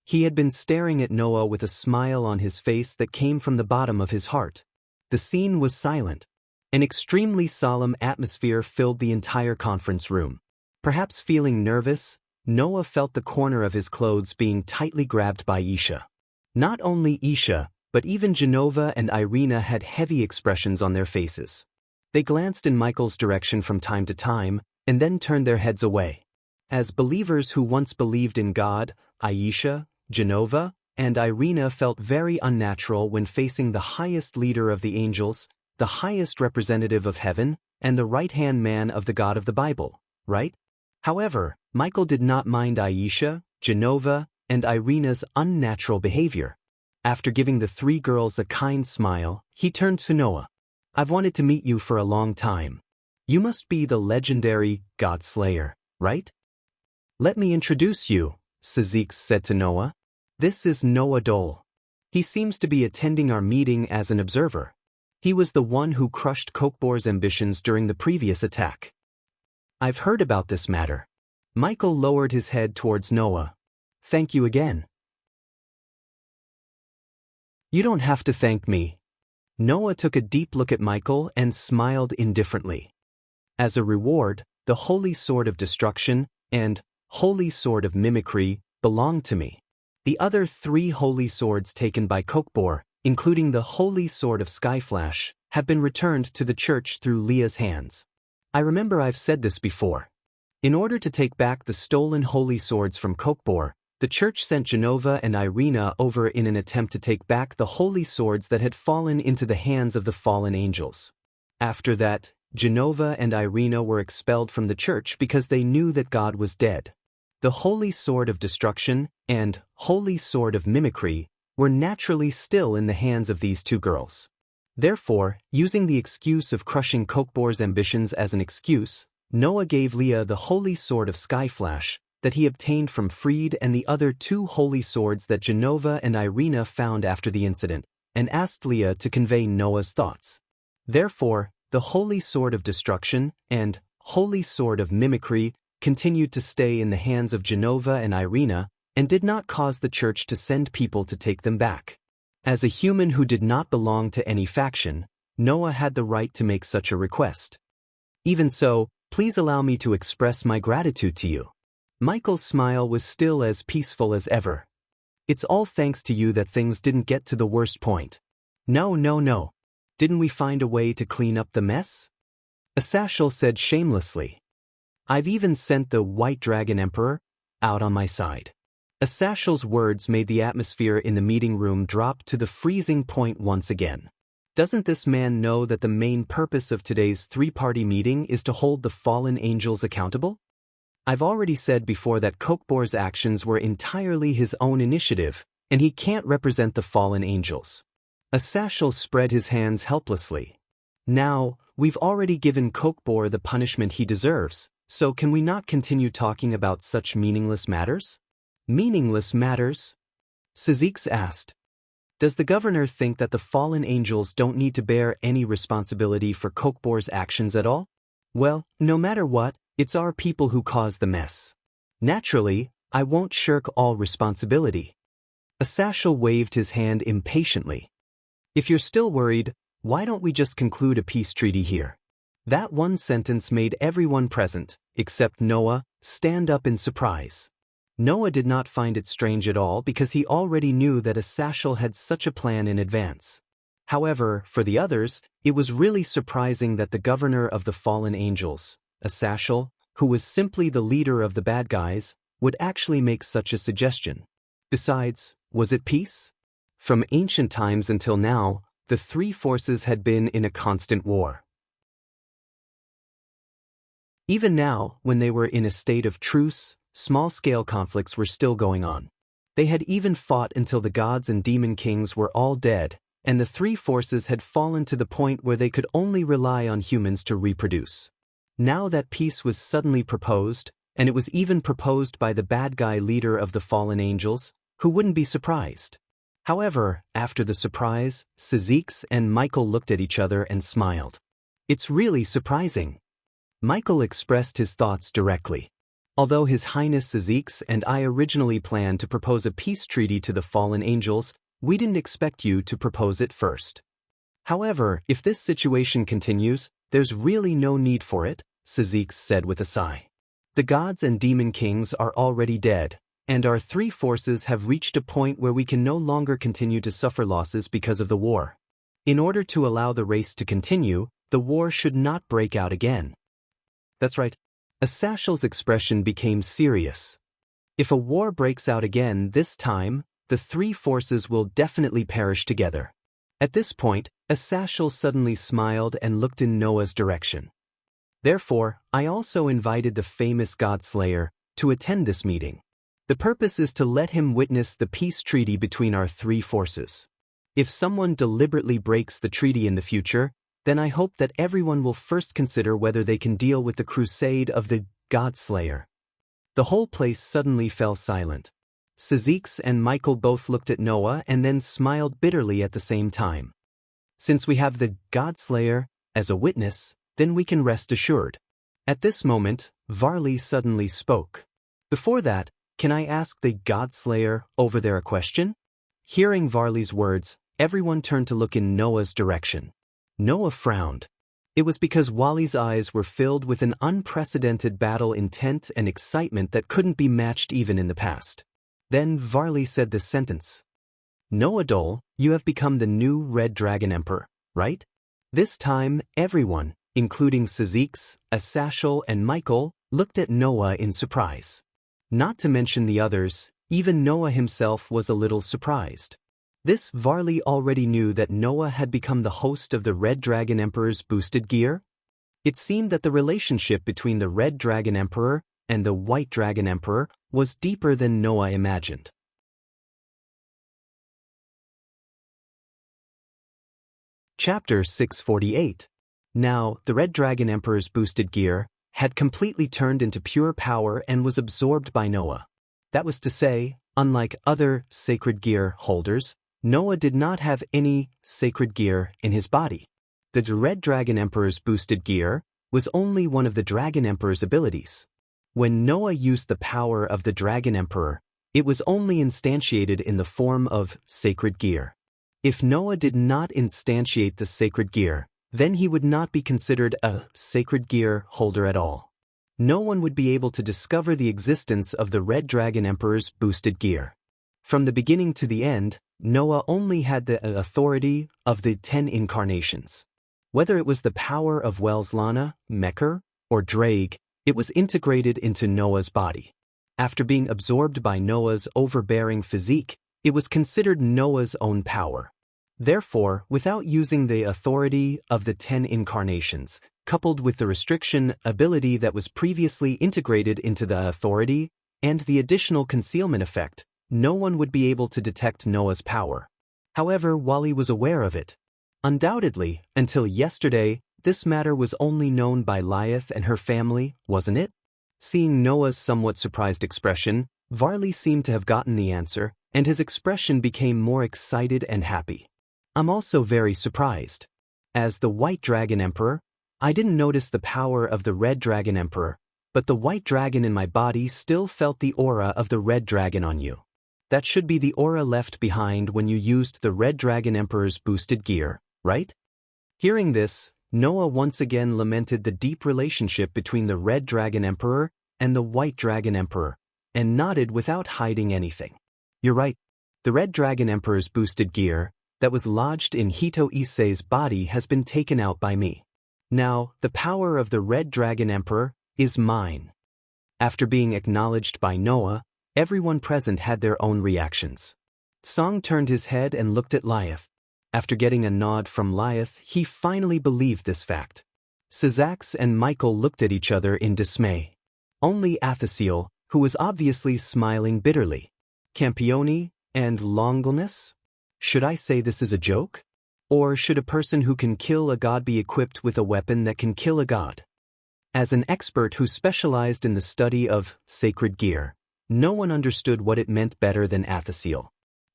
He had been staring at Noah with a smile on his face that came from the bottom of his heart. The scene was silent. An extremely solemn atmosphere filled the entire conference room. Perhaps feeling nervous, Noah felt the corner of his clothes being tightly grabbed by Isha. Not only Isha, but even Genova and Irina had heavy expressions on their faces. They glanced in Michael's direction from time to time, and then turned their heads away. As believers who once believed in God, Aisha, Genova, and Irina felt very unnatural when facing the highest leader of the angels, the highest representative of heaven, and the right-hand man of the God of the Bible, right? However, Michael did not mind Aisha, Genova, and Irina's unnatural behavior. After giving the 3 girls a kind smile, he turned to Noah. "I've wanted to meet you for a long time. You must be the legendary God Slayer, right?" "Let me introduce you," Sazax said to Noah. "This is Noah Dole. He seems to be attending our meeting as an observer. He was the one who crushed Kokbor's ambitions during the previous attack." "I've heard about this matter." Michael lowered his head towards Noah. "Thank you again." "You don't have to thank me." Noah took a deep look at Michael and smiled indifferently. "As a reward, the Holy Sword of Destruction and Holy Sword of Mimicry belonged to me. The other 3 holy swords taken by Kokbor, including the Holy Sword of Skyflash, have been returned to the church through Leah's hands. I remember I've said this before. In order to take back the stolen holy swords from Kokbor, the church sent Genova and Irina over in an attempt to take back the holy swords that had fallen into the hands of the fallen angels. After that, Genova and Irina were expelled from the church because they knew that God was dead. The Holy Sword of Destruction and Holy Sword of Mimicry were naturally still in the hands of these 2 girls. Therefore, using the excuse of crushing Kokbor's ambitions as an excuse, Noah gave Leah the Holy Sword of Skyflash that he obtained from Freed and the other 2 holy swords that Genova and Irina found after the incident, and asked Leah to convey Noah's thoughts. Therefore, the Holy Sword of Destruction and Holy Sword of Mimicry continued to stay in the hands of Genova and Irina, and did not cause the church to send people to take them back. As a human who did not belong to any faction, Noah had the right to make such a request. Even so, please allow me to express my gratitude to you. Michael's smile was still as peaceful as ever. It's all thanks to you that things didn't get to the worst point. No. Didn't we find a way to clean up the mess? Asashel said shamelessly. I've even sent the White Dragon Emperor out on my side. Asashel's words made the atmosphere in the meeting room drop to the freezing point once again. Doesn't this man know that the main purpose of today's 3-party meeting is to hold the fallen angels accountable? I've already said before that Kokbor's actions were entirely his own initiative, and he can't represent the fallen angels. Asashel spread his hands helplessly. Now, we've already given Kokbor the punishment he deserves, so can we not continue talking about such meaningless matters? Meaningless matters? Sazax asked. Does the governor think that the fallen angels don't need to bear any responsibility for Kokbor's actions at all? Well, no matter what, it's our people who caused the mess. Naturally, I won't shirk all responsibility. Asashel waved his hand impatiently. If you're still worried, why don't we just conclude a peace treaty here? That one sentence made everyone present, except Noah, stand up in surprise. Noah did not find it strange at all because he already knew that Asashel had such a plan in advance. However, for the others, it was really surprising that the governor of the fallen angels, Asashel, who was simply the leader of the bad guys, would actually make such a suggestion. Besides, was it peace? From ancient times until now, the three forces had been in a constant war. Even now, when they were in a state of truce, small-scale conflicts were still going on. They had even fought until the gods and demon kings were all dead, and the three forces had fallen to the point where they could only rely on humans to reproduce. Now that peace was suddenly proposed, and it was even proposed by the bad guy leader of the fallen angels, who wouldn't be surprised? However, after the surprise, Sazix and Michael looked at each other and smiled. It's really surprising. Michael expressed his thoughts directly. Although His Highness Sazix and I originally planned to propose a peace treaty to the fallen angels, we didn't expect you to propose it first. However, if this situation continues, there's really no need for it, Sazix said with a sigh. The gods and demon kings are already dead, and our three forces have reached a point where we can no longer continue to suffer losses because of the war. In order to allow the race to continue, the war should not break out again. That's right. Asashal's expression became serious. If a war breaks out again this time, the three forces will definitely perish together. At this point, Asashal suddenly smiled and looked in Noah's direction. Therefore, I also invited the famous God-slayer to attend this meeting. The purpose is to let him witness the peace treaty between our three forces. If someone deliberately breaks the treaty in the future, then I hope that everyone will first consider whether they can deal with the crusade of the God-slayer. The whole place suddenly fell silent. Sazix and Michael both looked at Noah and then smiled bitterly at the same time. Since we have the God-slayer as a witness, then we can rest assured. At this moment, Varley suddenly spoke. Before that, can I ask the God-slayer over there a question? Hearing Varley's words, everyone turned to look in Noah's direction. Noah frowned. It was because Wally's eyes were filled with an unprecedented battle intent and excitement that couldn't be matched even in the past. Then Varley said this sentence. Noah Dole, you have become the new Red Dragon Emperor, right? This time, everyone, including Sazix, Asashal, and Michael, looked at Noah in surprise. Not to mention the others, even Noah himself was a little surprised. This Varley already knew that Noah had become the host of the Red Dragon Emperor's boosted gear. It seemed that the relationship between the Red Dragon Emperor and the White Dragon Emperor was deeper than Noah imagined. Chapter 648. Now, the Red Dragon Emperor's boosted gear had completely turned into pure power and was absorbed by Noah. That was to say, unlike other sacred gear holders, Noah did not have any sacred gear in his body. The Red Dragon Emperor's boosted gear was only one of the Dragon Emperor's abilities. When Noah used the power of the Dragon Emperor, it was only instantiated in the form of sacred gear. If Noah did not instantiate the sacred gear, then he would not be considered a sacred gear holder at all. No one would be able to discover the existence of the Red Dragon Emperor's boosted gear. From the beginning to the end, Noah only had the authority of the 10 incarnations. Whether it was the power of Welslana, Mekker, or Drake, it was integrated into Noah's body. After being absorbed by Noah's overbearing physique, it was considered Noah's own power. Therefore, without using the authority of the 10 incarnations, coupled with the restriction ability that was previously integrated into the authority, and the additional concealment effect, no one would be able to detect Noah's power. However, Wally was aware of it. Undoubtedly, until yesterday, this matter was only known by Lyath and her family, wasn't it? Seeing Noah's somewhat surprised expression, Varley seemed to have gotten the answer, and his expression became more excited and happy. I'm also very surprised. As the White Dragon Emperor, I didn't notice the power of the Red Dragon Emperor, but the White Dragon in my body still felt the aura of the Red Dragon on you. That should be the aura left behind when you used the Red Dragon Emperor's boosted gear, right? Hearing this, Noah once again lamented the deep relationship between the Red Dragon Emperor and the White Dragon Emperor, and nodded without hiding anything. You're right. The Red Dragon Emperor's boosted gear that was lodged in Hito Issei's body has been taken out by me. Now, the power of the Red Dragon Emperor is mine. After being acknowledged by Noah, everyone present had their own reactions. Song turned his head and looked at Lyeth. After getting a nod from Lyeth, he finally believed this fact. Syzax and Michael looked at each other in dismay. Only Athasiel, who was obviously smiling bitterly. Campione and Longinus? Should I say this is a joke? Or should a person who can kill a god be equipped with a weapon that can kill a god? As an expert who specialized in the study of sacred gear, no one understood what it meant better than Athasiel.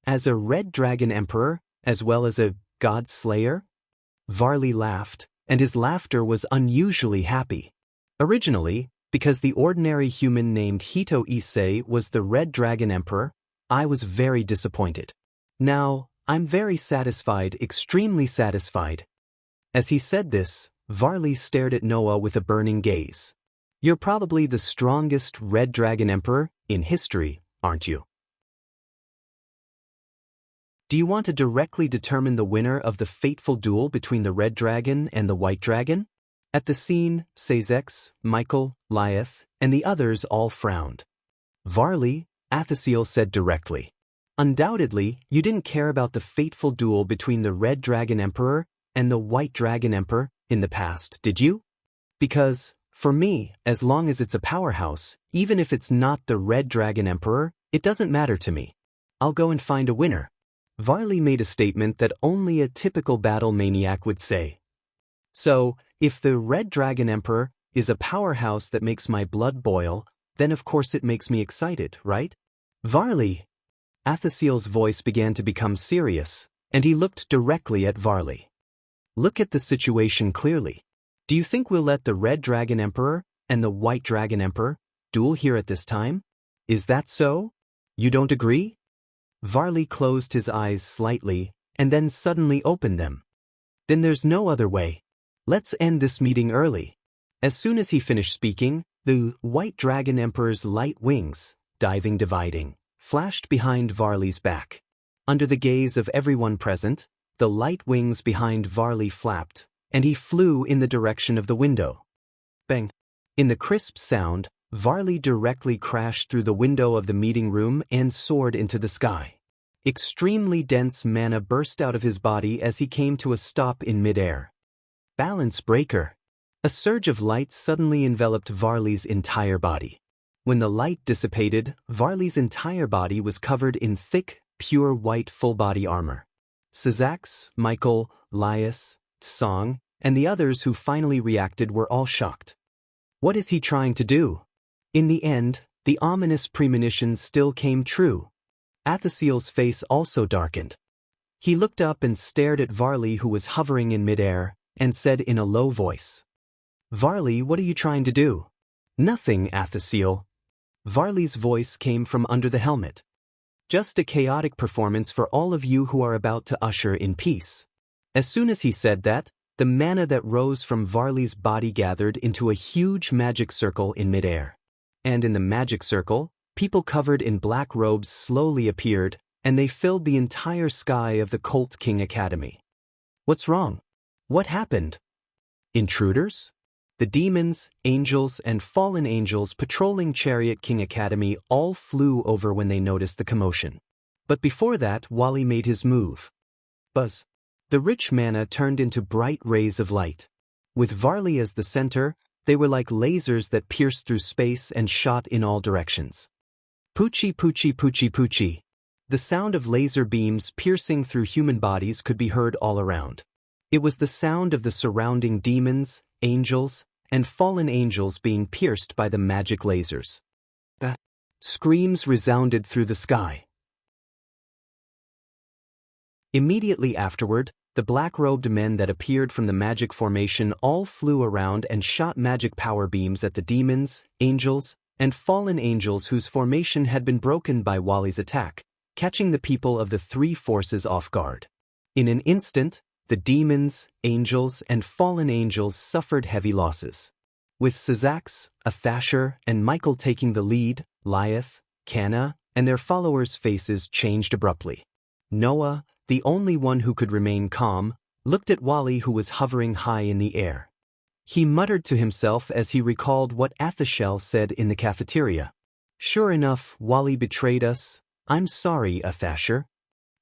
As a Red Dragon Emperor, as well as a god slayer? Varley laughed, and his laughter was unusually happy. Originally, because the ordinary human named Hito Issei was the Red Dragon Emperor, I was very disappointed. Now, I'm very satisfied, extremely satisfied. As he said this, Varley stared at Noah with a burning gaze. You're probably the strongest Red Dragon Emperor in history, aren't you? Do you want to directly determine the winner of the fateful duel between the Red Dragon and the White Dragon? At the scene, Syzax, Michael, Lyeth, and the others all frowned. Varley, Athasiel said directly. Undoubtedly, you didn't care about the fateful duel between the Red Dragon Emperor and the White Dragon Emperor in the past, did you? Because, for me, as long as it's a powerhouse, even if it's not the Red Dragon Emperor, it doesn't matter to me. I'll go and find a winner. Varley made a statement that only a typical battle maniac would say. So, if the Red Dragon Emperor is a powerhouse that makes my blood boil, then of course it makes me excited, right? Varley! Athasiel's voice began to become serious, and he looked directly at Varley. Look at the situation clearly. Do you think we'll let the Red Dragon Emperor and the White Dragon Emperor duel here at this time? Is that so? You don't agree? Varley closed his eyes slightly, and then suddenly opened them. Then there's no other way. Let's end this meeting early. As soon as he finished speaking, the White Dragon Emperor's light wings, dividing, flashed behind Varley's back. Under the gaze of everyone present, the light wings behind Varley flapped, and he flew in the direction of the window. Bang! In the crisp sound, Varley directly crashed through the window of the meeting room and soared into the sky. Extremely dense mana burst out of his body as he came to a stop in midair. Balance breaker! A surge of light suddenly enveloped Varley's entire body. When the light dissipated, Varley's entire body was covered in thick, pure white full-body armor. Syzax, Michael, Lyeth, Song, and the others who finally reacted were all shocked. What is he trying to do? In the end, the ominous premonition still came true. Athasiel's face also darkened. He looked up and stared at Varley, who was hovering in midair, and said in a low voice, Varley, what are you trying to do? Nothing, Athasiel. Varley's voice came from under the helmet. Just a chaotic performance for all of you who are about to usher in peace. As soon as he said that, the mana that rose from Varley's body gathered into a huge magic circle in midair. And in the magic circle, people covered in black robes slowly appeared, and they filled the entire sky of the Cult King Academy. What's wrong? What happened? Intruders? The demons, angels, and fallen angels patrolling Chariot King Academy all flew over when they noticed the commotion. But before that, Wally made his move. Buzz. The rich mana turned into bright rays of light. With Varley as the center, they were like lasers that pierced through space and shot in all directions. Poochie poochie poochie poochie. The sound of laser beams piercing through human bodies could be heard all around. It was the sound of the surrounding demons, angels, and fallen angels being pierced by the magic lasers. Screams resounded through the sky. Immediately afterward, the black-robed men that appeared from the magic formation all flew around and shot magic power beams at the demons, angels, and fallen angels whose formation had been broken by Wally's attack, catching the people of the three forces off guard. In an instant, the demons, angels, and fallen angels suffered heavy losses. With Syzax, Athasher, and Michael taking the lead, Lyeth, Canna, and their followers' faces changed abruptly. Noah, the only one who could remain calm, looked at Wally, who was hovering high in the air. He muttered to himself as he recalled what Athashel said in the cafeteria. Sure enough, Wally betrayed us. I'm sorry, Athasher.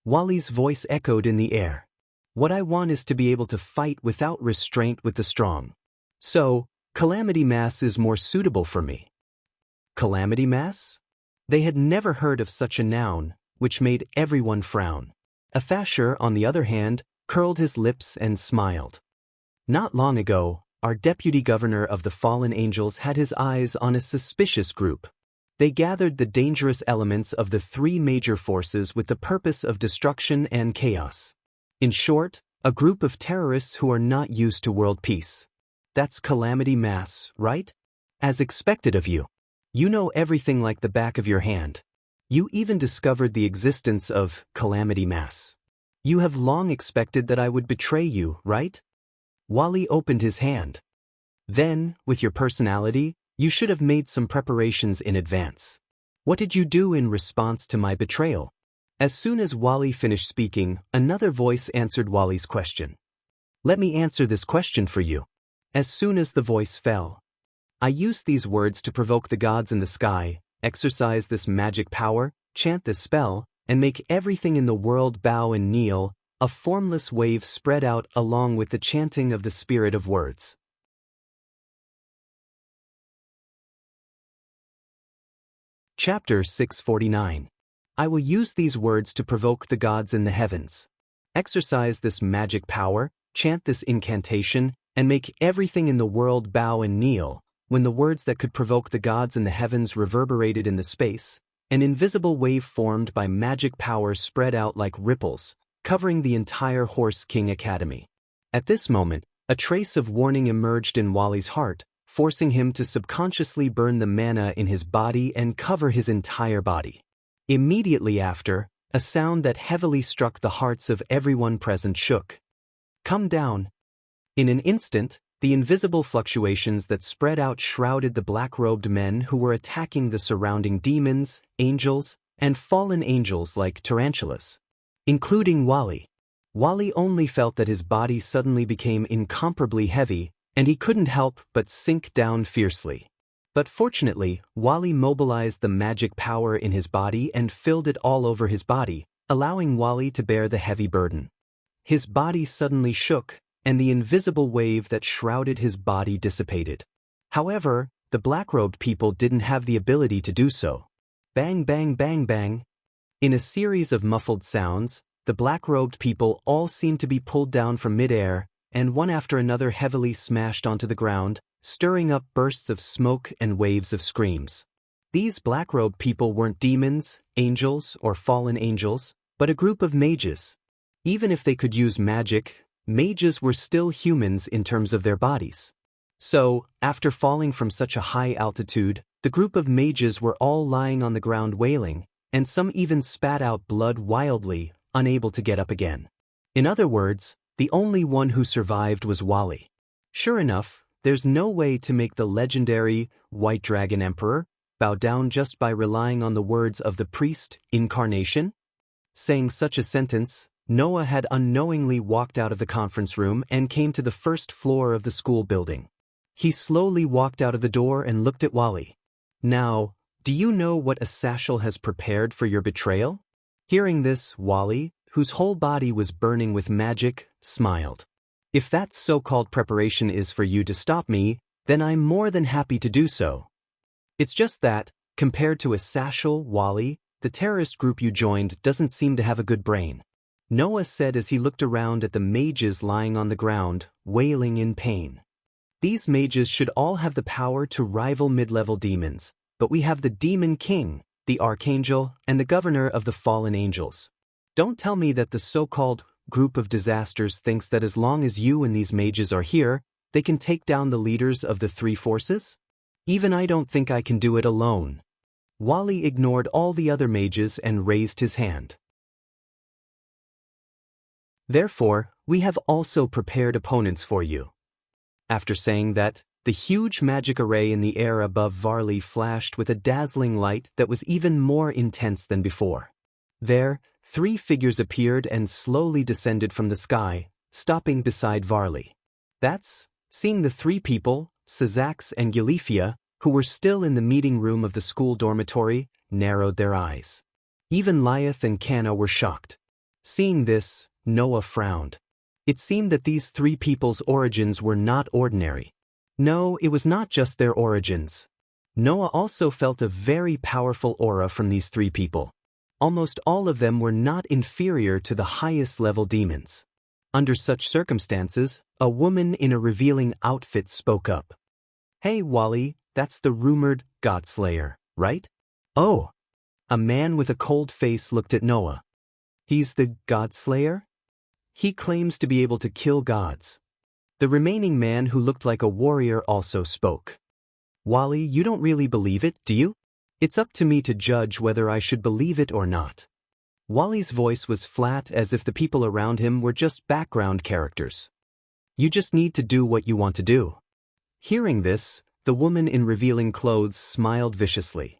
Wally's voice echoed in the air. What I want is to be able to fight without restraint with the strong. So, Calamity Mass is more suitable for me. Calamity Mass? They had never heard of such a noun, which made everyone frown. Afasher, on the other hand, curled his lips and smiled. Not long ago, our deputy governor of the fallen angels had his eyes on a suspicious group. They gathered the dangerous elements of the three major forces with the purpose of destruction and chaos. In short, a group of terrorists who are not used to world peace. That's Calamity Mass, right? As expected of you. You know everything like the back of your hand. You even discovered the existence of Calamity Mass. You have long expected that I would betray you, right? Wally opened his hand. Then, with your personality, you should have made some preparations in advance. What did you do in response to my betrayal? As soon as Wally finished speaking, another voice answered Wally's question. Let me answer this question for you. As soon as the voice fell, I used these words to provoke the gods in the sky, exercise this magic power, chant this spell, and make everything in the world bow and kneel. A formless wave spread out along with the chanting of the spirit of words. Chapter 649. I will use these words to provoke the gods in the heavens. Exercise this magic power, chant this incantation, and make everything in the world bow and kneel. When the words that could provoke the gods in the heavens reverberated in the space, an invisible wave formed by magic power spread out like ripples, covering the entire Horse King Academy. At this moment, a trace of warning emerged in Wally's heart, forcing him to subconsciously burn the mana in his body and cover his entire body. Immediately after, a sound that heavily struck the hearts of everyone present shook. Come down. In an instant, the invisible fluctuations that spread out shrouded the black-robed men who were attacking the surrounding demons, angels, and fallen angels like tarantulas. Including Wally. Wally only felt that his body suddenly became incomparably heavy, and he couldn't help but sink down fiercely. But fortunately, Wally mobilized the magic power in his body and filled it all over his body, allowing Wally to bear the heavy burden. His body suddenly shook, and the invisible wave that shrouded his body dissipated. However, the black-robed people didn't have the ability to do so. Bang bang bang bang. In a series of muffled sounds, the black-robed people all seemed to be pulled down from mid-air, and one after another heavily smashed onto the ground, stirring up bursts of smoke and waves of screams. These black-robed people weren't demons, angels, or fallen angels, but a group of mages. Even if they could use magic, mages were still humans in terms of their bodies. So, after falling from such a high altitude, the group of mages were all lying on the ground wailing, and some even spat out blood wildly, unable to get up again. In other words, the only one who survived was Wally. Sure enough, there's no way to make the legendary White Dragon Emperor bow down just by relying on the words of the priest, Incarnation. Saying such a sentence, Noah had unknowingly walked out of the conference room and came to the first floor of the school building. He slowly walked out of the door and looked at Wally. Now, do you know what a Satchel has prepared for your betrayal? Hearing this, Wally, whose whole body was burning with magic, smiled. If that so-called preparation is for you to stop me, then I'm more than happy to do so. It's just that, compared to a Satchel, Wally, the terrorist group you joined doesn't seem to have a good brain. Noah said as he looked around at the mages lying on the ground, wailing in pain. These mages should all have the power to rival mid-level demons, but we have the Demon King, the Archangel, and the Governor of the Fallen Angels. Don't tell me that the so-called group of disasters thinks that as long as you and these mages are here, they can take down the leaders of the three forces? Even I don't think I can do it alone. Wally ignored all the other mages and raised his hand. Therefore, we have also prepared opponents for you. After saying that, the huge magic array in the air above Varley flashed with a dazzling light that was even more intense than before. There, three figures appeared and slowly descended from the sky, stopping beside Varley. Seeing the three people, Sazax and Galifia, who were still in the meeting room of the school dormitory, narrowed their eyes. Even Lyeth and Canna were shocked. Seeing this, Noah frowned. It seemed that these three people's origins were not ordinary. No, it was not just their origins. Noah also felt a very powerful aura from these three people. Almost all of them were not inferior to the highest level demons. Under such circumstances, a woman in a revealing outfit spoke up. "Hey Wally, that's the rumored Godslayer, right?" "Oh." A man with a cold face looked at Noah. "He's the Godslayer? He claims to be able to kill gods." The remaining man who looked like a warrior also spoke. "Wally, you don't really believe it, do you? It's up to me to judge whether I should believe it or not." Wally's voice was flat, as if the people around him were just background characters. "You just need to do what you want to do." Hearing this, the woman in revealing clothes smiled viciously.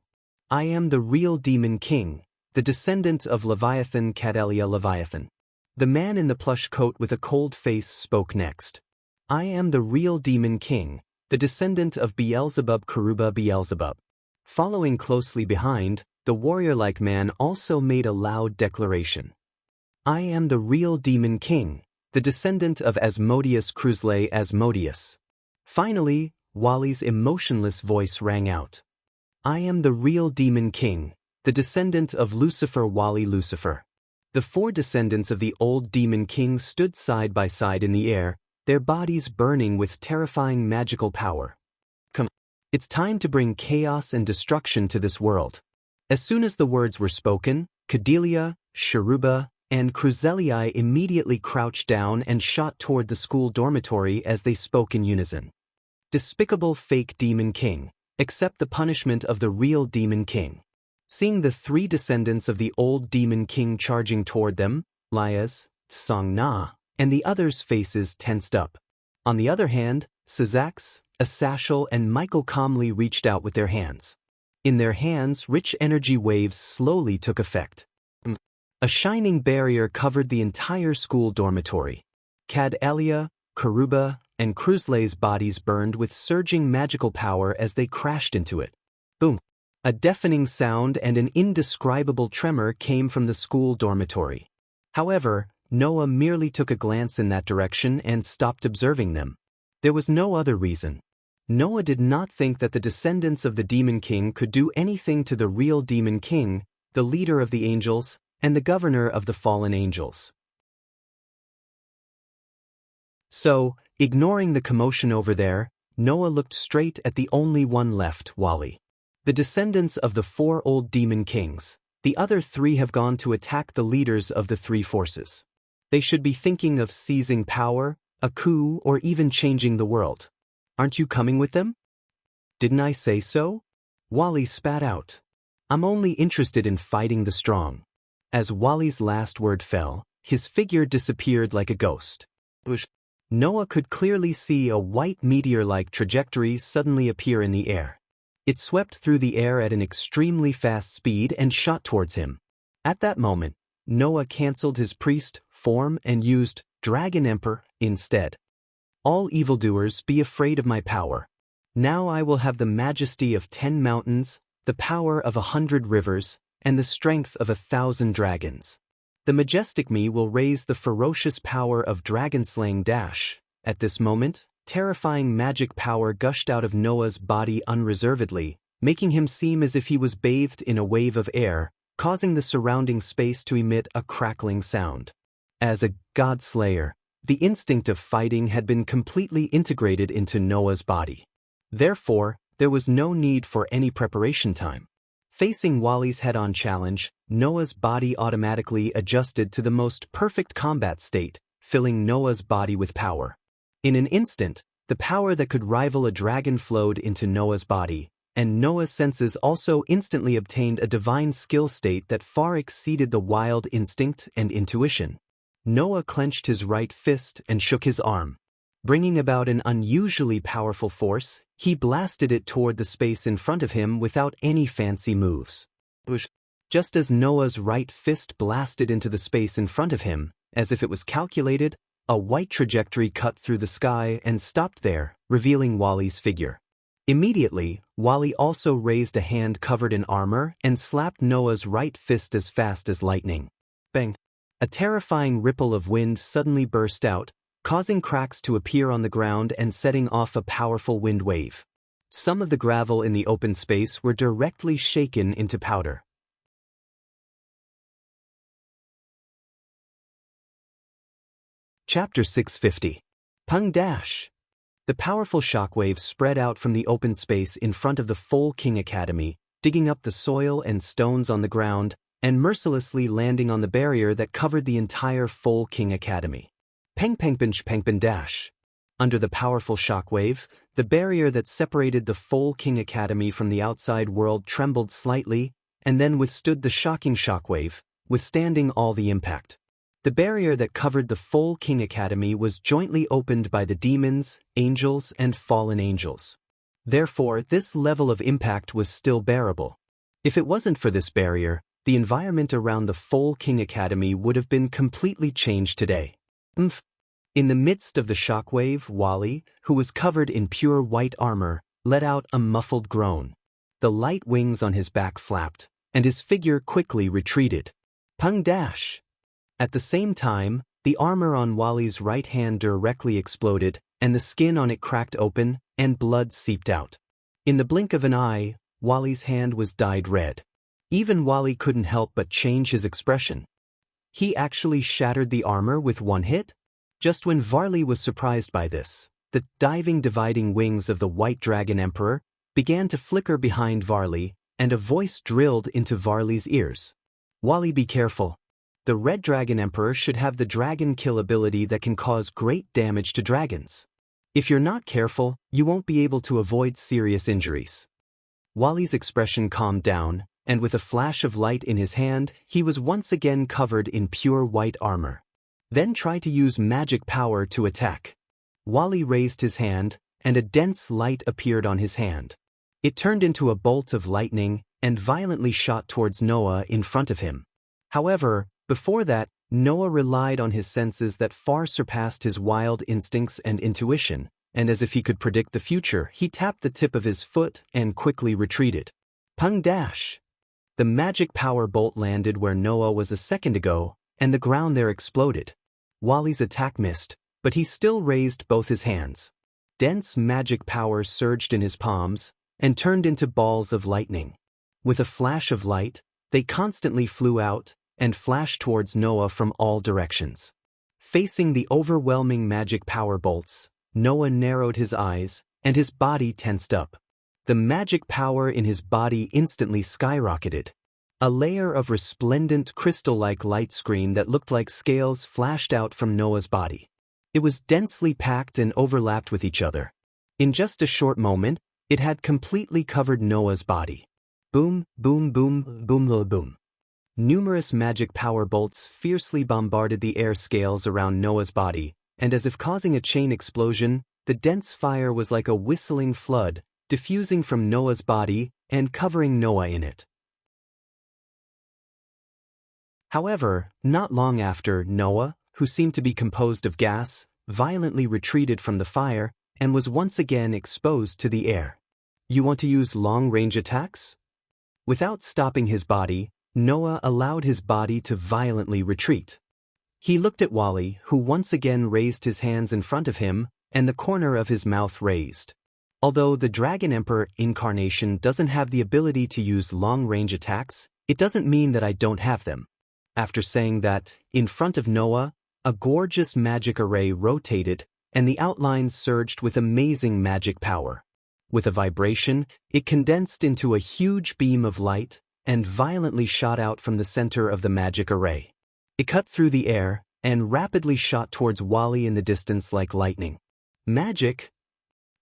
"I am the real Demon King, the descendant of Leviathan Cadelia Leviathan." The man in the plush coat with a cold face spoke next. "I am the real Demon King, the descendant of Beelzebub Karuba Beelzebub." Following closely behind, the warrior-like man also made a loud declaration. "I am the real Demon King, the descendant of Asmodeus Cruzley Asmodeus." Finally, Wally's emotionless voice rang out. "I am the real Demon King, the descendant of Lucifer Wally Lucifer." The four descendants of the old Demon King stood side by side in the air, their bodies burning with terrifying magical power. "Come, it's time to bring chaos and destruction to this world." As soon as the words were spoken, Cadelia, Sharuba, and Cruzelii immediately crouched down and shot toward the school dormitory as they spoke in unison. "Despicable fake Demon King, accept the punishment of the real Demon King." Seeing the three descendants of the old Demon King charging toward them, Lias, Song Na, and the others' faces tensed up. On the other hand, Sizax, Asashel, and Michael calmly reached out with their hands. In their hands, rich energy waves slowly took effect. A shining barrier covered the entire school dormitory. Cadelia, Karuba, and Cruzley's bodies burned with surging magical power as they crashed into it. Boom! A deafening sound and an indescribable tremor came from the school dormitory. However, Noah merely took a glance in that direction and stopped observing them. There was no other reason. Noah did not think that the descendants of the Demon King could do anything to the real Demon King, the leader of the angels, and the governor of the fallen angels. So, ignoring the commotion over there, Noah looked straight at the only one left, Wally. The descendants of the four old Demon Kings. The other three have gone to attack the leaders of the three forces. They should be thinking of seizing power, a coup, or even changing the world. Aren't you coming with them? Didn't I say so? Wally spat out. I'm only interested in fighting the strong. As Wally's last word fell, his figure disappeared like a ghost. Noah could clearly see a white meteor-like trajectory suddenly appear in the air. It swept through the air at an extremely fast speed and shot towards him. At that moment, Noah cancelled his priest form and used Dragon Emperor instead. All evildoers, be afraid of my power. Now I will have the majesty of 10 mountains, the power of 100 rivers, and the strength of 1,000 dragons. The majestic me will raise the ferocious power of dragon-slaying dash. At this moment, terrifying magic power gushed out of Noah's body unreservedly, making him seem as if he was bathed in a wave of air, causing the surrounding space to emit a crackling sound. As a god-slayer, the instinct of fighting had been completely integrated into Noah's body. Therefore, there was no need for any preparation time. Facing Wally's head-on challenge, Noah's body automatically adjusted to the most perfect combat state, filling Noah's body with power. In an instant, the power that could rival a dragon flowed into Noah's body, and Noah's senses also instantly obtained a divine skill state that far exceeded the wild instinct and intuition. Noah clenched his right fist and shook his arm. Bringing about an unusually powerful force, he blasted it toward the space in front of him without any fancy moves. Just as Noah's right fist blasted into the space in front of him, as if it was calculated, a white trajectory cut through the sky and stopped there, revealing Wally's figure. Immediately, Wally also raised a hand covered in armor and slapped Noah's right fist as fast as lightning. Bang! A terrifying ripple of wind suddenly burst out, causing cracks to appear on the ground and setting off a powerful wind wave. Some of the gravel in the open space were directly shaken into powder. Chapter 650. Pung Dash. The powerful shockwave spread out from the open space in front of the Full King Academy, digging up the soil and stones on the ground, and mercilessly landing on the barrier that covered the entire Full King Academy. Peng peng pinch peng peng dash. Under the powerful shockwave, the barrier that separated the Full King Academy from the outside world trembled slightly, and then withstood the shocking shockwave, withstanding all the impact. The barrier that covered the Full King Academy was jointly opened by the demons, angels, and fallen angels. Therefore, this level of impact was still bearable. If it wasn't for this barrier, the environment around the Full King Academy would have been completely changed today. In the midst of the shockwave, Wally, who was covered in pure white armor, let out a muffled groan. The light wings on his back flapped, and his figure quickly retreated. Pung dash! At the same time, the armor on Wally's right hand directly exploded, and the skin on it cracked open, and blood seeped out. In the blink of an eye, Wally's hand was dyed red. Even Wally couldn't help but change his expression. He actually shattered the armor with one hit? Just when Varley was surprised by this, the dividing wings of the White Dragon Emperor began to flicker behind Varley, and a voice drilled into Varley's ears. Wally, be careful. The Red Dragon Emperor should have the Dragon Kill ability that can cause great damage to dragons. If you're not careful, you won't be able to avoid serious injuries. Wally's expression calmed down, and with a flash of light in his hand, he was once again covered in pure white armor. Then try to use magic power to attack. Wally raised his hand, and a dense light appeared on his hand. It turned into a bolt of lightning and violently shot towards Noah in front of him. However, before that, Noah relied on his senses that far surpassed his wild instincts and intuition, and as if he could predict the future, he tapped the tip of his foot and quickly retreated. Pung dash! The magic power bolt landed where Noah was a second ago, and the ground there exploded. Wally's attack missed, but he still raised both his hands. Dense magic power surged in his palms, and turned into balls of lightning. With a flash of light, they constantly flew out, and flashed towards Noah from all directions. Facing the overwhelming magic power bolts, Noah narrowed his eyes, and his body tensed up. The magic power in his body instantly skyrocketed. A layer of resplendent crystal-like light screen that looked like scales flashed out from Noah's body. It was densely packed and overlapped with each other. In just a short moment, it had completely covered Noah's body. Boom, boom, boom, boom, boom. Numerous magic power bolts fiercely bombarded the air scales around Noah's body, and as if causing a chain explosion, the dense fire was like a whistling flood, diffusing from Noah's body and covering Noah in it. However, not long after, Noah, who seemed to be composed of gas, violently retreated from the fire and was once again exposed to the air. You want to use long-range attacks? Without stopping his body, Noah allowed his body to violently retreat. He looked at Wally, who once again raised his hands in front of him, and the corner of his mouth raised. Although the Dragon Emperor incarnation doesn't have the ability to use long-range attacks, it doesn't mean that I don't have them. After saying that, in front of Noah, a gorgeous magic array rotated, and the outlines surged with amazing magic power. With a vibration, it condensed into a huge beam of light, and violently shot out from the center of the magic array. It cut through the air, and rapidly shot towards Wally in the distance like lightning. Magic!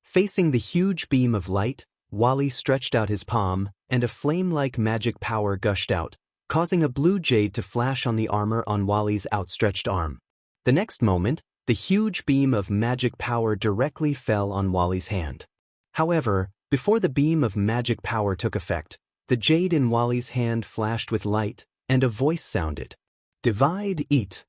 Facing the huge beam of light, Wally stretched out his palm, and a flame-like magic power gushed out, causing a blue jade to flash on the armor on Wally's outstretched arm. The next moment, the huge beam of magic power directly fell on Wally's hand. However, before the beam of magic power took effect, the jade in Wally's hand flashed with light, and a voice sounded. Divide, eat.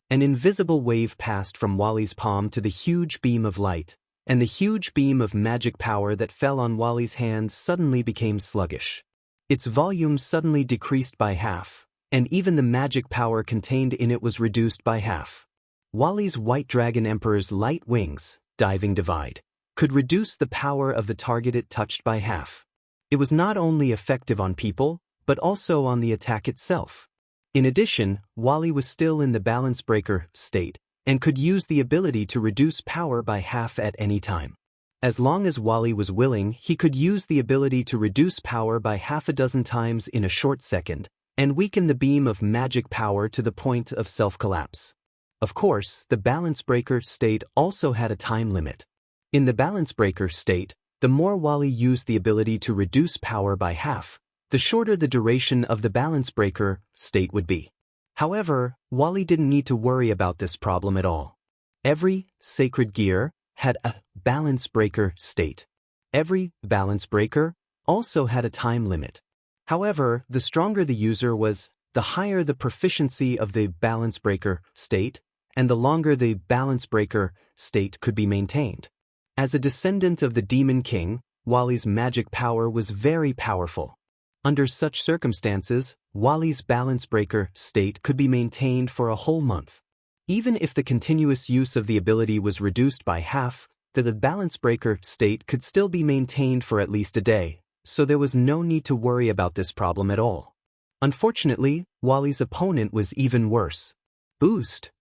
An invisible wave passed from Wally's palm to the huge beam of light, and the huge beam of magic power that fell on Wally's hand suddenly became sluggish. Its volume suddenly decreased by half, and even the magic power contained in it was reduced by half. Wally's White Dragon Emperor's light wings, diving divide, could reduce the power of the target it touched by half. It was not only effective on people, but also on the attack itself. In addition, Wally was still in the balance breaker state, and could use the ability to reduce power by half at any time. As long as Wally was willing, he could use the ability to reduce power by half a dozen times in a short second, and weaken the beam of magic power to the point of self-collapse. Of course, the balance breaker state also had a time limit. In the balance breaker state, the more Wally used the ability to reduce power by half, the shorter the duration of the balance breaker state would be. However, Wally didn't need to worry about this problem at all. Every sacred gear had a balance breaker state. Every balance breaker also had a time limit. However, the stronger the user was, the higher the proficiency of the balance breaker state, and the longer the balance breaker state could be maintained. As a descendant of the Demon King, Wally's magic power was very powerful. Under such circumstances, Wally's balance breaker state could be maintained for a whole month. Even if the continuous use of the ability was reduced by half, the balance breaker state could still be maintained for at least a day, so there was no need to worry about this problem at all. Unfortunately, Wally's opponent was even worse. Boost.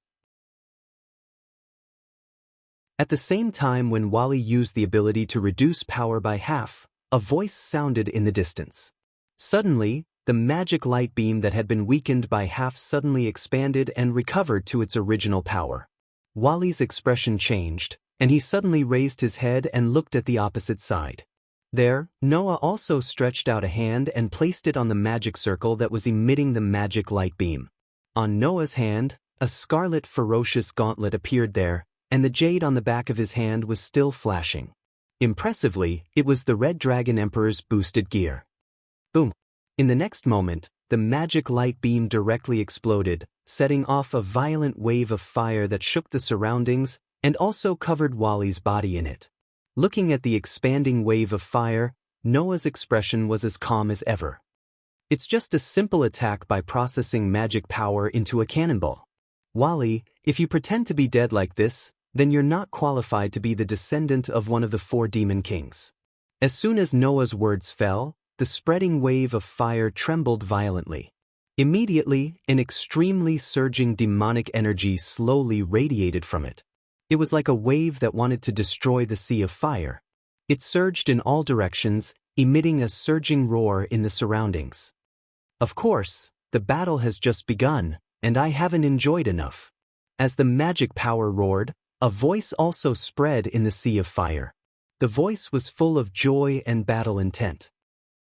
At the same time when Wally used the ability to reduce power by half, a voice sounded in the distance. Suddenly, the magic light beam that had been weakened by half suddenly expanded and recovered to its original power. Wally's expression changed, and he suddenly raised his head and looked at the opposite side. There, Noah also stretched out a hand and placed it on the magic circle that was emitting the magic light beam. On Noah's hand, a scarlet ferocious gauntlet appeared there, and the jade on the back of his hand was still flashing. Impressively, it was the Red Dragon Emperor's boosted gear. Boom! In the next moment, the magic light beam directly exploded, setting off a violent wave of fire that shook the surroundings and also covered Wally's body in it. Looking at the expanding wave of fire, Noah's expression was as calm as ever. It's just a simple attack by processing magic power into a cannonball. Wally, if you pretend to be dead like this, then you're not qualified to be the descendant of one of the 4 demon kings. As soon as Noah's words fell, the spreading wave of fire trembled violently. Immediately, an extremely surging demonic energy slowly radiated from it. It was like a wave that wanted to destroy the sea of fire. It surged in all directions, emitting a surging roar in the surroundings. Of course, the battle has just begun, and I haven't enjoyed enough. As the magic power roared, a voice also spread in the sea of fire. The voice was full of joy and battle intent.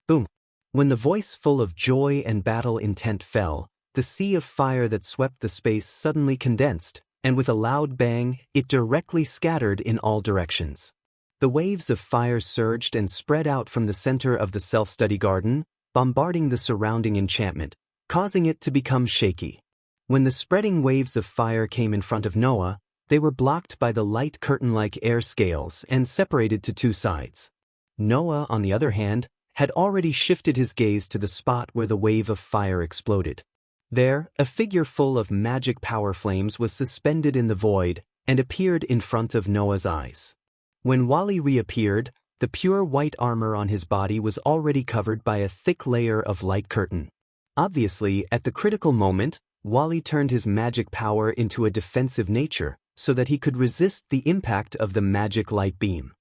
Boom! When the voice full of joy and battle intent fell, the sea of fire that swept the space suddenly condensed, and with a loud bang, it directly scattered in all directions. The waves of fire surged and spread out from the center of the self-study garden, bombarding the surrounding enchantment, causing it to become shaky. When the spreading waves of fire came in front of Noah, they were blocked by the light curtain-like air scales and separated to 2 sides. Noah, on the other hand, had already shifted his gaze to the spot where the wave of fire exploded. There, a figure full of magic power flames was suspended in the void and appeared in front of Noah's eyes. When Wally reappeared, the pure white armor on his body was already covered by a thick layer of light curtain. Obviously, at the critical moment, Wally turned his magic power into a defensive nature so that he could resist the impact of the magic light beam.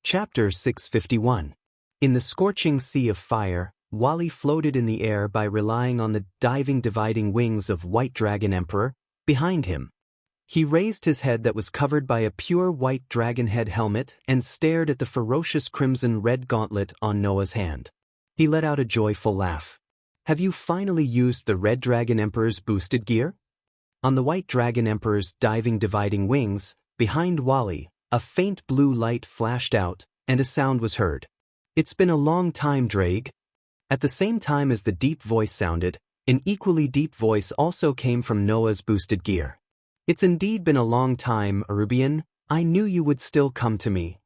Chapter 651. In the scorching sea of fire, Wally floated in the air by relying on the diving dividing wings of White Dragon Emperor behind him. He raised his head that was covered by a pure white dragon head helmet and stared at the ferocious crimson-red gauntlet on Noah's hand. He let out a joyful laugh. Have you finally used the Red Dragon Emperor's boosted gear? On the White Dragon Emperor's diving dividing wings, behind Wally, a faint blue light flashed out, and a sound was heard. It's been a long time, Drake. At the same time as the deep voice sounded, an equally deep voice also came from Noah's boosted gear. It's indeed been a long time, Arubian. I knew you would still come to me.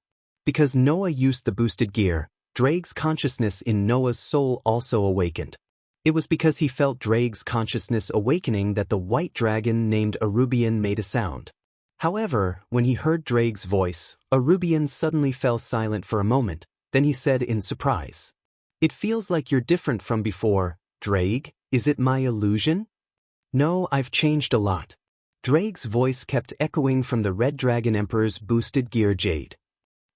Because Noah used the boosted gear, Drake's consciousness in Noah's soul also awakened. It was because he felt Drake's consciousness awakening that the white dragon named Arubian made a sound. However, when he heard Drake's voice, Arubian suddenly fell silent for a moment, then he said in surprise, "It feels like you're different from before, Drake, is it my illusion?" "No, I've changed a lot." Drake's voice kept echoing from the Red Dragon Emperor's boosted gear Jade.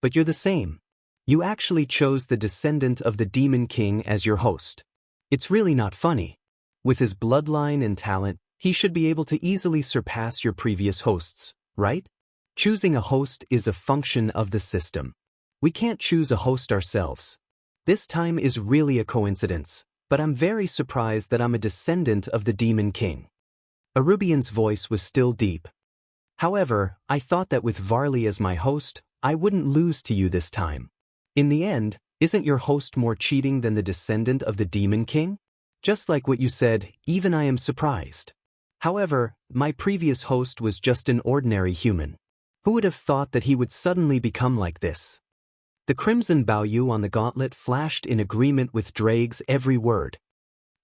"But you're the same. You actually chose the descendant of the Demon King as your host. It's really not funny. With his bloodline and talent, he should be able to easily surpass your previous hosts, right? Choosing a host is a function of the system. We can't choose a host ourselves. This time is really a coincidence, but I'm very surprised that I'm a descendant of the Demon King." Arubian's voice was still deep. "However, I thought that with Varley as my host, I wouldn't lose to you this time. In the end, isn't your host more cheating than the descendant of the Demon King? Just like what you said, even I am surprised. However, my previous host was just an ordinary human. Who would have thought that he would suddenly become like this?" The crimson Baoyu on the gauntlet flashed in agreement with Drake's every word.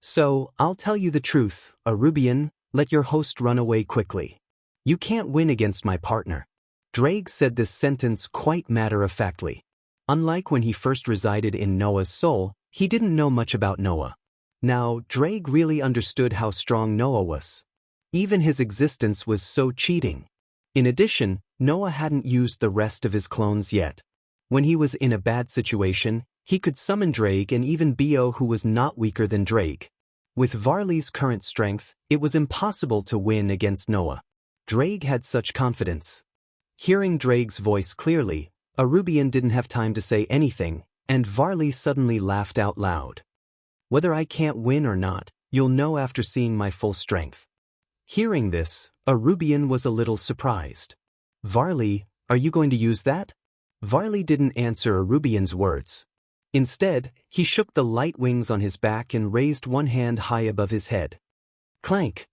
"So, I'll tell you the truth, Arubian, let your host run away quickly. You can't win against my partner." Drake said this sentence quite matter-of-factly. Unlike when he first resided in Noah's soul, he didn't know much about Noah. Now, Drake really understood how strong Noah was. Even his existence was so cheating. In addition, Noah hadn't used the rest of his clones yet. When he was in a bad situation, he could summon Drake and even Bo, who was not weaker than Drake. With Varley's current strength, it was impossible to win against Noah. Drake had such confidence. Hearing Drake's voice clearly, Arubian didn't have time to say anything, and Varley suddenly laughed out loud. "Whether I can't win or not, you'll know after seeing my full strength." Hearing this, Arubian was a little surprised. "Varley, are you going to use that?" Varley didn't answer Arubian's words. Instead, he shook the light wings on his back and raised one hand high above his head. Clank!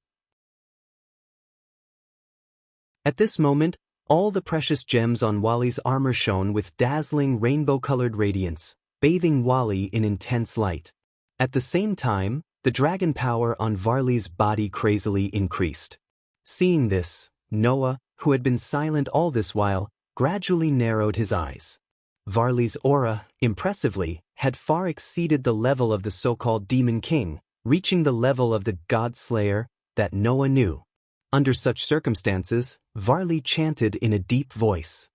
At this moment, all the precious gems on Wally's armor shone with dazzling rainbow-colored radiance, bathing Wally in intense light. At the same time, the dragon power on Varley's body crazily increased. Seeing this, Noah, who had been silent all this while, gradually narrowed his eyes. Varley's aura, impressively, had far exceeded the level of the so-called Demon King, reaching the level of the God Slayer that Noah knew. Under such circumstances, Varley chanted in a deep voice.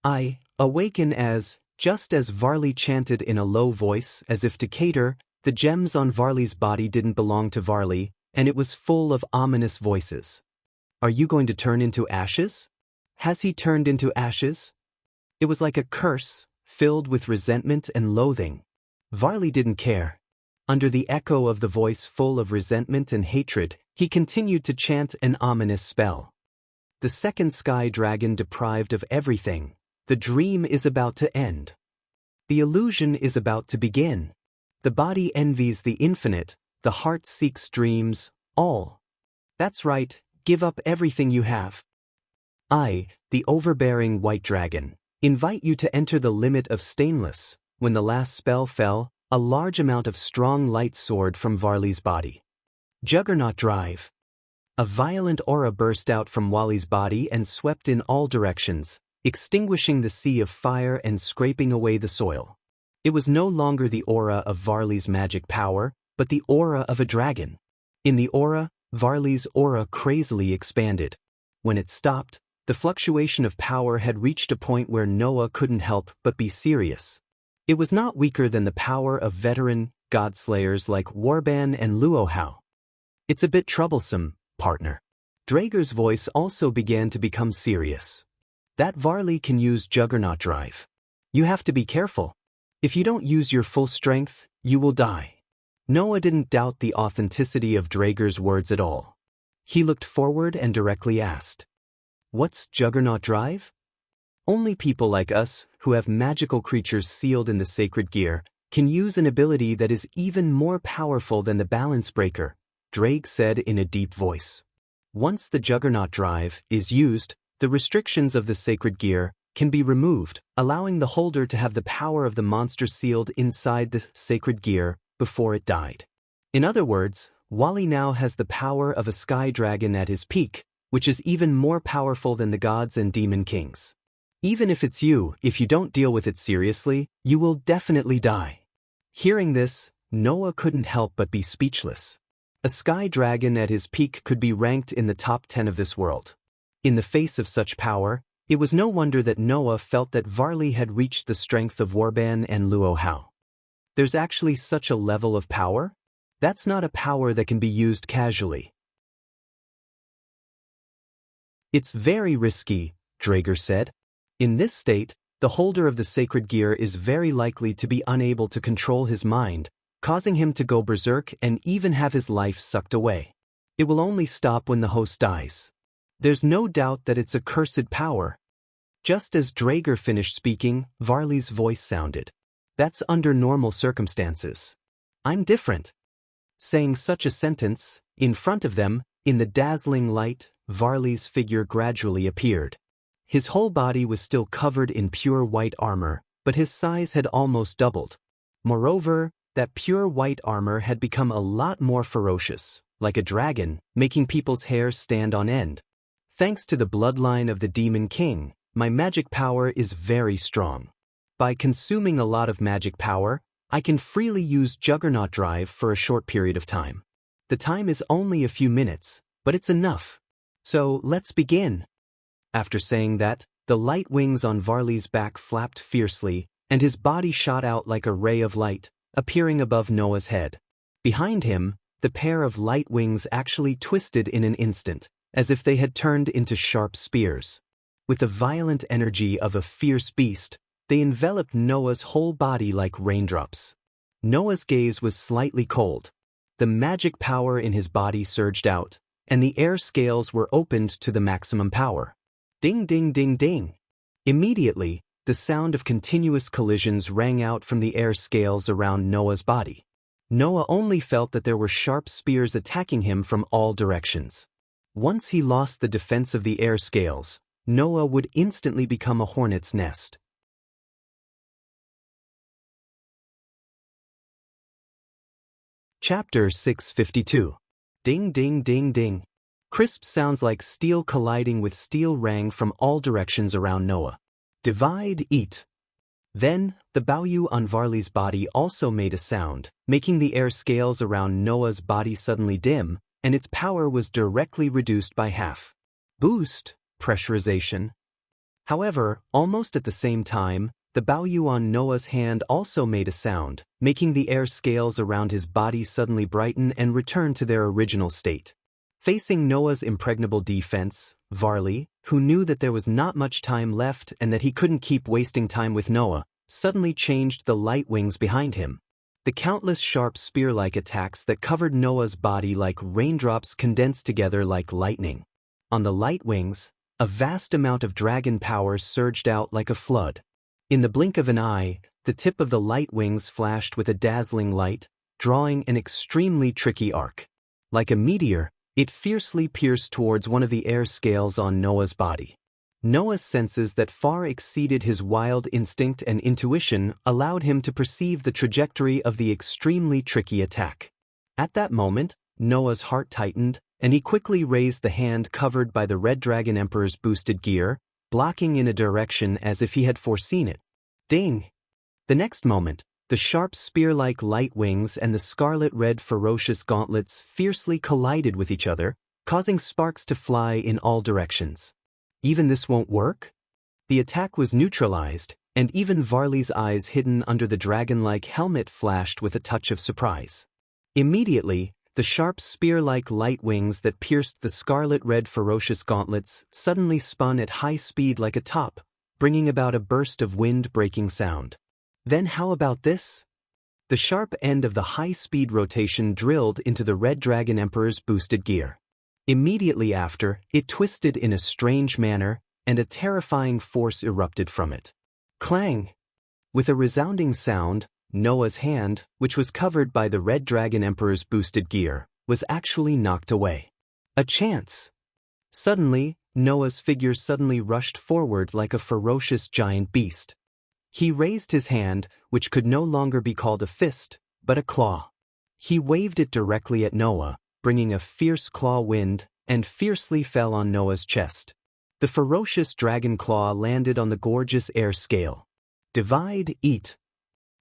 "I awaken as," just as Varley chanted in a low voice as if to cater, the gems on Varley's body didn't belong to Varley, and it was full of ominous voices. "Are you going to turn into ashes? Has he turned into ashes?" It was like a curse, filled with resentment and loathing. Varley didn't care. Under the echo of the voice full of resentment and hatred, he continued to chant an ominous spell. "The second sky dragon deprived of everything. The dream is about to end. The illusion is about to begin. The body envies the infinite, the heart seeks dreams, all. That's right, give up everything you have. I, the overbearing white dragon, invite you to enter the limit of stainless." When the last spell fell, a large amount of strong light soared from Varley's body. Juggernaut drive. A violent aura burst out from Wally's body and swept in all directions, extinguishing the sea of fire and scraping away the soil. It was no longer the aura of Varley's magic power, but the aura of a dragon. In the aura, Varley's aura crazily expanded. When it stopped, the fluctuation of power had reached a point where Noah couldn't help but be serious. It was not weaker than the power of veteran godslayers like Warban and Luohao. "It's a bit troublesome, partner." Drager's voice also began to become serious. "That Varley can use Juggernaut Drive. You have to be careful. If you don't use your full strength, you will die." Noah didn't doubt the authenticity of Drager's words at all. He looked forward and directly asked, "What's Juggernaut Drive?" "Only people like us, who have magical creatures sealed in the sacred gear, can use an ability that is even more powerful than the balance breaker," Drake said in a deep voice. "Once the Juggernaut Drive is used, the restrictions of the sacred gear, can be removed, allowing the holder to have the power of the monster sealed inside the sacred gear before it died. In other words, Wally now has the power of a sky dragon at his peak, which is even more powerful than the gods and demon kings. Even if it's you, if you don't deal with it seriously, you will definitely die. Hearing this, Noah couldn't help but be speechless. A sky dragon at his peak could be ranked in the top 10 of this world. In the face of such power, it was no wonder that Noah felt that Varley had reached the strength of Warban and Luo Hao. There's actually such a level of power? That's not a power that can be used casually. It's very risky, Draeger said. In this state, the holder of the sacred gear is very likely to be unable to control his mind, causing him to go berserk and even have his life sucked away. It will only stop when the host dies. There's no doubt that it's a cursed power. Just as Draeger finished speaking, Varley's voice sounded. That's under normal circumstances. I'm different. Saying such a sentence, in front of them, in the dazzling light, Varley's figure gradually appeared. His whole body was still covered in pure white armor, but his size had almost doubled. Moreover, that pure white armor had become a lot more ferocious, like a dragon, making people's hair stand on end. Thanks to the bloodline of the Demon King, my magic power is very strong. By consuming a lot of magic power, I can freely use Juggernaut Drive for a short period of time. The time is only a few minutes, but it's enough. So let's begin. After saying that, the light wings on Varley's back flapped fiercely, and his body shot out like a ray of light, appearing above Noah's head. Behind him, the pair of light wings actually twisted in an instant, as if they had turned into sharp spears. With the violent energy of a fierce beast, they enveloped Noah's whole body like raindrops. Noah's gaze was slightly cold. The magic power in his body surged out, and the air scales were opened to the maximum power. Ding ding ding ding. Immediately, the sound of continuous collisions rang out from the air scales around Noah's body. Noah only felt that there were sharp spears attacking him from all directions. Once he lost the defense of the air scales, Noah would instantly become a hornet's nest. Chapter 652. Ding ding ding ding. Crisp sounds like steel colliding with steel rang from all directions around Noah. Divide, eat. Then, the Baoyu on Varley's body also made a sound, making the air scales around Noah's body suddenly dim, and its power was directly reduced by half. Boost, pressurization. However, almost at the same time, the Baoyu on Noah's hand also made a sound, making the air scales around his body suddenly brighten and return to their original state. Facing Noah's impregnable defense, Varley, who knew that there was not much time left and that he couldn't keep wasting time with Noah, suddenly changed the light wings behind him. The countless sharp spear-like attacks that covered Noah's body like raindrops condensed together like lightning. On the light wings, a vast amount of dragon power surged out like a flood. In the blink of an eye, the tip of the light wings flashed with a dazzling light, drawing an extremely tricky arc. Like a meteor, it fiercely pierced towards one of the air scales on Noah's body. Noah's senses that far exceeded his wild instinct and intuition allowed him to perceive the trajectory of the extremely tricky attack. At that moment, Noah's heart tightened, and he quickly raised the hand covered by the Red Dragon Emperor's boosted gear, blocking in a direction as if he had foreseen it. Ding! The next moment, the sharp spear-like light wings and the scarlet-red ferocious gauntlets fiercely collided with each other, causing sparks to fly in all directions. Even this won't work? The attack was neutralized, and even Varley's eyes hidden under the dragon-like helmet flashed with a touch of surprise. Immediately, the sharp spear-like light wings that pierced the scarlet-red ferocious gauntlets suddenly spun at high speed like a top, bringing about a burst of wind-breaking sound. Then how about this? The sharp end of the high-speed rotation drilled into the Red Dragon Emperor's boosted gear. Immediately after, it twisted in a strange manner, and a terrifying force erupted from it. Clang! With a resounding sound, Noah's hand, which was covered by the Red Dragon Emperor's boosted gear, was actually knocked away. A chance! Suddenly, Noah's figure suddenly rushed forward like a ferocious giant beast. He raised his hand, which could no longer be called a fist, but a claw. He waved it directly at Noah, bringing a fierce claw wind, and fiercely fell on Noah's chest. The ferocious dragon claw landed on the gorgeous air scale. Divide, eat.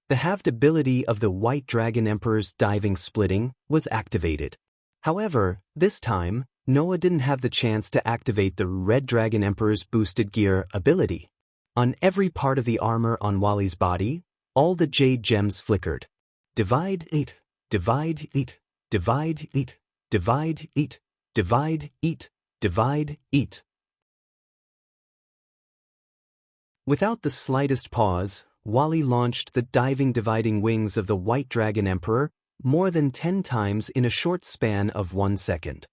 The halved ability of the White Dragon Emperor's diving splitting was activated. However, this time, Noah didn't have the chance to activate the Red Dragon Emperor's boosted gear ability. On every part of the armor on Wally's body, all the jade gems flickered. Divide, eat. Divide, eat. Divide, eat. Divide, eat. Divide, eat. Divide, eat. Without the slightest pause, Wally launched the dividing wings of the White Dragon Emperor more than 10 times in a short span of 1 second.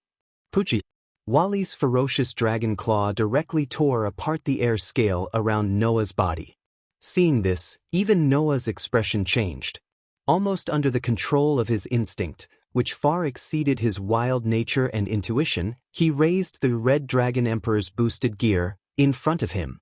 Poochie. Wally's ferocious dragon claw directly tore apart the air scale around Noah's body. Seeing this, even Noah's expression changed. Almost under the control of his instinct, which far exceeded his wild nature and intuition, he raised the Red Dragon Emperor's boosted gear in front of him.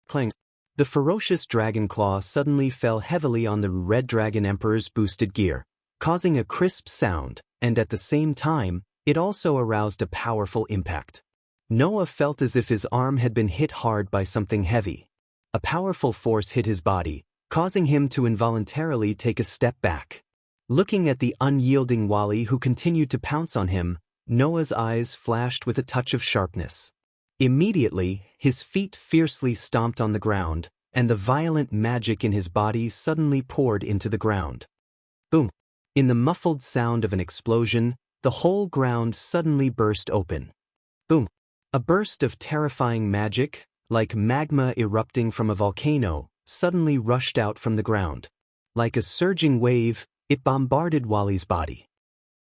Clang. The ferocious dragon claw suddenly fell heavily on the Red Dragon Emperor's boosted gear, causing a crisp sound, and at the same time, it also aroused a powerful impact. Noah felt as if his arm had been hit hard by something heavy. A powerful force hit his body, causing him to involuntarily take a step back. Looking at the unyielding Wally who continued to pounce on him, Noah's eyes flashed with a touch of sharpness. Immediately, his feet fiercely stomped on the ground, and the violent magic in his body suddenly poured into the ground. Boom! In the muffled sound of an explosion, the whole ground suddenly burst open. Boom! A burst of terrifying magic, like magma erupting from a volcano, suddenly rushed out from the ground. Like a surging wave, it bombarded Wally's body.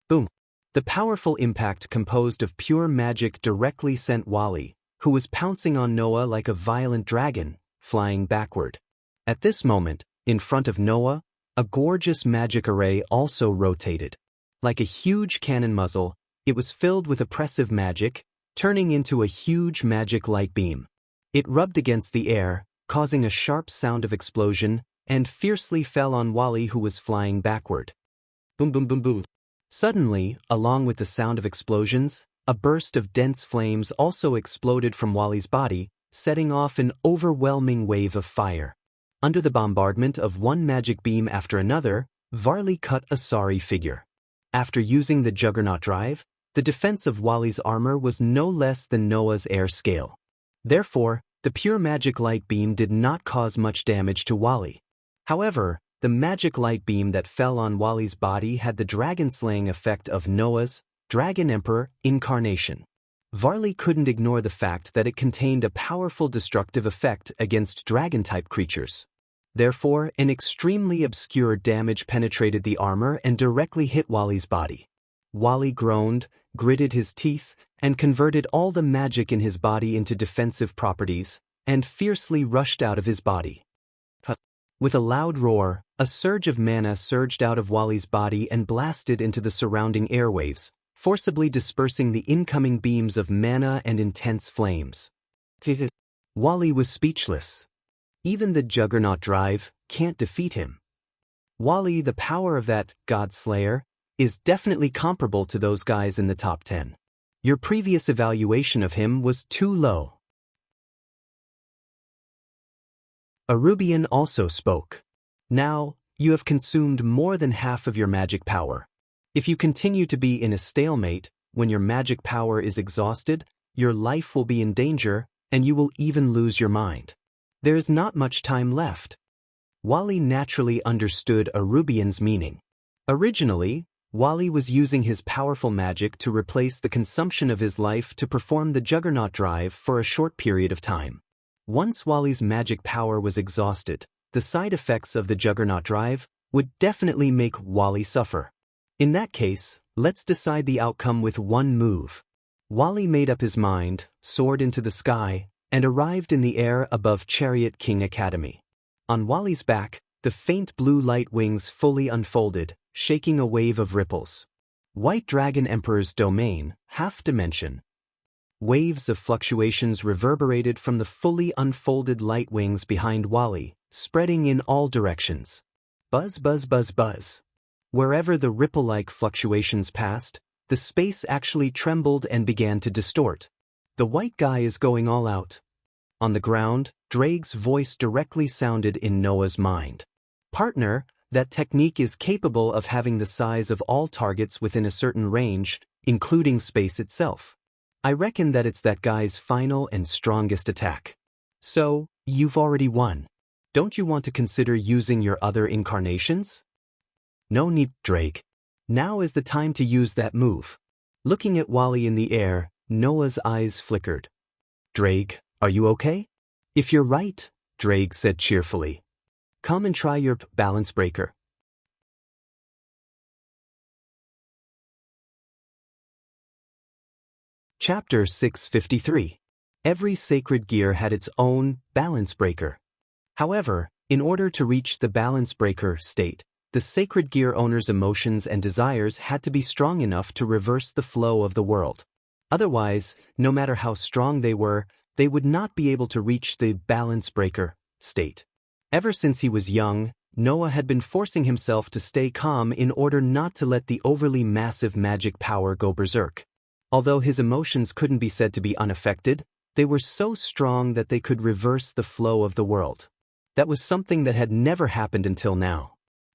Boom! The powerful impact composed of pure magic directly sent Wally, who was pouncing on Noah like a violent dragon, flying backward. At this moment, in front of Noah, a gorgeous magic array also rotated. Like a huge cannon muzzle, it was filled with oppressive magic, turning into a huge magic light beam. It rubbed against the air, causing a sharp sound of explosion, and fiercely fell on Wally who was flying backward. Boom boom boom boom. Suddenly, along with the sound of explosions, a burst of dense flames also exploded from Wally's body, setting off an overwhelming wave of fire. Under the bombardment of one magic beam after another, Varley cut a sorry figure. After using the Juggernaut Drive, the defense of Wally's armor was no less than Noah's air scale. Therefore, the pure magic light beam did not cause much damage to Wally. However, the magic light beam that fell on Wally's body had the dragon-slaying effect of Noah's Dragon Emperor incarnation. Varley couldn't ignore the fact that it contained a powerful destructive effect against dragon-type creatures. Therefore, an extremely obscure damage penetrated the armor and directly hit Wally's body. Wally groaned, gritted his teeth, and converted all the magic in his body into defensive properties, and fiercely rushed out of his body. With a loud roar, a surge of mana surged out of Wally's body and blasted into the surrounding airwaves, forcibly dispersing the incoming beams of mana and intense flames. Wally was speechless. Even the Juggernaut Drive can't defeat him. Wally, the power of that God Slayer, is definitely comparable to those guys in the top 10. Your previous evaluation of him was too low. Arubian also spoke. Now, you have consumed more than half of your magic power. If you continue to be in a stalemate, when your magic power is exhausted, your life will be in danger, and you will even lose your mind. There is not much time left. Wally naturally understood Arubian's meaning. Originally, Wally was using his powerful magic to replace the consumption of his life to perform the Juggernaut Drive for a short period of time. Once Wally's magic power was exhausted, the side effects of the Juggernaut Drive would definitely make Wally suffer. In that case, let's decide the outcome with one move. Wally made up his mind, soared into the sky, and arrived in the air above Chariot King Academy. On Wally's back, the faint blue light wings fully unfolded, shaking a wave of ripples. White Dragon Emperor's domain, half dimension. Waves of fluctuations reverberated from the fully unfolded light wings behind Wally, spreading in all directions. Buzz, buzz, buzz, buzz. Wherever the ripple-like fluctuations passed, the space actually trembled and began to distort. The white guy is going all out. On the ground, Drake's voice directly sounded in Noah's mind. Partner, that technique is capable of having the size of all targets within a certain range, including space itself. I reckon that it's that guy's final and strongest attack. So, you've already won. Don't you want to consider using your other incarnations? No need, Drake. Now is the time to use that move. Looking at Wally in the air, Noah's eyes flickered. Drake, are you okay? If you're right, Drake said cheerfully. Come and try your balance breaker. Chapter 653. Every sacred gear had its own balance breaker. However, in order to reach the balance breaker state, the sacred gear owner's emotions and desires had to be strong enough to reverse the flow of the world. Otherwise, no matter how strong they were, they would not be able to reach the balance breaker state. Ever since he was young, Noah had been forcing himself to stay calm in order not to let the overly massive magic power go berserk. Although his emotions couldn't be said to be unaffected, they were so strong that they could reverse the flow of the world. That was something that had never happened until now.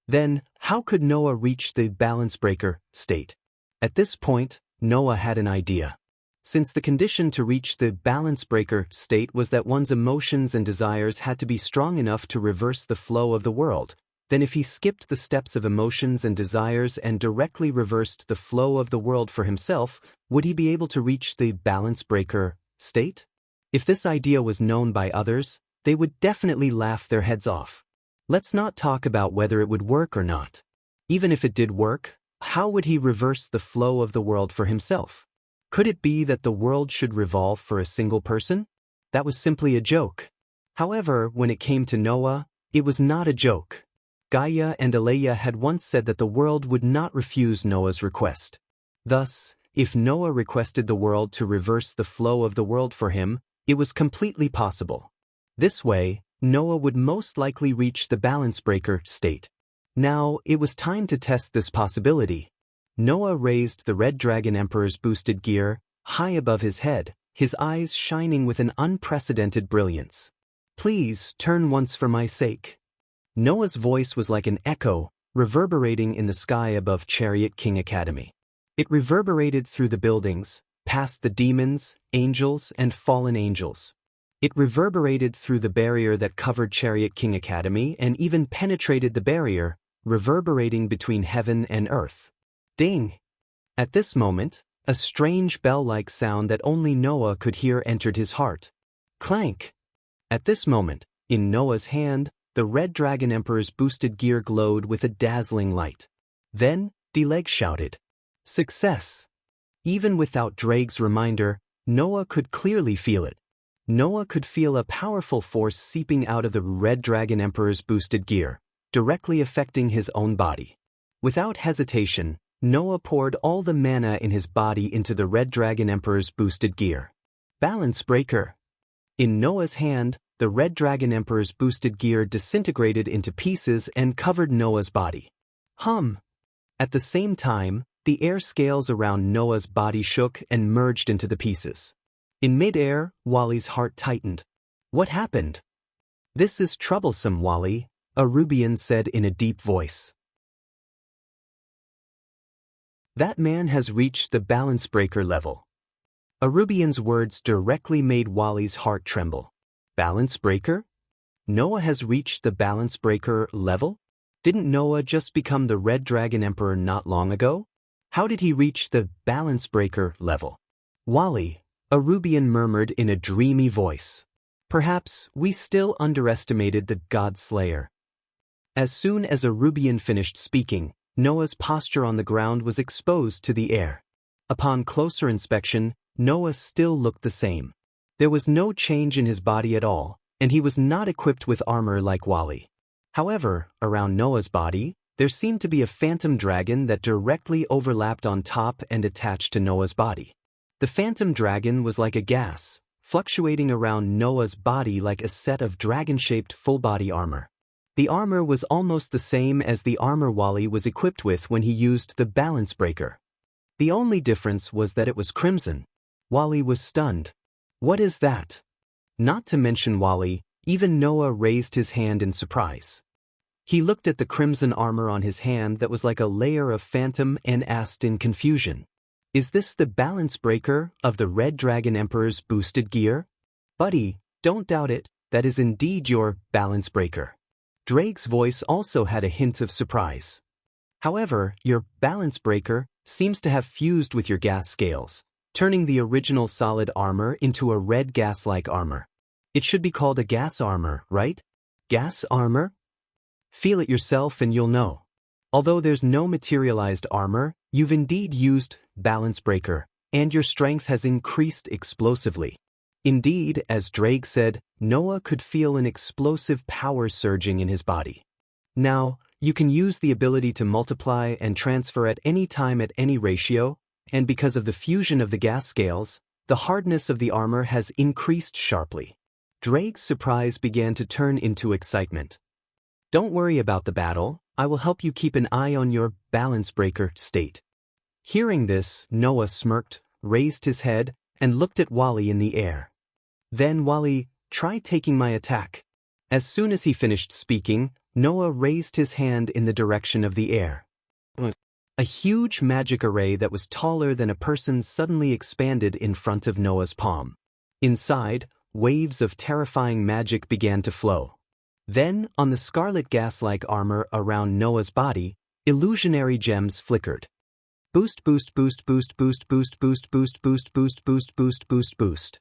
Then, how could Noah reach the balance breaker state? At this point, Noah had an idea. Since the condition to reach the balance breaker state was that one's emotions and desires had to be strong enough to reverse the flow of the world, then if he skipped the steps of emotions and desires and directly reversed the flow of the world for himself, would he be able to reach the balance breaker state? If this idea was known by others, they would definitely laugh their heads off. Let's not talk about whether it would work or not. Even if it did work, how would he reverse the flow of the world for himself? Could it be that the world should revolve for a single person? That was simply a joke. However, when it came to Noah, it was not a joke. Gaia and Aleia had once said that the world would not refuse Noah's request. Thus, if Noah requested the world to reverse the flow of the world for him, it was completely possible. This way, Noah would most likely reach the balance breaker state. Now, it was time to test this possibility. Noah raised the Red Dragon Emperor's boosted gear high above his head, his eyes shining with an unprecedented brilliance. Please turn once for my sake. Noah's voice was like an echo, reverberating in the sky above Chariot King Academy. It reverberated through the buildings, past the demons, angels, and fallen angels. It reverberated through the barrier that covered Chariot King Academy and even penetrated the barrier, reverberating between heaven and earth. Ding! At this moment, a strange bell-like sound that only Noah could hear entered his heart. Clank! At this moment, in Noah's hand, the Red Dragon Emperor's boosted gear glowed with a dazzling light. Then, Deleg shouted, "Success!" Even without Drake's reminder, Noah could clearly feel it. Noah could feel a powerful force seeping out of the Red Dragon Emperor's boosted gear, directly affecting his own body. Without hesitation, Noah poured all the mana in his body into the Red Dragon Emperor's boosted gear. Balance breaker! In Noah's hand, the Red Dragon Emperor's boosted gear disintegrated into pieces and covered Noah's body. Hum! At the same time, the air scales around Noah's body shook and merged into the pieces. In mid-air, Wally's heart tightened. What happened? This is troublesome, Wally, Arubian said in a deep voice. That man has reached the balance breaker level. Arubian's words directly made Wally's heart tremble. Balance breaker? Noah has reached the balance breaker level? Didn't Noah just become the Red Dragon Emperor not long ago? How did he reach the balance breaker level? Wally, Arubian murmured in a dreamy voice. Perhaps we still underestimated the God Slayer. As soon as Arubian finished speaking, Noah's posture on the ground was exposed to the air. Upon closer inspection, Noah still looked the same. There was no change in his body at all, and he was not equipped with armor like Wally. However, around Noah's body, there seemed to be a phantom dragon that directly overlapped on top and attached to Noah's body. The phantom dragon was like a gas, fluctuating around Noah's body like a set of dragon-shaped full-body armor. The armor was almost the same as the armor Wally was equipped with when he used the balance breaker. The only difference was that it was crimson. Wally was stunned. What is that? Not to mention Wally, even Noah raised his hand in surprise. He looked at the crimson armor on his hand that was like a layer of phantom and asked in confusion. Is this the balance breaker of the Red Dragon Emperor's boosted gear? Buddy, don't doubt it, that is indeed your balance breaker. Drake's voice also had a hint of surprise. However, your balance breaker seems to have fused with your gas scales, turning the original solid armor into a red gas-like armor. It should be called a gas armor, right? Gas armor? Feel it yourself and you'll know. Although there's no materialized armor, you've indeed used balance breaker, and your strength has increased explosively. Indeed, as Drake said, Noah could feel an explosive power surging in his body. Now, you can use the ability to multiply and transfer at any time at any ratio, and because of the fusion of the gas scales, the hardness of the armor has increased sharply. Drake's surprise began to turn into excitement. Don't worry about the battle, I will help you keep an eye on your balance breaker state. Hearing this, Noah smirked, raised his head, and looked at Wally in the air. Then Wally, try taking my attack. As soon as he finished speaking, Noah raised his hand in the direction of the air. A huge magic array that was taller than a person suddenly expanded in front of Noah's palm. Inside, waves of terrifying magic began to flow. Then, on the scarlet gas-like armor around Noah's body, illusionary gems flickered. Boost, boost, boost, boost, boost, boost, boost, boost, boost, boost, boost, boost, boost, boost.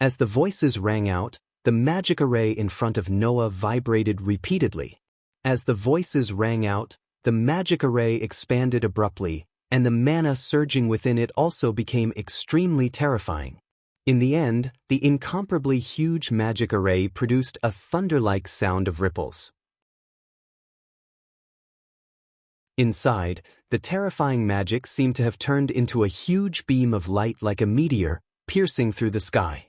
As the voices rang out, the magic array in front of Noah vibrated repeatedly. As the voices rang out, the magic array expanded abruptly, and the mana surging within it also became extremely terrifying. In the end, the incomparably huge magic array produced a thunder-like sound of ripples. Inside, the terrifying magic seemed to have turned into a huge beam of light like a meteor, piercing through the sky.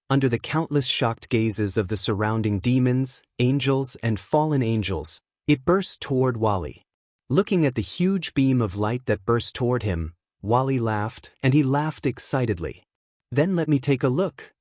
Under the countless shocked gazes of the surrounding demons, angels, and fallen angels, it burst toward Wally. Looking at the huge beam of light that burst toward him, Wally laughed, and he laughed excitedly. Then let me take a look.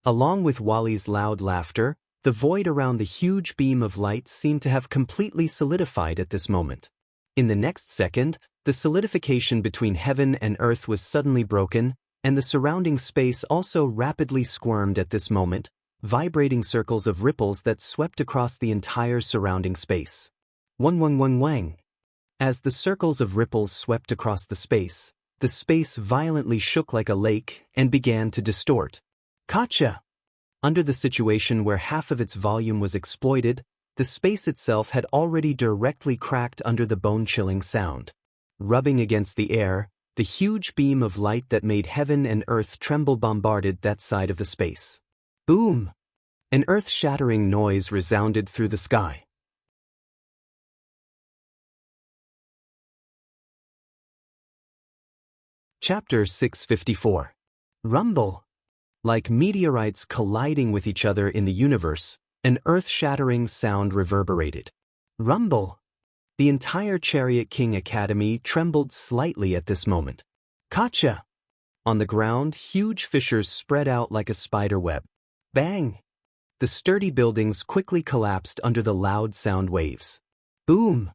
Along with Wally's loud laughter, the void around the huge beam of light seemed to have completely solidified at this moment. In the next second, the solidification between heaven and earth was suddenly broken, and the surrounding space also rapidly squirmed at this moment, vibrating circles of ripples that swept across the entire surrounding space. Wang. As the circles of ripples swept across the space violently shook like a lake and began to distort. Gotcha! Under the situation where half of its volume was exploited, the space itself had already directly cracked under the bone-chilling sound. Rubbing against the air, the huge beam of light that made heaven and earth tremble bombarded that side of the space. Boom! An earth-shattering noise resounded through the sky. Chapter 654. Rumble. Like meteorites colliding with each other in the universe, an earth-shattering sound reverberated. Rumble. The entire Chariot King Academy trembled slightly at this moment. Gotcha! On the ground, huge fissures spread out like a spider web. Bang! The sturdy buildings quickly collapsed under the loud sound waves. Boom!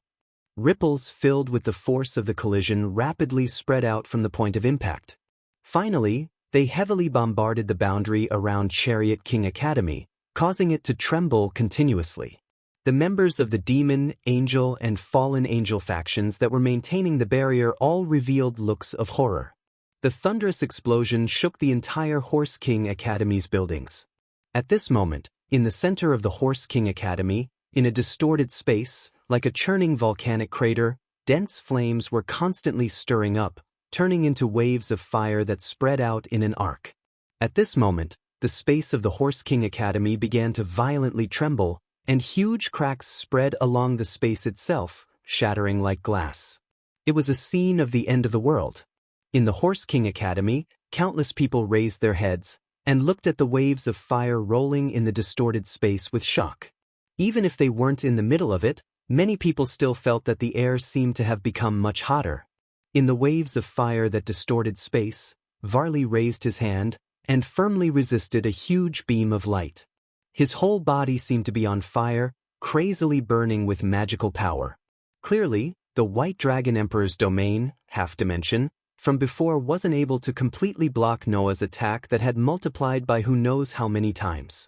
Ripples filled with the force of the collision rapidly spread out from the point of impact. Finally, they heavily bombarded the boundary around Chariot King Academy, causing it to tremble continuously. The members of the demon, angel, and fallen angel factions that were maintaining the barrier all revealed looks of horror. The thunderous explosion shook the entire Horse King Academy's buildings. At this moment, in the center of the Horse King Academy, in a distorted space, like a churning volcanic crater, dense flames were constantly stirring up, turning into waves of fire that spread out in an arc. At this moment, the space of the Horse King Academy began to violently tremble, and huge cracks spread along the space itself, shattering like glass. It was a scene of the end of the world. In the Horse King Academy, countless people raised their heads and looked at the waves of fire rolling in the distorted space with shock. Even if they weren't in the middle of it, many people still felt that the air seemed to have become much hotter. In the waves of fire that distorted space, Varley raised his hand and firmly resisted a huge beam of light. His whole body seemed to be on fire, crazily burning with magical power. Clearly, the White Dragon Emperor's domain, half-dimension, from before wasn't able to completely block Noah's attack that had multiplied by who knows how many times.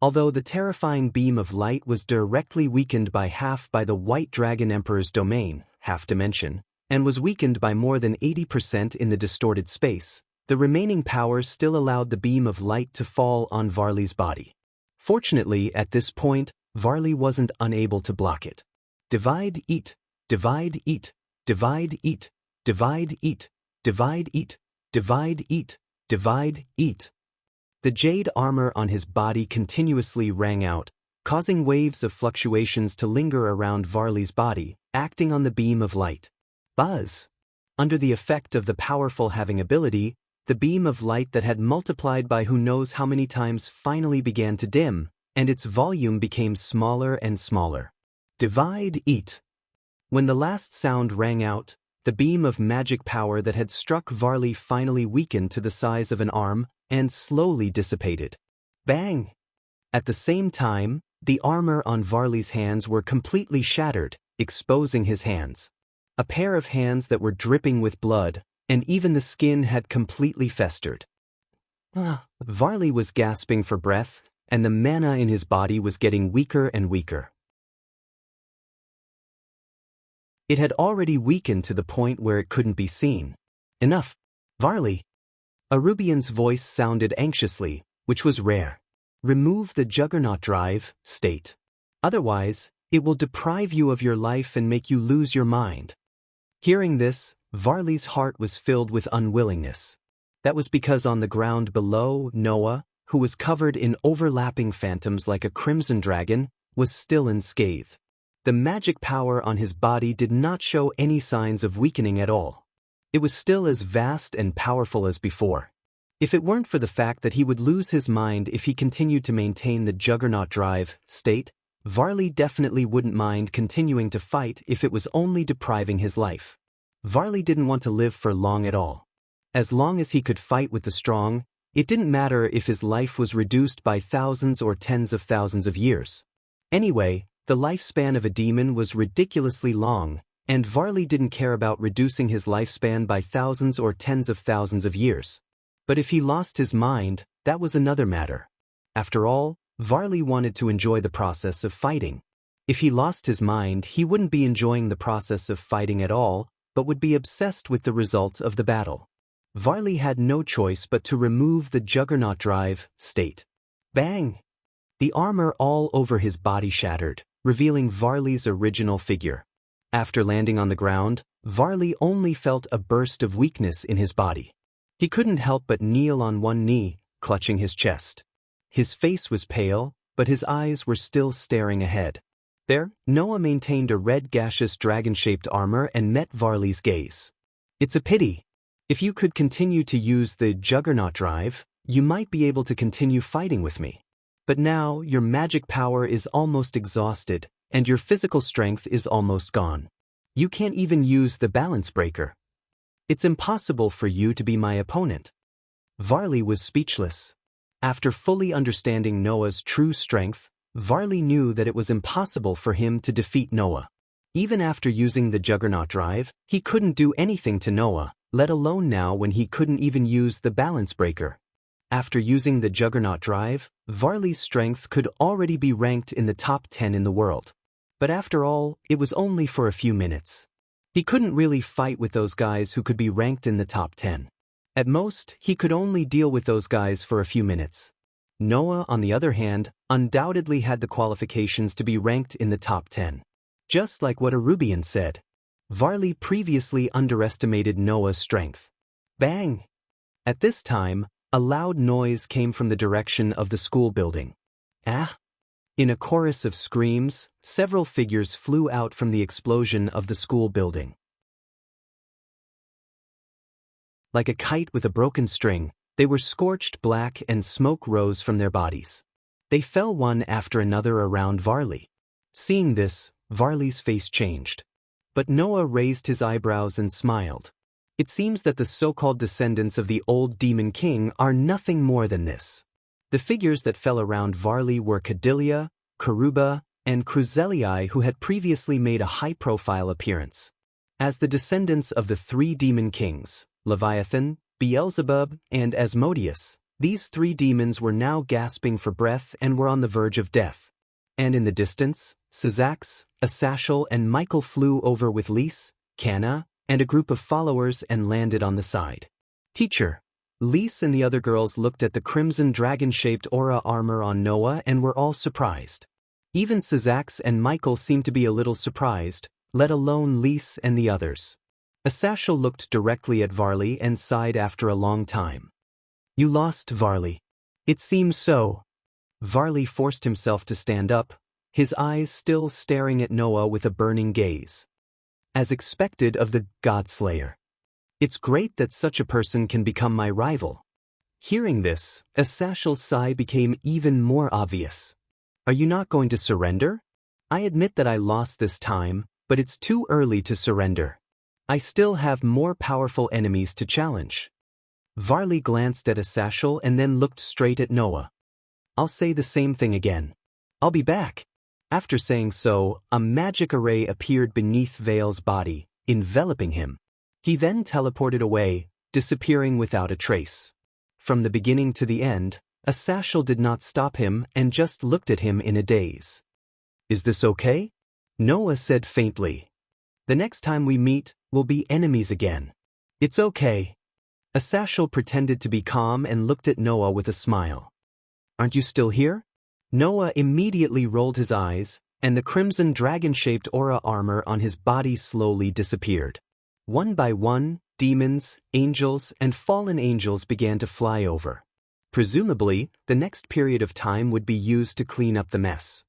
Although the terrifying beam of light was directly weakened by half by the White Dragon Emperor's domain, half-dimension, and was weakened by more than 80% in the distorted space, the remaining power still allowed the beam of light to fall on Varley's body. Fortunately, at this point, Varley wasn't unable to block it. Divide, eat, divide, eat, divide, eat, divide, eat, divide, eat, divide, eat, divide, eat. The jade armor on his body continuously rang out, causing waves of fluctuations to linger around Varley's body, acting on the beam of light. Buzz! Under the effect of the powerful having ability, the beam of light that had multiplied by who knows how many times finally began to dim, and its volume became smaller and smaller. Divide, eat. When the last sound rang out, the beam of magic power that had struck Varley finally weakened to the size of an arm and slowly dissipated. Bang! At the same time, the armor on Varley's hands were completely shattered, exposing his hands. A pair of hands that were dripping with blood, and even the skin had completely festered. Varley was gasping for breath, and the mana in his body was getting weaker and weaker. It had already weakened to the point where it couldn't be seen. Enough, Varley. Arubian's voice sounded anxiously, which was rare. Remove the Juggernaut drive, state. Otherwise, it will deprive you of your life and make you lose your mind. Hearing this, Varley's heart was filled with unwillingness. That was because on the ground below, Noah, who was covered in overlapping phantoms like a crimson dragon, was still unscathed. The magic power on his body did not show any signs of weakening at all. It was still as vast and powerful as before. If it weren't for the fact that he would lose his mind if he continued to maintain the Juggernaut drive state, Varley definitely wouldn't mind continuing to fight if it was only depriving his life. Varley didn't want to live for long at all. As long as he could fight with the strong, it didn't matter if his life was reduced by thousands or tens of thousands of years. Anyway, the lifespan of a demon was ridiculously long, and Varley didn't care about reducing his lifespan by thousands or tens of thousands of years. But if he lost his mind, that was another matter. After all, Varley wanted to enjoy the process of fighting. If he lost his mind, he wouldn't be enjoying the process of fighting at all, but would be obsessed with the result of the battle. Varley had no choice but to remove the Juggernaut drive state. Bang! The armor all over his body shattered, revealing Varley's original figure. After landing on the ground, Varley only felt a burst of weakness in his body. He couldn't help but kneel on one knee, clutching his chest. His face was pale, but his eyes were still staring ahead. There, Noah maintained a red gaseous dragon-shaped armor and met Varley's gaze. It's a pity. If you could continue to use the Juggernaut drive, you might be able to continue fighting with me. But now, your magic power is almost exhausted, and your physical strength is almost gone. You can't even use the balance breaker. It's impossible for you to be my opponent. Varley was speechless. After fully understanding Noah's true strength, Varley knew that it was impossible for him to defeat Noah. Even after using the Juggernaut drive, he couldn't do anything to Noah, let alone now when he couldn't even use the balance breaker. After using the Juggernaut drive, Varley's strength could already be ranked in the top 10 in the world. But after all, it was only for a few minutes. He couldn't really fight with those guys who could be ranked in the top 10. At most, he could only deal with those guys for a few minutes. Noah, on the other hand, undoubtedly had the qualifications to be ranked in the top 10. Just like what Arubian said. Varley previously underestimated Noah's strength. Bang! At this time, a loud noise came from the direction of the school building. Ah! In a chorus of screams, several figures flew out from the explosion of the school building. Like a kite with a broken string, they were scorched black and smoke rose from their bodies. They fell one after another around Varley. Seeing this, Varley's face changed. But Noah raised his eyebrows and smiled. It seems that the so-called descendants of the old Demon King are nothing more than this. The figures that fell around Varley were Cadilia, Karuba, and Cruzelii, who had previously made a high-profile appearance. As the descendants of the three demon kings, Leviathan, Beelzebub, and Asmodeus, these three demons were now gasping for breath and were on the verge of death. And in the distance, Syzax, Asashel, and Michael flew over with Lys, Canna, and a group of followers and landed on the side. Teacher. Lys and the other girls looked at the crimson dragon-shaped aura armor on Noah and were all surprised. Even Syzax and Michael seemed to be a little surprised, let alone Lys and the others. Asashel looked directly at Varley and sighed after a long time. You lost, Varley. It seems so. Varley forced himself to stand up, his eyes still staring at Noah with a burning gaze. As expected of the Godslayer. It's great that such a person can become my rival. Hearing this, Asashel's sigh became even more obvious. Are you not going to surrender? I admit that I lost this time, but it's too early to surrender. I still have more powerful enemies to challenge. Varley glanced at Asashel and then looked straight at Noah. I'll say the same thing again. I'll be back. After saying so, a magic array appeared beneath Vale's body, enveloping him. He then teleported away, disappearing without a trace. From the beginning to the end, Asashel did not stop him and just looked at him in a daze. Is this okay? Noah said faintly. The next time we meet, we'll be enemies again. It's okay. Asashel pretended to be calm and looked at Noah with a smile. Aren't you still here? Noah immediately rolled his eyes, and the crimson dragon-shaped aura armor on his body slowly disappeared. One by one, demons, angels, and fallen angels began to fly over. Presumably, the next period of time would be used to clean up the mess.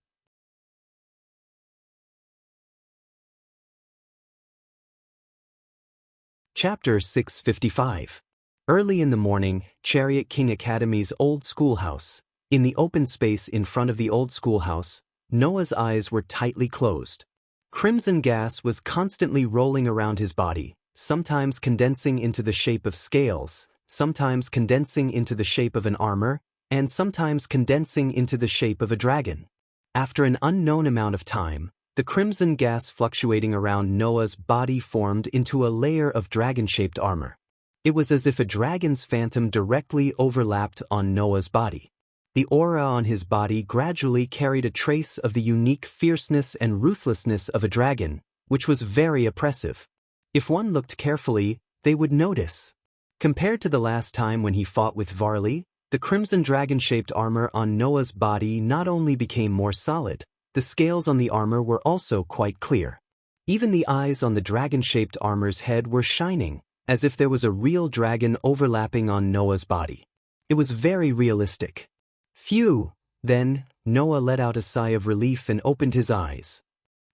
Chapter 655. Early in the morning, Chariot King Academy's old schoolhouse. In the open space in front of the old schoolhouse, Noah's eyes were tightly closed. Crimson gas was constantly rolling around his body, sometimes condensing into the shape of scales, sometimes condensing into the shape of an armor, and sometimes condensing into the shape of a dragon. After an unknown amount of time, the crimson gas fluctuating around Noah's body formed into a layer of dragon-shaped armor. It was as if a dragon's phantom directly overlapped on Noah's body. The aura on his body gradually carried a trace of the unique fierceness and ruthlessness of a dragon, which was very oppressive. If one looked carefully, they would notice. Compared to the last time when he fought with Varley, the crimson dragon-shaped armor on Noah's body not only became more solid, the scales on the armor were also quite clear. Even the eyes on the dragon-shaped armor's head were shining, as if there was a real dragon overlapping on Noah's body. It was very realistic. Phew! Then, Noah let out a sigh of relief and opened his eyes.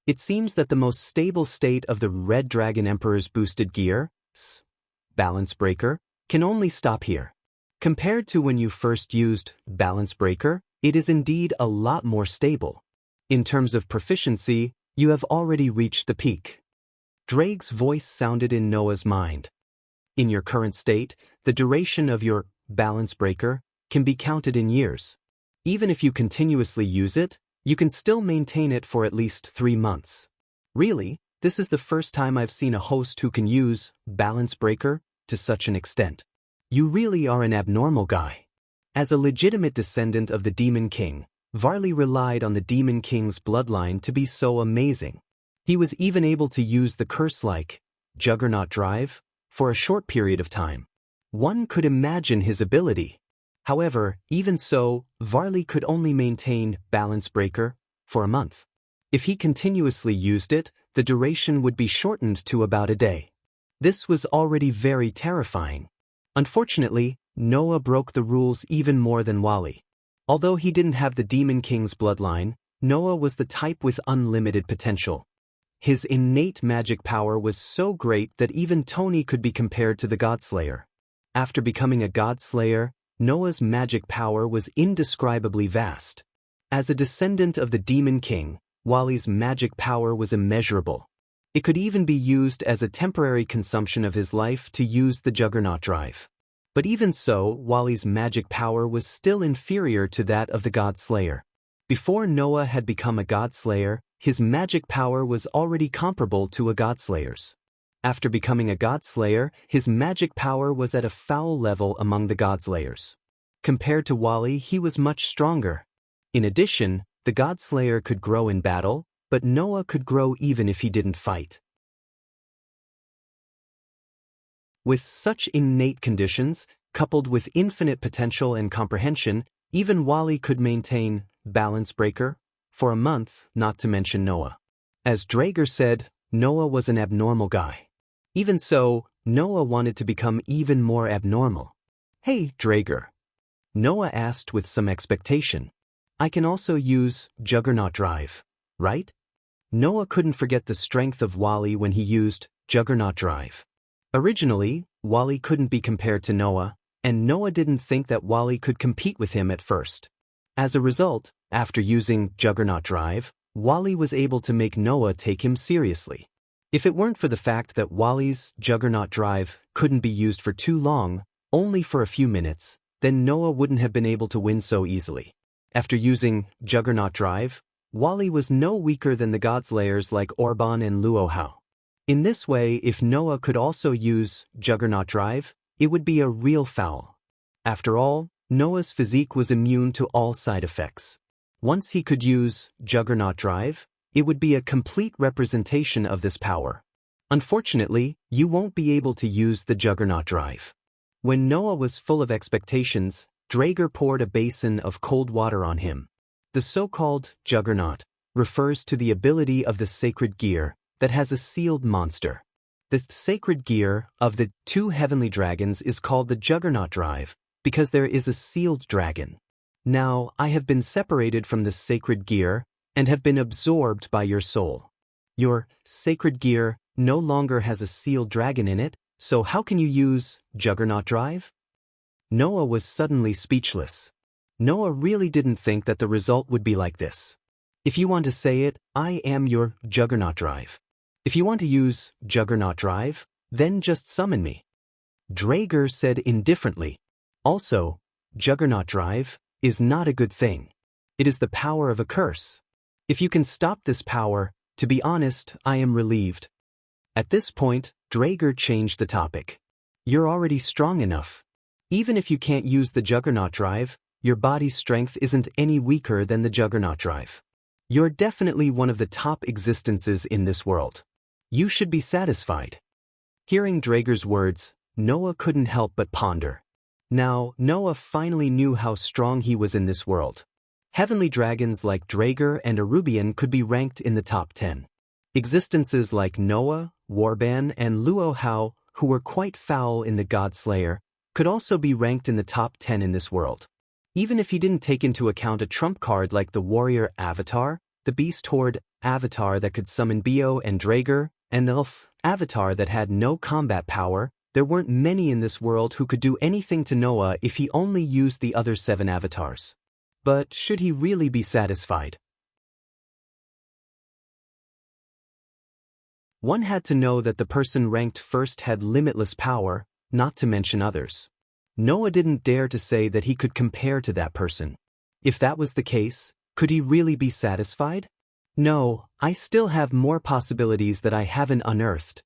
It seems that the most stable state of the Red Dragon Emperor's boosted gear, Balance Breaker, can only stop here. Compared to when you first used Balance Breaker, it is indeed a lot more stable. In terms of proficiency, you have already reached the peak. Drake's voice sounded in Noah's mind. In your current state, the duration of your Balance Breaker can be counted in years. Even if you continuously use it, you can still maintain it for at least 3 months. Really, this is the first time I've seen a host who can use Balance Breaker to such an extent. You really are an abnormal guy. As a legitimate descendant of the Demon King, Varley relied on the Demon King's bloodline to be so amazing. He was even able to use the curse-like Juggernaut Drive for a short period of time. One could imagine his ability. However, even so, Varley could only maintain Balance Breaker for a month. If he continuously used it, the duration would be shortened to about a day. This was already very terrifying. Unfortunately, Noah broke the rules even more than Wally. Although he didn't have the Demon King's bloodline, Noah was the type with unlimited potential. His innate magic power was so great that even Tony could be compared to the Godslayer. After becoming a god-slayer, Noah's magic power was indescribably vast. As a descendant of the demon king, Wally's magic power was immeasurable. It could even be used as a temporary consumption of his life to use the Juggernaut drive. But even so, Wally's magic power was still inferior to that of the god-slayer. Before Noah had become a god-slayer, his magic power was already comparable to a god-slayer's. After becoming a god-slayer, his magic power was at a foul level among the god-slayers. Compared to Wally, he was much stronger. In addition, the god-slayer could grow in battle, but Noah could grow even if he didn't fight. With such innate conditions, coupled with infinite potential and comprehension, even Wally could maintain balance breaker for a month, not to mention Noah. As Draeger said, Noah was an abnormal guy. Even so, Noah wanted to become even more abnormal. "Hey, Draeger," Noah asked with some expectation. "I can also use Juggernaut Drive, right?" Noah couldn't forget the strength of Wally when he used Juggernaut Drive. Originally, Wally couldn't be compared to Noah, and Noah didn't think that Wally could compete with him at first. As a result, after using Juggernaut Drive, Wally was able to make Noah take him seriously. If it weren't for the fact that Wally's Juggernaut Drive couldn't be used for too long, only for a few minutes, then Noah wouldn't have been able to win so easily. After using Juggernaut Drive, Wally was no weaker than the godslayers like Orban and Luohao. In this way, if Noah could also use Juggernaut Drive, it would be a real foul. After all, Noah's physique was immune to all side effects. Once he could use Juggernaut Drive, it would be a complete representation of this power. Unfortunately, you won't be able to use the Juggernaut Drive. When Noah was full of expectations, Draeger poured a basin of cold water on him. The so-called Juggernaut refers to the ability of the sacred gear that has a sealed monster. The sacred gear of the two heavenly dragons is called the Juggernaut Drive because there is a sealed dragon. Now, I have been separated from the sacred gear and have been absorbed by your soul. Your sacred gear no longer has a sealed dragon in it, so how can you use Juggernaut Drive? Noah was suddenly speechless. Noah really didn't think that the result would be like this. If you want to say it, I am your Juggernaut Drive. If you want to use Juggernaut Drive, then just summon me. Draeger said indifferently. Also, Juggernaut Drive is not a good thing. It is the power of a curse. If you can stop this power, to be honest, I am relieved. At this point, Draeger changed the topic. You're already strong enough. Even if you can't use the Juggernaut Drive, your body's strength isn't any weaker than the Juggernaut Drive. You're definitely one of the top existences in this world. You should be satisfied. Hearing Draeger's words, Noah couldn't help but ponder. Now, Noah finally knew how strong he was in this world. Heavenly dragons like Draeger and Arubian could be ranked in the top 10. Existences like Noah, Warban, and Luohao, who were quite foul in the God-Slayer, could also be ranked in the top 10 in this world. Even if he didn't take into account a trump card like the Warrior Avatar, the Beast Horde Avatar that could summon Bio and Draeger, and the Elf Avatar that had no combat power, there weren't many in this world who could do anything to Noah if he only used the other 7 avatars. But should he really be satisfied? One had to know that the person ranked first had limitless power, not to mention others. Noah didn't dare to say that he could compare to that person. If that was the case, could he really be satisfied? No, I still have more possibilities that I haven't unearthed.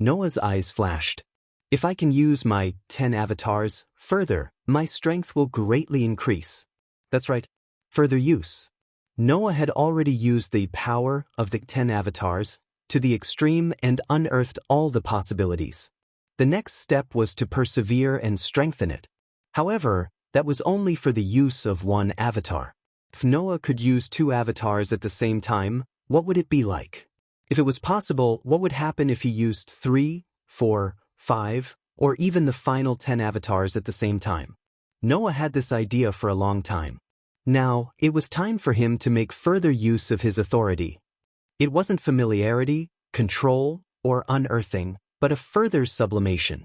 Noah's eyes flashed. If I can use my 10 avatars further, my strength will greatly increase. That's right, further use. Noah had already used the power of the 10 avatars to the extreme and unearthed all the possibilities. The next step was to persevere and strengthen it. However, that was only for the use of one avatar. If Noah could use 2 avatars at the same time, what would it be like? If it was possible, what would happen if he used 3, 4, 5, or even the final 10 avatars at the same time? Noah had this idea for a long time. Now, it was time for him to make further use of his authority. It wasn't familiarity, control, or unearthing, but a further sublimation.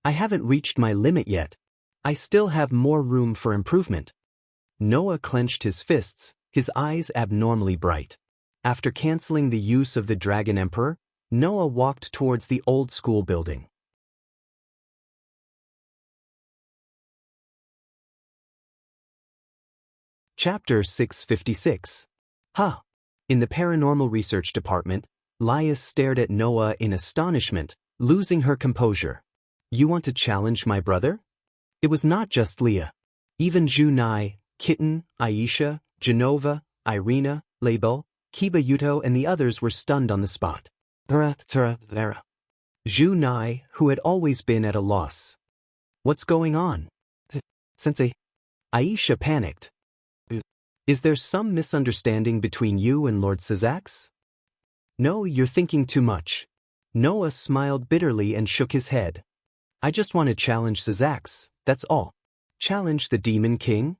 I haven't reached my limit yet. I still have more room for improvement. Noah clenched his fists, his eyes abnormally bright. After canceling the use of the Dragon Emperor, Noah walked towards the old school building. Chapter 656. Huh. In the Paranormal Research Department, Lias stared at Noah in astonishment, losing her composure. You want to challenge my brother? It was not just Leah. Even Junai, Kitten, Aisha, Genova, Irina, Label, Kiba Yuto and the others were stunned on the spot. Junai, who had always been at a loss. What's going on? Sensei. Aisha panicked. Is there some misunderstanding between you and Lord Syzax? No, you're thinking too much. Noah smiled bitterly and shook his head. I just want to challenge Syzax, that's all. Challenge the Demon King?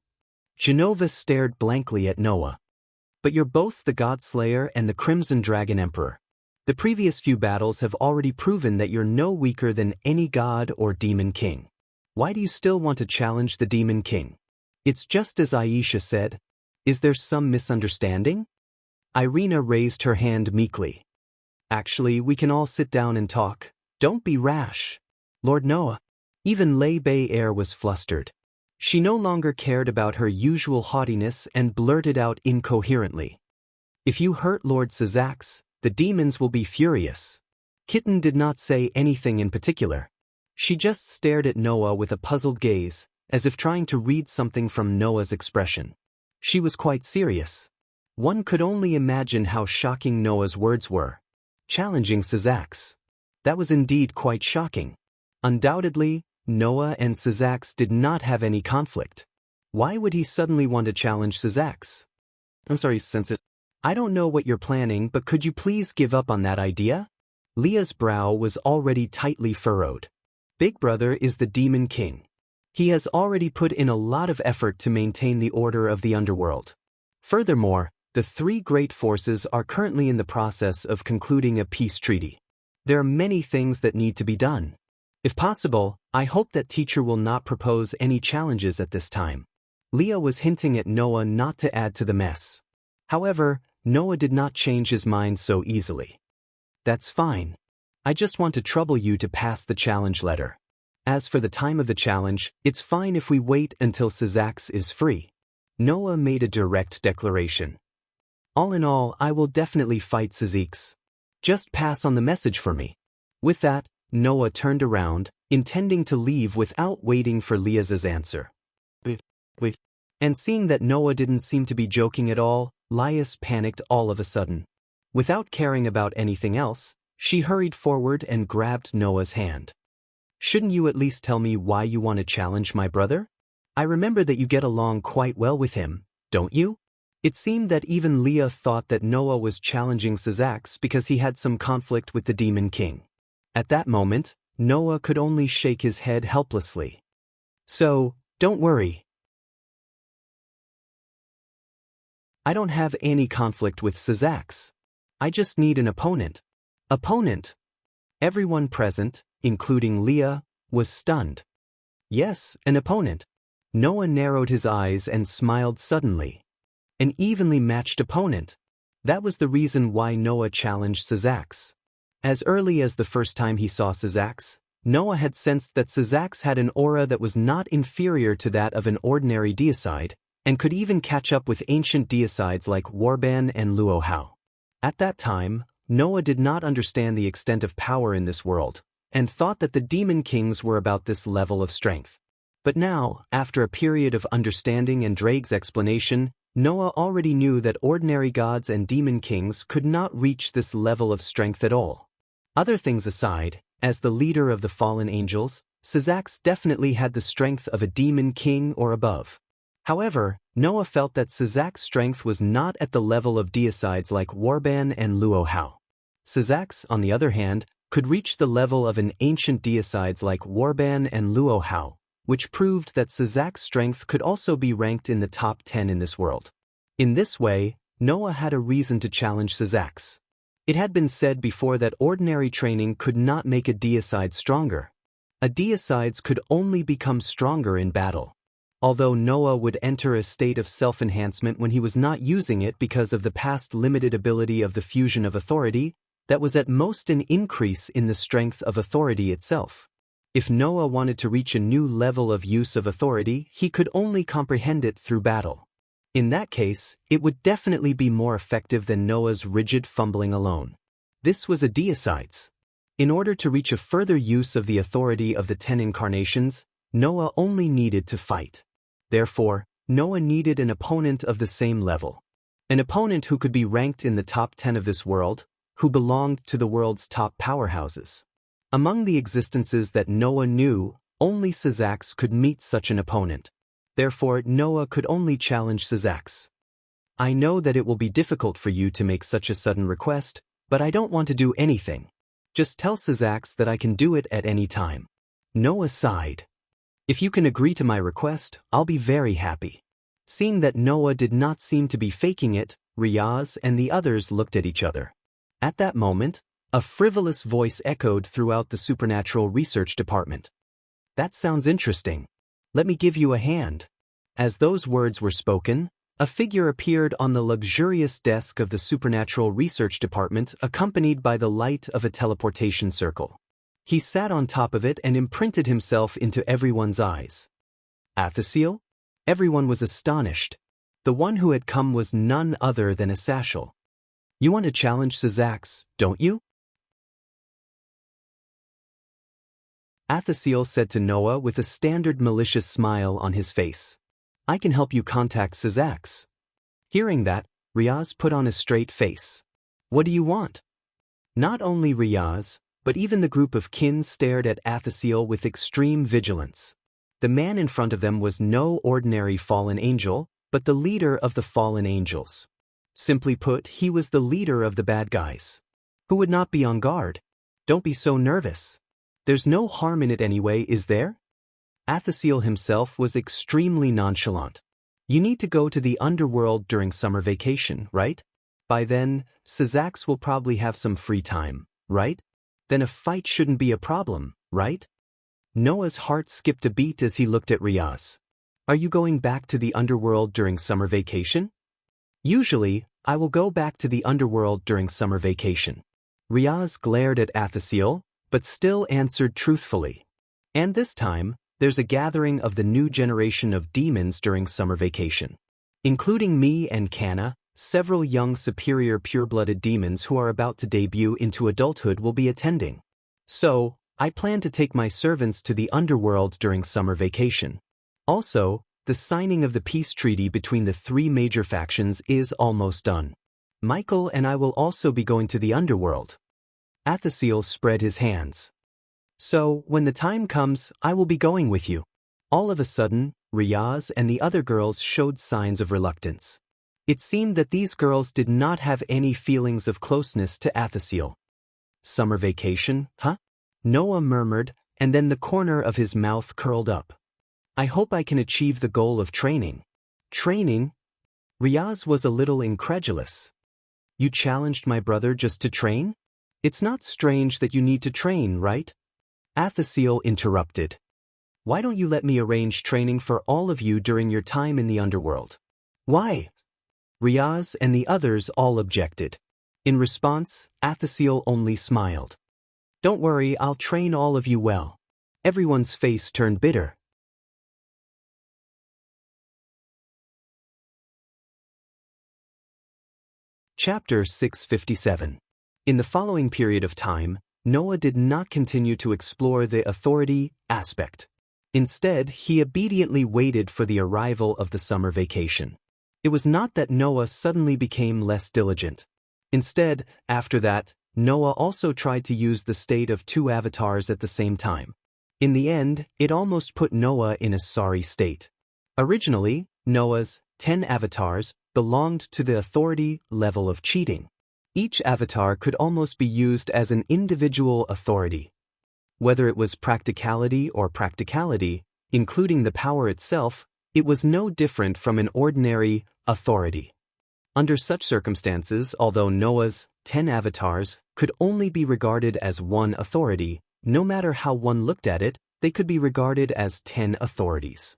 Genova stared blankly at Noah. But you're both the Godslayer and the Crimson Dragon Emperor. The previous few battles have already proven that you're no weaker than any god or Demon King. Why do you still want to challenge the Demon King? It's just as Aisha said. Is there some misunderstanding? Irina raised her hand meekly. Actually, we can all sit down and talk. Don't be rash. Lord Noah. Even Lei Bei Air was flustered. She no longer cared about her usual haughtiness and blurted out incoherently. If you hurt Lord Syzax, the demons will be furious. Kitten did not say anything in particular. She just stared at Noah with a puzzled gaze, as if trying to read something from Noah's expression. She was quite serious. One could only imagine how shocking Noah's words were. Challenging Syzax. That was indeed quite shocking. Undoubtedly, Noah and Syzax did not have any conflict. Why would he suddenly want to challenge Syzax? I'm sorry, Sensei. I don't know what you're planning, but could you please give up on that idea? Leah's brow was already tightly furrowed. Big Brother is the Demon King. He has already put in a lot of effort to maintain the order of the underworld. Furthermore, the three great forces are currently in the process of concluding a peace treaty. There are many things that need to be done. If possible, I hope that teacher will not propose any challenges at this time. Leah was hinting at Noah not to add to the mess. However, Noah did not change his mind so easily. That's fine. I just want to trouble you to pass the challenge letter. As for the time of the challenge, it's fine if we wait until Syzax is free. Noah made a direct declaration. All in all, I will definitely fight Syzax. Just pass on the message for me. With that, Noah turned around, intending to leave without waiting for Leah's answer. Wait. And seeing that Noah didn't seem to be joking at all, Lias panicked all of a sudden. Without caring about anything else, she hurried forward and grabbed Noah's hand. Shouldn't you at least tell me why you want to challenge my brother? I remember that you get along quite well with him, don't you? It seemed that even Leah thought that Noah was challenging Syzax because he had some conflict with the Demon King. At that moment, Noah could only shake his head helplessly. So, don't worry. I don't have any conflict with Syzax. I just need an opponent. Opponent? Everyone present, including Leah, was stunned. Yes, an opponent. Noah narrowed his eyes and smiled suddenly. An evenly matched opponent. That was the reason why Noah challenged Syzax. As early as the first time he saw Syzax, Noah had sensed that Syzax had an aura that was not inferior to that of an ordinary deicide, and could even catch up with ancient deicides like Warban and Luohao. At that time, Noah did not understand the extent of power in this world, and thought that the Demon Kings were about this level of strength. But now, after a period of understanding and Drake's explanation, Noah already knew that ordinary gods and Demon Kings could not reach this level of strength at all. Other things aside, as the leader of the fallen angels, Syzax definitely had the strength of a Demon King or above. However, Noah felt that Syzax's strength was not at the level of deicides like Warban and Luohao. Syzax, on the other hand, could reach the level of an ancient deicides like Warban and Luohao, which proved that Syzax's strength could also be ranked in the top 10 in this world. In this way, Noah had a reason to challenge Syzax. It had been said before that ordinary training could not make a deicide stronger. Deicides could only become stronger in battle. Although Noah would enter a state of self-enhancement when he was not using it because of the past limited ability of the fusion of authority, that was at most an increase in the strength of authority itself. If Noah wanted to reach a new level of use of authority, he could only comprehend it through battle. In that case, it would definitely be more effective than Noah's rigid fumbling alone. This was Deicides. In order to reach a further use of the authority of the 10 incarnations, Noah only needed to fight. Therefore, Noah needed an opponent of the same level. An opponent who could be ranked in the top 10 of this world, who belonged to the world's top powerhouses. Among the existences that Noah knew, only Syzax could meet such an opponent. Therefore, Noah could only challenge Syzax. I know that it will be difficult for you to make such a sudden request, but I don't want to do anything. Just tell Syzax that I can do it at any time. Noah sighed. If you can agree to my request, I'll be very happy. Seeing that Noah did not seem to be faking it, Riaz and the others looked at each other. At that moment, a frivolous voice echoed throughout the Supernatural Research Department. That sounds interesting. Let me give you a hand. As those words were spoken, a figure appeared on the luxurious desk of the Supernatural Research Department accompanied by the light of a teleportation circle. He sat on top of it and imprinted himself into everyone's eyes. Athasiel? Everyone was astonished. The one who had come was none other than Asashel. You want to challenge Syzax, don't you? Athasiel said to Noah with a standard malicious smile on his face. I can help you contact Syzax. Hearing that, Riaz put on a straight face. What do you want? Not only Riaz, but even the group of kin stared at Athasiel with extreme vigilance. The man in front of them was no ordinary fallen angel, but the leader of the fallen angels. Simply put, he was the leader of the bad guys. Who would not be on guard? Don't be so nervous. There's no harm in it anyway, is there? Athasiel himself was extremely nonchalant. You need to go to the underworld during summer vacation, right? By then, Syzax will probably have some free time, right? Then a fight shouldn't be a problem, right? Noah's heart skipped a beat as he looked at Riaz. Are you going back to the underworld during summer vacation? Usually, I will go back to the underworld during summer vacation. Riaz glared at Athasiel, but still answered truthfully. And this time, there's a gathering of the new generation of demons during summer vacation. Including me and Kana, several young superior pure-blooded demons who are about to debut into adulthood will be attending. So, I plan to take my servants to the underworld during summer vacation. Also, the signing of the peace treaty between the 3 major factions is almost done. Michael and I will also be going to the underworld. Athasiel spread his hands. So, when the time comes, I will be going with you. All of a sudden, Riaz and the other girls showed signs of reluctance. It seemed that these girls did not have any feelings of closeness to Athasiel. Summer vacation, huh? Noah murmured, and then the corner of his mouth curled up. I hope I can achieve the goal of training. Training? Riaz was a little incredulous. You challenged my brother just to train? It's not strange that you need to train, right? Athasiel interrupted. Why don't you let me arrange training for all of you during your time in the underworld? Why? Riaz and the others all objected. In response, Athasiel only smiled. Don't worry, I'll train all of you well. Everyone's face turned bitter. Chapter 657. In the following period of time, Noah did not continue to explore the authority aspect. Instead, he obediently waited for the arrival of the summer vacation. It was not that Noah suddenly became less diligent. Instead, after that, Noah also tried to use the state of 2 avatars at the same time. In the end, it almost put Noah in a sorry state. Originally, Noah's 10 avatars belonged to the authority level of cheating. Each avatar could almost be used as an individual authority. Whether it was practicality or practicality, including the power itself, it was no different from an ordinary authority. Under such circumstances, although Noah's 10 avatars could only be regarded as one authority, no matter how one looked at it, they could be regarded as 10 authorities.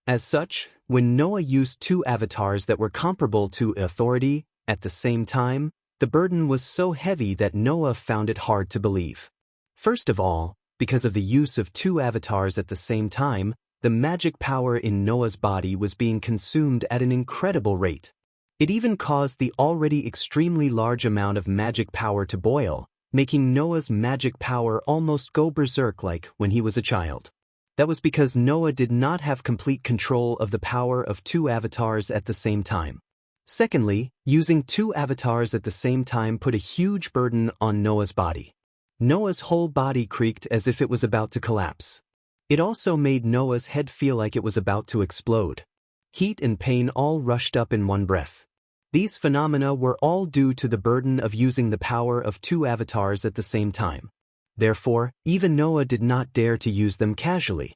As such, when Noah used 2 avatars that were comparable to authority at the same time, the burden was so heavy that Noah found it hard to believe. First of all, because of the use of 2 avatars at the same time, the magic power in Noah's body was being consumed at an incredible rate. It even caused the already extremely large amount of magic power to boil, making Noah's magic power almost go berserk like when he was a child. That was because Noah did not have complete control of the power of 2 avatars at the same time. Secondly, using 2 avatars at the same time put a huge burden on Noah's body. Noah's whole body creaked as if it was about to collapse. It also made Noah's head feel like it was about to explode. Heat and pain all rushed up in one breath. These phenomena were all due to the burden of using the power of 2 avatars at the same time. Therefore, even Noah did not dare to use them casually.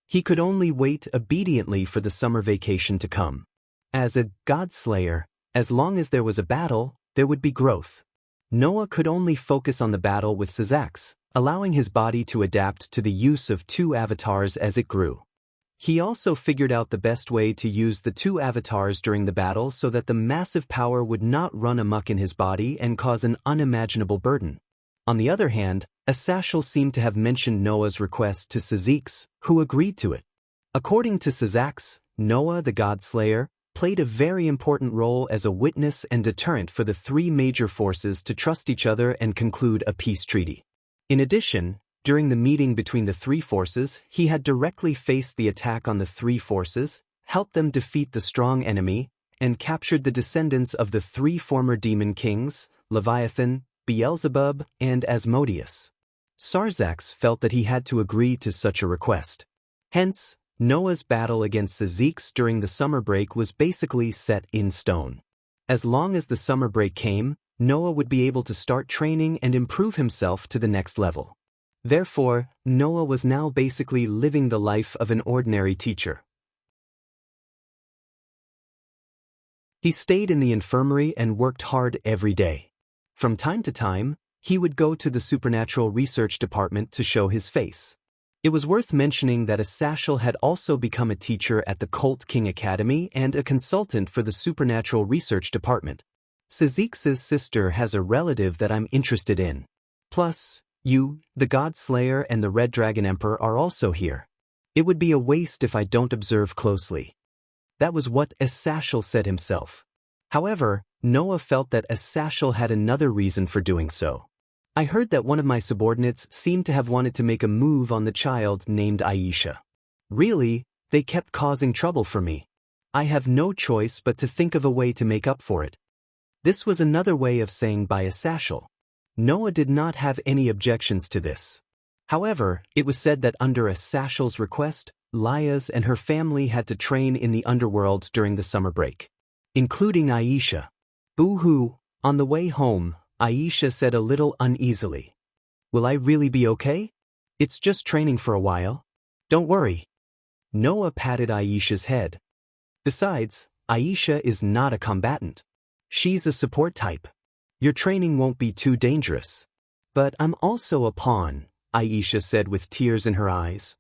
He could only wait obediently for the summer vacation to come. As a God-slayer, as long as there was a battle, there would be growth. Noah could only focus on the battle with Syzax, allowing his body to adapt to the use of 2 avatars as it grew. He also figured out the best way to use the 2 avatars during the battle so that the massive power would not run amok in his body and cause an unimaginable burden. On the other hand, Asashel seemed to have mentioned Noah's request to Syzax, who agreed to it. According to Syzax, Noah the God-slayer played a very important role as a witness and deterrent for the 3 major forces to trust each other and conclude a peace treaty. In addition, during the meeting between the 3 forces, he had directly faced the attack on the 3 forces, helped them defeat the strong enemy, and captured the descendants of the 3 former demon kings, Leviathan, Beelzebub, and Asmodeus. Syzax felt that he had to agree to such a request. Hence, Noah's battle against Syzax during the summer break was basically set in stone. As long as the summer break came, Noah would be able to start training and improve himself to the next level. Therefore, Noah was now basically living the life of an ordinary teacher. He stayed in the infirmary and worked hard every day. From time to time, he would go to the supernatural research department to show his face. It was worth mentioning that Asashel had also become a teacher at the Cult King Academy and a consultant for the supernatural research department. Syzax's sister has a relative that I'm interested in. Plus, you, the God Slayer and the Red Dragon Emperor are also here. It would be a waste if I don't observe closely. That was what Asashel said himself. However, Noah felt that Asashel had another reason for doing so. I heard that one of my subordinates seemed to have wanted to make a move on the child named Aisha. Really, they kept causing trouble for me. I have no choice but to think of a way to make up for it. This was another way of saying by Asashel. Noah did not have any objections to this. However, it was said that under Asashel's request, Liaz and her family had to train in the underworld during the summer break, including Aisha. Boo-hoo. On the way home, Aisha said a little uneasily, "Will I really be okay? It's just training for a while. Don't worry." Noah patted Aisha's head. Besides, Aisha is not a combatant. She's a support type. Your training won't be too dangerous. But I'm also a pawn, Aisha said with tears in her eyes.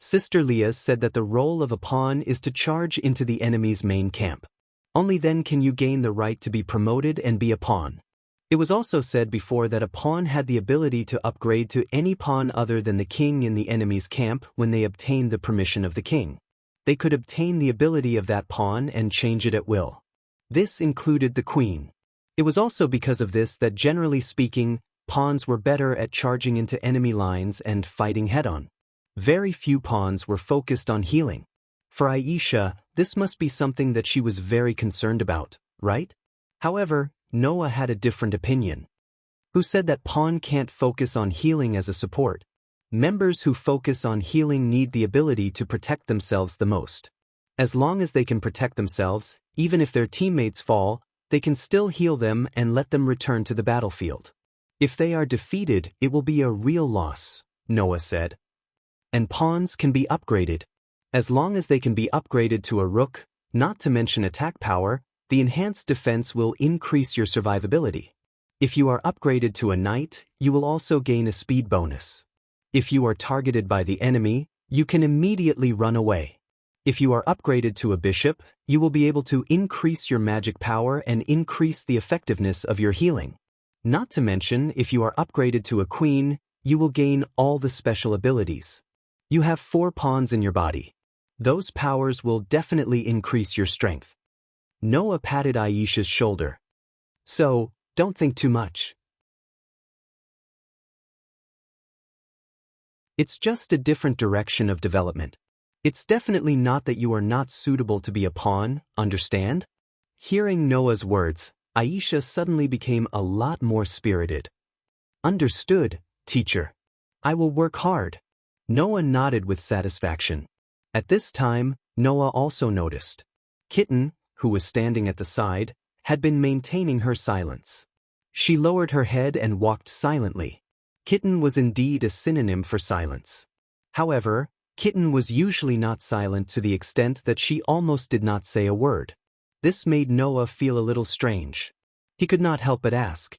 Sister Leah said that the role of a pawn is to charge into the enemy's main camp. Only then can you gain the right to be promoted and be a pawn. It was also said before that a pawn had the ability to upgrade to any pawn other than the king in the enemy's camp when they obtained the permission of the king. They could obtain the ability of that pawn and change it at will. This included the queen. It was also because of this that generally speaking, pawns were better at charging into enemy lines and fighting head-on. Very few pawns were focused on healing. For Aisha, this must be something that she was very concerned about, right? However, Noah had a different opinion. Who said that pawn can't focus on healing as a support? Members who focus on healing need the ability to protect themselves the most. As long as they can protect themselves, even if their teammates fall, they can still heal them and let them return to the battlefield. If they are defeated, it will be a real loss, Noah said. And pawns can be upgraded. As long as they can be upgraded to a rook, not to mention attack power, the enhanced defense will increase your survivability. If you are upgraded to a knight, you will also gain a speed bonus. If you are targeted by the enemy, you can immediately run away. If you are upgraded to a bishop, you will be able to increase your magic power and increase the effectiveness of your healing. Not to mention, if you are upgraded to a queen, you will gain all the special abilities. You have 4 pawns in your body. Those powers will definitely increase your strength. Noah patted Aisha's shoulder. So, don't think too much. It's just a different direction of development. It's definitely not that you are not suitable to be a pawn, understand? Hearing Noah's words, Aisha suddenly became a lot more spirited. Understood, teacher. I will work hard. Noah nodded with satisfaction. At this time, Noah also noticed. Kitten, who was standing at the side, had been maintaining her silence. She lowered her head and walked silently. Kitten was indeed a synonym for silence. However, Kitten was usually not silent to the extent that she almost did not say a word. This made Noah feel a little strange. He could not help but ask,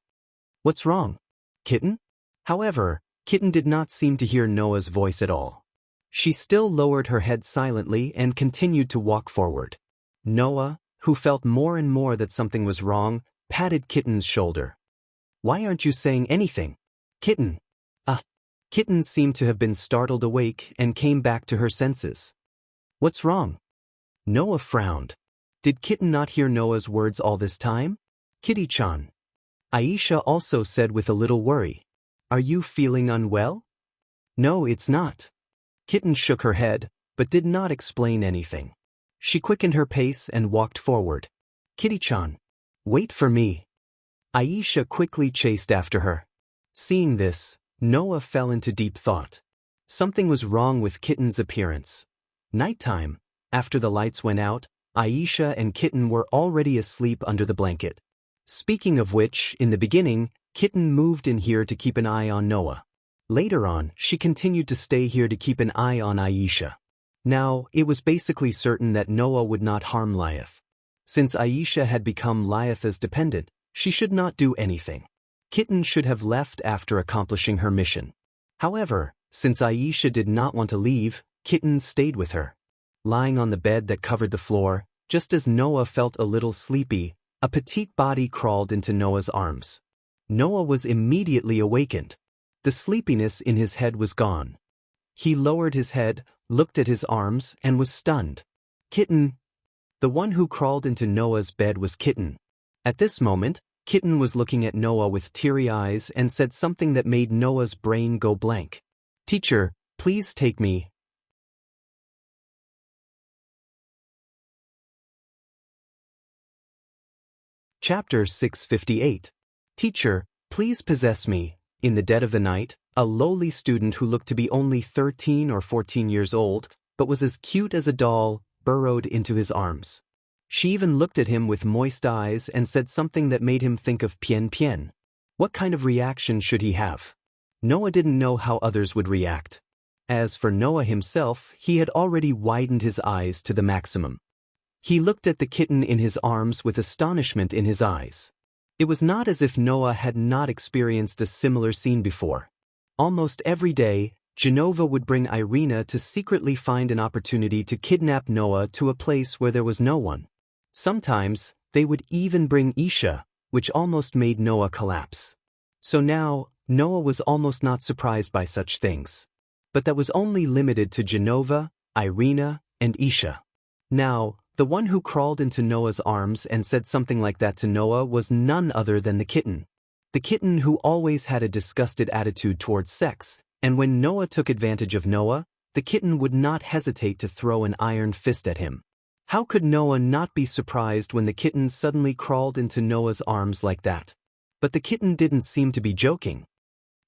"What's wrong, Kitten?" However, Kitten did not seem to hear Noah's voice at all. She still lowered her head silently and continued to walk forward. Noah, who felt more and more that something was wrong, patted Kitten's shoulder. "Why aren't you saying anything, Kitten?" Kitten seemed to have been startled awake and came back to her senses. "What's wrong?" Noah frowned. Did Kitten not hear Noah's words all this time? "Kitty-chan." Aisha also said with a little worry. "Are you feeling unwell?" "No, it's not." Kitten shook her head, but did not explain anything. She quickened her pace and walked forward. "Kitty-chan, wait for me." Aisha quickly chased after her. Seeing this, Noah fell into deep thought. Something was wrong with Kitten's appearance. Nighttime, after the lights went out, Aisha and Kitten were already asleep under the blanket. Speaking of which, in the beginning, Kitten moved in here to keep an eye on Noah. Later on, she continued to stay here to keep an eye on Aisha. Now, it was basically certain that Noah would not harm Liath. Since Aisha had become Liath's dependent, she should not do anything. Kitten should have left after accomplishing her mission. However, since Aisha did not want to leave, Kitten stayed with her. Lying on the bed that covered the floor, just as Noah felt a little sleepy, a petite body crawled into Noah's arms. Noah was immediately awakened. The sleepiness in his head was gone. He lowered his head, looked at his arms, and was stunned. "Kitten." The one who crawled into Noah's bed was Kitten. At this moment, Kitten was looking at Noah with teary eyes and said something that made Noah's brain go blank. "Teacher, please take me." Chapter 658. Teacher, please possess me. In the dead of the night, a lowly student who looked to be only 13 or 14 years old, but was as cute as a doll, burrowed into his arms. She even looked at him with moist eyes and said something that made him think of Pian Pian. What kind of reaction should he have? Noah didn't know how others would react. As for Noah himself, he had already widened his eyes to the maximum. He looked at the kitten in his arms with astonishment in his eyes. It was not as if Noah had not experienced a similar scene before. Almost every day, Genova would bring Irina to secretly find an opportunity to kidnap Noah to a place where there was no one. Sometimes, they would even bring Isha, which almost made Noah collapse. So now, Noah was almost not surprised by such things. But that was only limited to Genova, Irina, and Isha. Now, the one who crawled into Noah's arms and said something like that to Noah was none other than the kitten. The kitten who always had a disgusted attitude towards sex, and when Noah took advantage of Noah, the kitten would not hesitate to throw an iron fist at him. How could Noah not be surprised when the kitten suddenly crawled into Noah's arms like that? But the kitten didn't seem to be joking.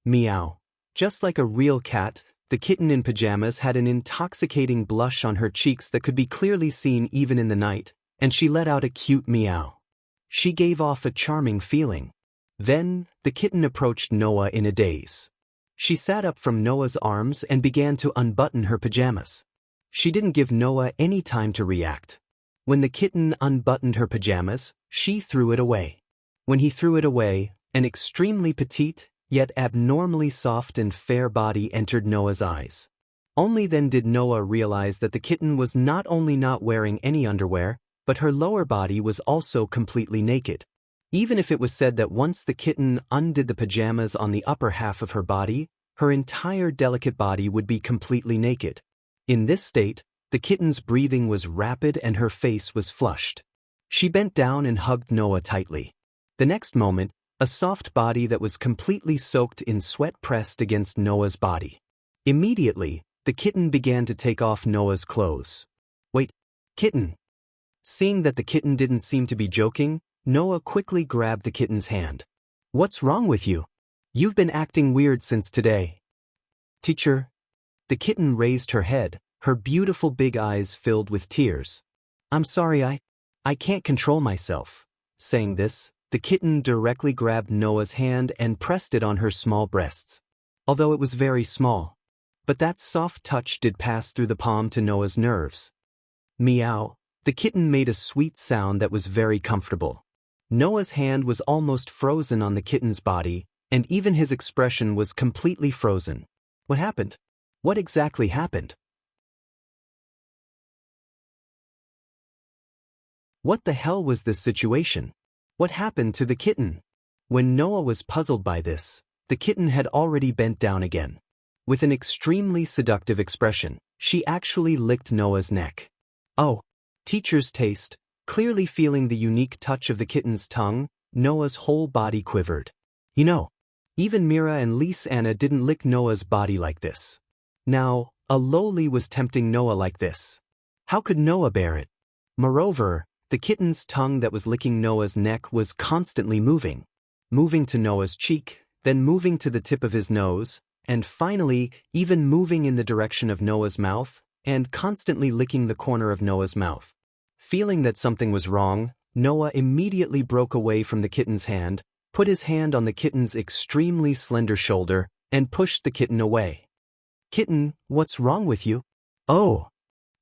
Meow. Just like a real cat, the kitten in pajamas had an intoxicating blush on her cheeks that could be clearly seen even in the night, and she let out a cute meow. She gave off a charming feeling. Then, the kitten approached Noah in a daze. She sat up from Noah's arms and began to unbutton her pajamas. She didn't give Noah any time to react. When the kitten unbuttoned her pajamas, she threw it away. When he threw it away, an extremely petite, yet abnormally soft and fair body entered Noah's eyes. Only then did Noah realize that the kitten was not only not wearing any underwear, but her lower body was also completely naked. Even if it was said that once the kitten undid the pajamas on the upper half of her body, her entire delicate body would be completely naked. In this state, the kitten's breathing was rapid and her face was flushed. She bent down and hugged Noah tightly. The next moment, a soft body that was completely soaked in sweat pressed against Noah's body. Immediately, the kitten began to take off Noah's clothes. "Wait, kitten." Seeing that the kitten didn't seem to be joking, Noah quickly grabbed the kitten's hand. "What's wrong with you? You've been acting weird since today." "Teacher." The kitten raised her head, her beautiful big eyes filled with tears. "I'm sorry, I can't control myself." Saying this, the kitten directly grabbed Noah's hand and pressed it on her small breasts. Although it was very small. But that soft touch did pass through the palm to Noah's nerves. Meow. The kitten made a sweet sound that was very comfortable. Noah's hand was almost frozen on the kitten's body, and even his expression was completely frozen. What happened? What exactly happened? What the hell was this situation? What happened to the kitten? When Noah was puzzled by this, the kitten had already bent down again. With an extremely seductive expression, she actually licked Noah's neck. Oh, teacher's taste. Clearly feeling the unique touch of the kitten's tongue, Noah's whole body quivered. You know, even Mira and Lise Anna didn't lick Noah's body like this. Now, a loli was tempting Noah like this. How could Noah bear it? Moreover, the kitten's tongue that was licking Noah's neck was constantly moving. Moving to Noah's cheek, then moving to the tip of his nose, and finally, even moving in the direction of Noah's mouth, and constantly licking the corner of Noah's mouth. Feeling that something was wrong, Noah immediately broke away from the kitten's hand, put his hand on the kitten's extremely slender shoulder, and pushed the kitten away. "Kitten, what's wrong with you?" "Oh."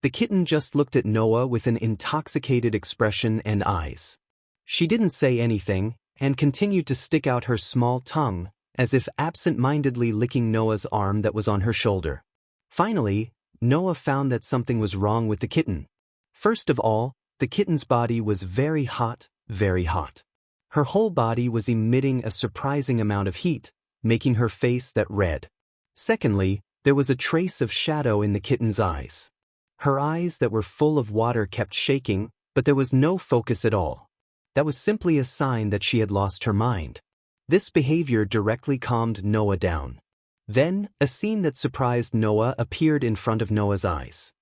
The kitten just looked at Noah with an intoxicated expression and eyes. She didn't say anything, and continued to stick out her small tongue, as if absent-mindedly licking Noah's arm that was on her shoulder. Finally, Noah found that something was wrong with the kitten. First of all, the kitten's body was very hot, very hot. Her whole body was emitting a surprising amount of heat, making her face that red. Secondly, there was a trace of shadow in the kitten's eyes. Her eyes that were full of water kept shaking, but there was no focus at all. That was simply a sign that she had lost her mind. This behavior directly calmed Noah down. Then, a scene that surprised Noah appeared in front of Noah's eyes.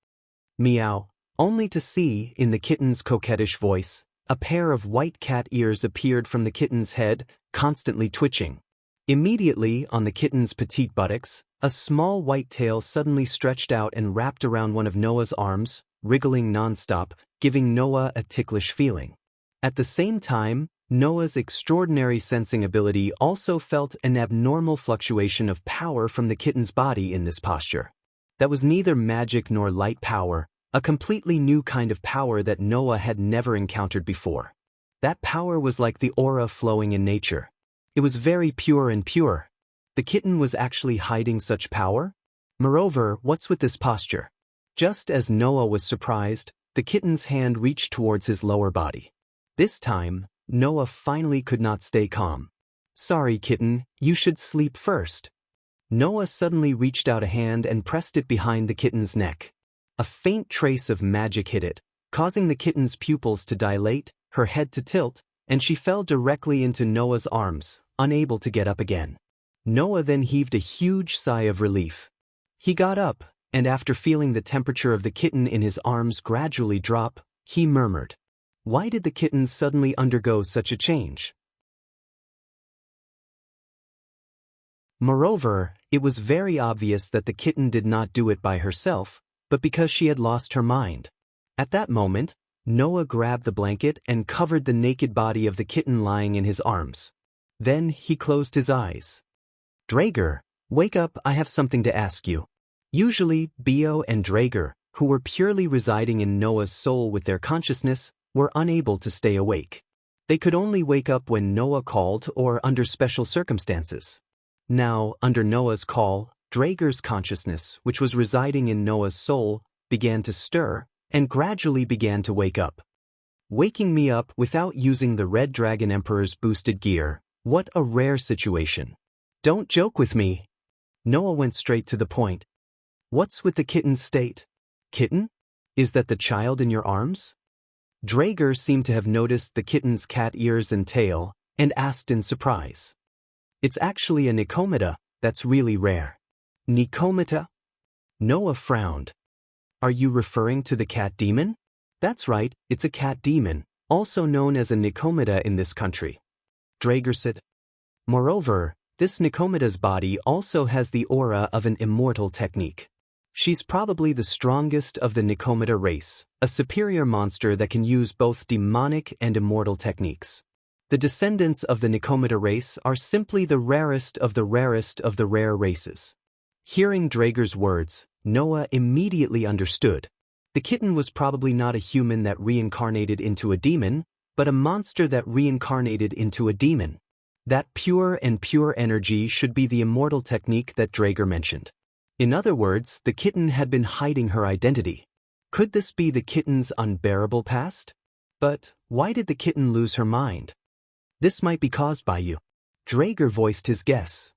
Meow. Only to see, in the kitten's coquettish voice, a pair of white cat ears appeared from the kitten's head, constantly twitching. Immediately, on the kitten's petite buttocks, a small white tail suddenly stretched out and wrapped around one of Noah's arms, wriggling nonstop, giving Noah a ticklish feeling. At the same time, Noah's extraordinary sensing ability also felt an abnormal fluctuation of power from the kitten's body in this posture. That was neither magic nor light power, a completely new kind of power that Noah had never encountered before. That power was like the aura flowing in nature. It was very pure and pure. The kitten was actually hiding such power? Moreover, what's with this posture? Just as Noah was surprised, the kitten's hand reached towards his lower body. This time, Noah finally could not stay calm. "Sorry, kitten, you should sleep first." Noah suddenly reached out a hand and pressed it behind the kitten's neck. A faint trace of magic hit it, causing the kitten's pupils to dilate, her head to tilt, and she fell directly into Noah's arms, unable to get up again. Noah then heaved a huge sigh of relief. He got up, and after feeling the temperature of the kitten in his arms gradually drop, he murmured, "Why did the kitten suddenly undergo such a change?" Moreover, it was very obvious that the kitten did not do it by herself, but because she had lost her mind. At that moment, Noah grabbed the blanket and covered the naked body of the kitten lying in his arms. Then he closed his eyes. "Drager, wake up, I have something to ask you." Usually, Bio and Drager, who were purely residing in Noah's soul with their consciousness, were unable to stay awake. They could only wake up when Noah called or under special circumstances. Now, under Noah's call, Draeger's consciousness, which was residing in Noah's soul, began to stir, and gradually began to wake up. Waking me up without using the Red Dragon Emperor's boosted gear, what a rare situation. Don't joke with me. Noah went straight to the point. What's with the kitten's state? Kitten? Is that the child in your arms? Draeger seemed to have noticed the kitten's cat ears and tail, and asked in surprise. It's actually a Nicomita, that's really rare. Nicomita? Noah frowned. Are you referring to the cat demon? That's right, it's a cat demon, also known as a Nicomita in this country. Draeger said. Moreover, this Nicomita's body also has the aura of an immortal technique. She's probably the strongest of the Nicomita race, a superior monster that can use both demonic and immortal techniques. The descendants of the Nicomita race are simply the rarest of the rarest of the rare races. Hearing Draeger's words, Noah immediately understood. The kitten was probably not a human that reincarnated into a demon, but a monster that reincarnated into a demon. That pure energy should be the immortal technique that Draeger mentioned. In other words, the kitten had been hiding her identity. Could this be the kitten's unbearable past? But why did the kitten lose her mind? This might be caused by you. Draeger voiced his guess.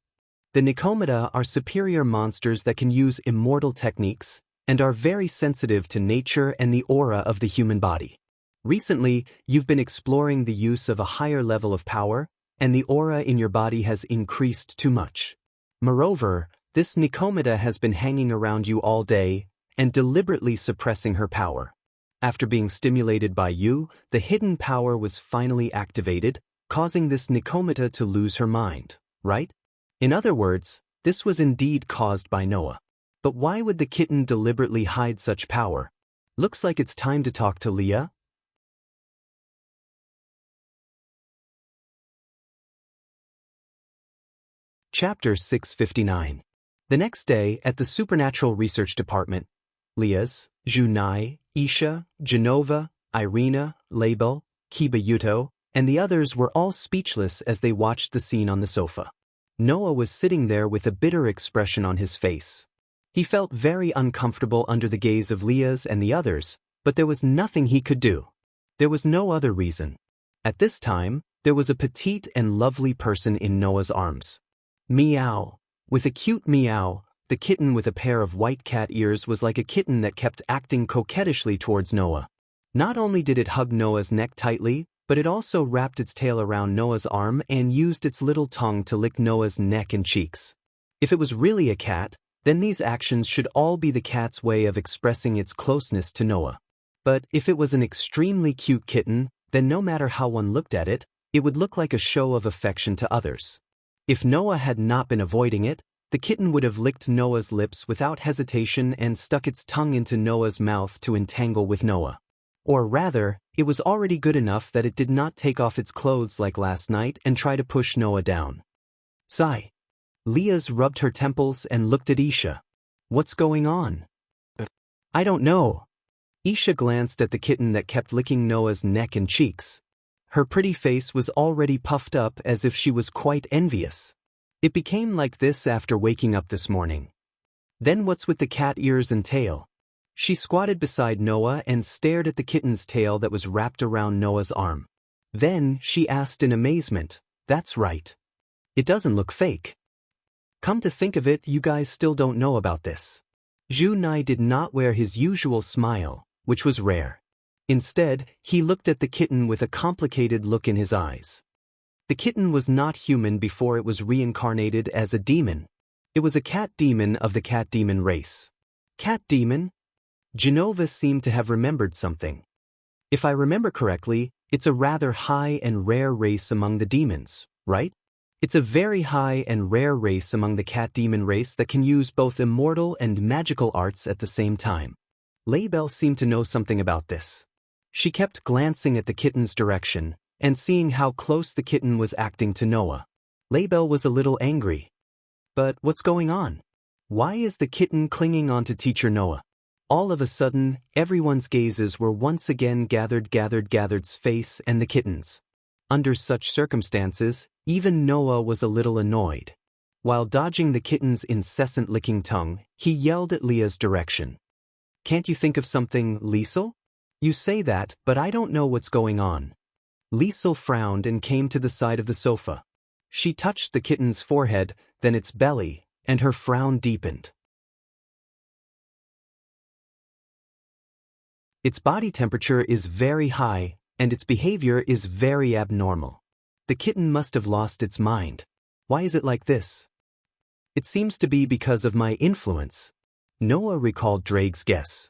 The Nicomita are superior monsters that can use immortal techniques, and are very sensitive to nature and the aura of the human body. Recently, you've been exploring the use of a higher level of power, and the aura in your body has increased too much. Moreover, this Nicomita has been hanging around you all day, and deliberately suppressing her power. After being stimulated by you, the hidden power was finally activated, causing this Nicomita to lose her mind, right? In other words, this was indeed caused by Noah. But why would the kitten deliberately hide such power? Looks like it's time to talk to Leah. Chapter 659. The next day, at the Supernatural Research Department, Leah's, Junai, Isha, Genova, Irina, Label, Kiba Yuto, and the others were all speechless as they watched the scene on the sofa. Noah was sitting there with a bitter expression on his face. He felt very uncomfortable under the gaze of Leah's and the others, but there was nothing he could do. There was no other reason. At this time, there was a petite and lovely person in Noah's arms. Meow. With a cute meow, the kitten with a pair of white cat ears was like a kitten that kept acting coquettishly towards Noah. Not only did it hug Noah's neck tightly, but it also wrapped its tail around Noah's arm and used its little tongue to lick Noah's neck and cheeks. If it was really a cat, then these actions should all be the cat's way of expressing its closeness to Noah. But if it was an extremely cute kitten, then no matter how one looked at it, it would look like a show of affection to others. If Noah had not been avoiding it, the kitten would have licked Noah's lips without hesitation and stuck its tongue into Noah's mouth to entangle with Noah. Or rather, it was already good enough that it did not take off its clothes like last night and try to push Noah down. Sigh. Leah's rubbed her temples and looked at Isha. What's going on? I don't know. Isha glanced at the kitten that kept licking Noah's neck and cheeks. Her pretty face was already puffed up as if she was quite envious. It became like this after waking up this morning. Then what's with the cat ears and tail? She squatted beside Noah and stared at the kitten's tail that was wrapped around Noah's arm. Then she asked in amazement, "That's right. It doesn't look fake." Come to think of it, you guys still don't know about this. Junai did not wear his usual smile, which was rare. Instead, he looked at the kitten with a complicated look in his eyes. The kitten was not human before it was reincarnated as a demon. It was a cat demon of the cat demon race. Cat demon? Genova seemed to have remembered something. If I remember correctly, it's a rather high and rare race among the demons, right? It's a very high and rare race among the cat demon race that can use both immortal and magical arts at the same time. Label seemed to know something about this. She kept glancing at the kitten's direction, and seeing how close the kitten was acting to Noah. Label was a little angry. But what's going on? Why is the kitten clinging on to Teacher Noah? All of a sudden, everyone's gazes were once again gathered's face and the kitten's. Under such circumstances, even Noah was a little annoyed. While dodging the kitten's incessant licking tongue, he yelled at Leah's direction. "Can't you think of something, Liesel? You say that, but I don't know what's going on." Liesel frowned and came to the side of the sofa. She touched the kitten's forehead, then its belly, and her frown deepened. Its body temperature is very high, and its behavior is very abnormal. The kitten must have lost its mind. Why is it like this? It seems to be because of my influence. Noah recalled Drake's guess.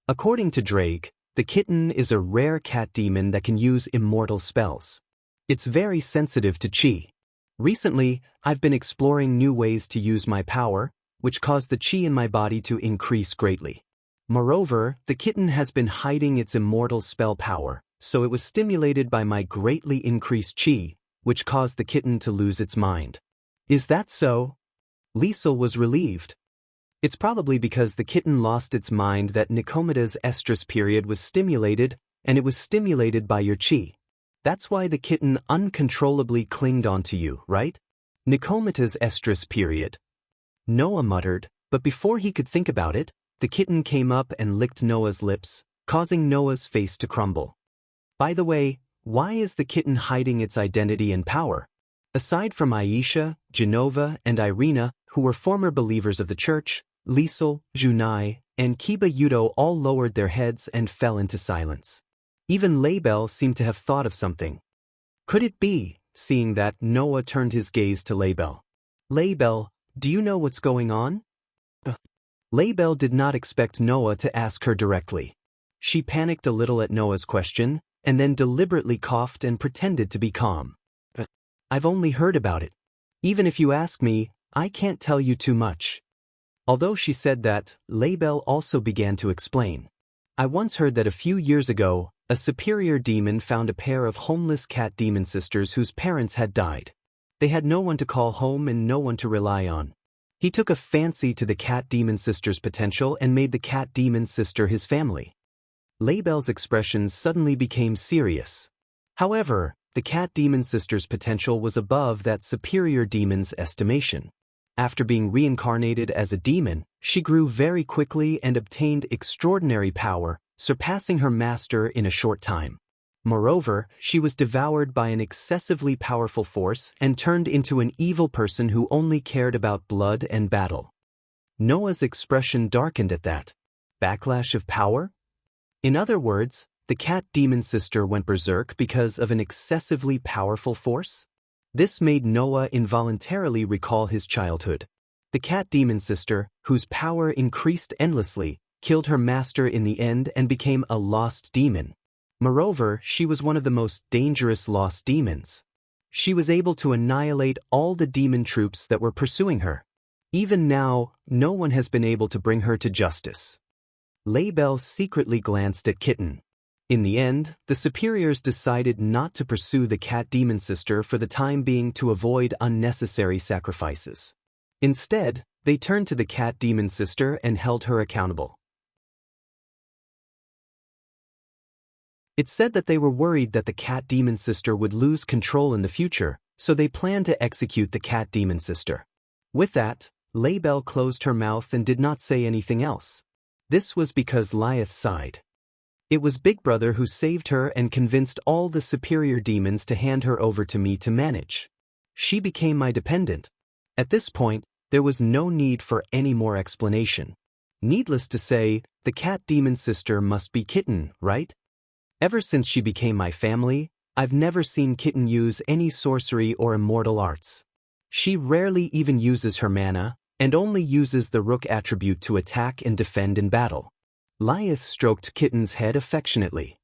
According to Drake, the kitten is a rare cat demon that can use immortal spells. It's very sensitive to chi. Recently, I've been exploring new ways to use my power, which caused the chi in my body to increase greatly. Moreover, the kitten has been hiding its immortal spell power, so it was stimulated by my greatly increased chi, which caused the kitten to lose its mind. Is that so? Liesel was relieved. It's probably because the kitten lost its mind that Nicomita's estrus period was stimulated, and it was stimulated by your chi. That's why the kitten uncontrollably clinged onto you, right? Nicomita's estrus period. Noah muttered, but before he could think about it, the kitten came up and licked Noah's lips, causing Noah's face to crumble. By the way, why is the kitten hiding its identity and power? Aside from Aisha, Genova, and Irina, who were former believers of the church, Liesel, Junai, and Kiba Yudo all lowered their heads and fell into silence. Even Label seemed to have thought of something. Could it be, seeing that, Noah turned his gaze to Label. Label, do you know what's going on? Label did not expect Noah to ask her directly. She panicked a little at Noah's question, and then deliberately coughed and pretended to be calm. I've only heard about it. Even if you ask me, I can't tell you too much. Although she said that, Label also began to explain. I once heard that a few years ago, a superior demon found a pair of homeless cat demon sisters whose parents had died. They had no one to call home and no one to rely on. He took a fancy to the cat demon sister's potential and made the cat demon sister his family. Label's expression suddenly became serious. However, the cat demon sister's potential was above that superior demon's estimation. After being reincarnated as a demon, she grew very quickly and obtained extraordinary power, surpassing her master in a short time. Moreover, she was devoured by an excessively powerful force and turned into an evil person who only cared about blood and battle. Noah's expression darkened at that. Backlash of power? In other words, the cat demon sister went berserk because of an excessively powerful force? This made Noah involuntarily recall his childhood. The cat demon sister, whose power increased endlessly, killed her master in the end and became a lost demon. Moreover, she was one of the most dangerous lost demons. She was able to annihilate all the demon troops that were pursuing her. Even now, no one has been able to bring her to justice. Label secretly glanced at Kitten. In the end, the superiors decided not to pursue the cat demon sister for the time being to avoid unnecessary sacrifices. Instead, they turned to the cat demon sister and held her accountable. It's said that they were worried that the cat demon sister would lose control in the future, so they planned to execute the cat demon sister. With that, Label closed her mouth and did not say anything else. This was because Liath sighed. It was Big Brother who saved her and convinced all the superior demons to hand her over to me to manage. She became my dependent. At this point, there was no need for any more explanation. Needless to say, the cat demon sister must be Kitten, right? Ever since she became my family, I've never seen Kitten use any sorcery or immortal arts. She rarely even uses her mana, and only uses the Rook attribute to attack and defend in battle. Liath stroked Kitten's head affectionately.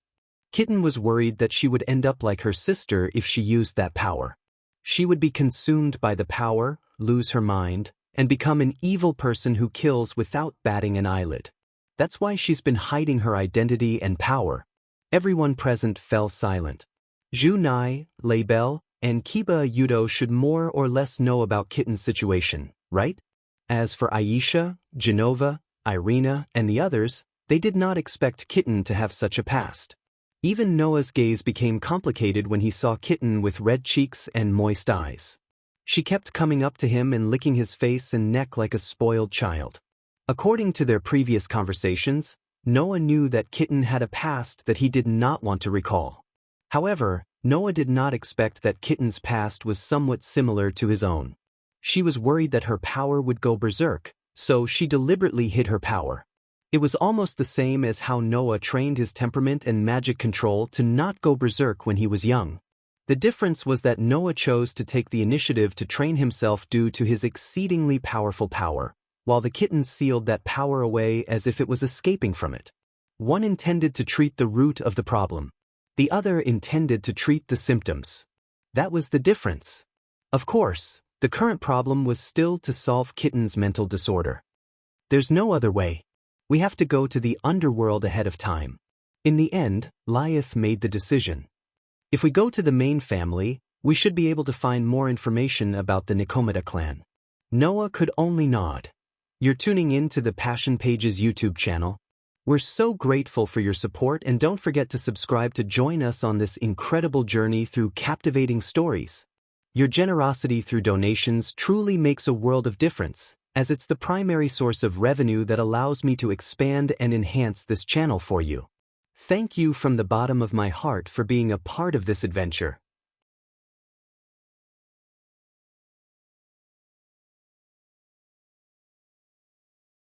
Kitten was worried that she would end up like her sister if she used that power. She would be consumed by the power, lose her mind, and become an evil person who kills without batting an eyelid. That's why she's been hiding her identity and power. Everyone present fell silent. Junai, Label, and Kiba Yudo should more or less know about Kitten's situation, right? As for Aisha, Genova, Irina, and the others, they did not expect Kitten to have such a past. Even Noah's gaze became complicated when he saw Kitten with red cheeks and moist eyes. She kept coming up to him and licking his face and neck like a spoiled child. According to their previous conversations, Noah knew that Kitten had a past that he did not want to recall. However, Noah did not expect that Kitten's past was somewhat similar to his own. She was worried that her power would go berserk, so she deliberately hid her power. It was almost the same as how Noah trained his temperament and magic control to not go berserk when he was young. The difference was that Noah chose to take the initiative to train himself due to his exceedingly powerful power, while the kitten sealed that power away as if it was escaping from it. One intended to treat the root of the problem. The other intended to treat the symptoms. That was the difference. Of course, the current problem was still to solve Kitten's mental disorder. There's no other way. We have to go to the underworld ahead of time. In the end, Lilith made the decision. If we go to the main family, we should be able to find more information about the Nicomita clan. Noah could only nod. You're tuning in to the Passion Pages YouTube channel. We're so grateful for your support, and don't forget to subscribe to join us on this incredible journey through captivating stories. Your generosity through donations truly makes a world of difference, as it's the primary source of revenue that allows me to expand and enhance this channel for you. Thank you from the bottom of my heart for being a part of this adventure.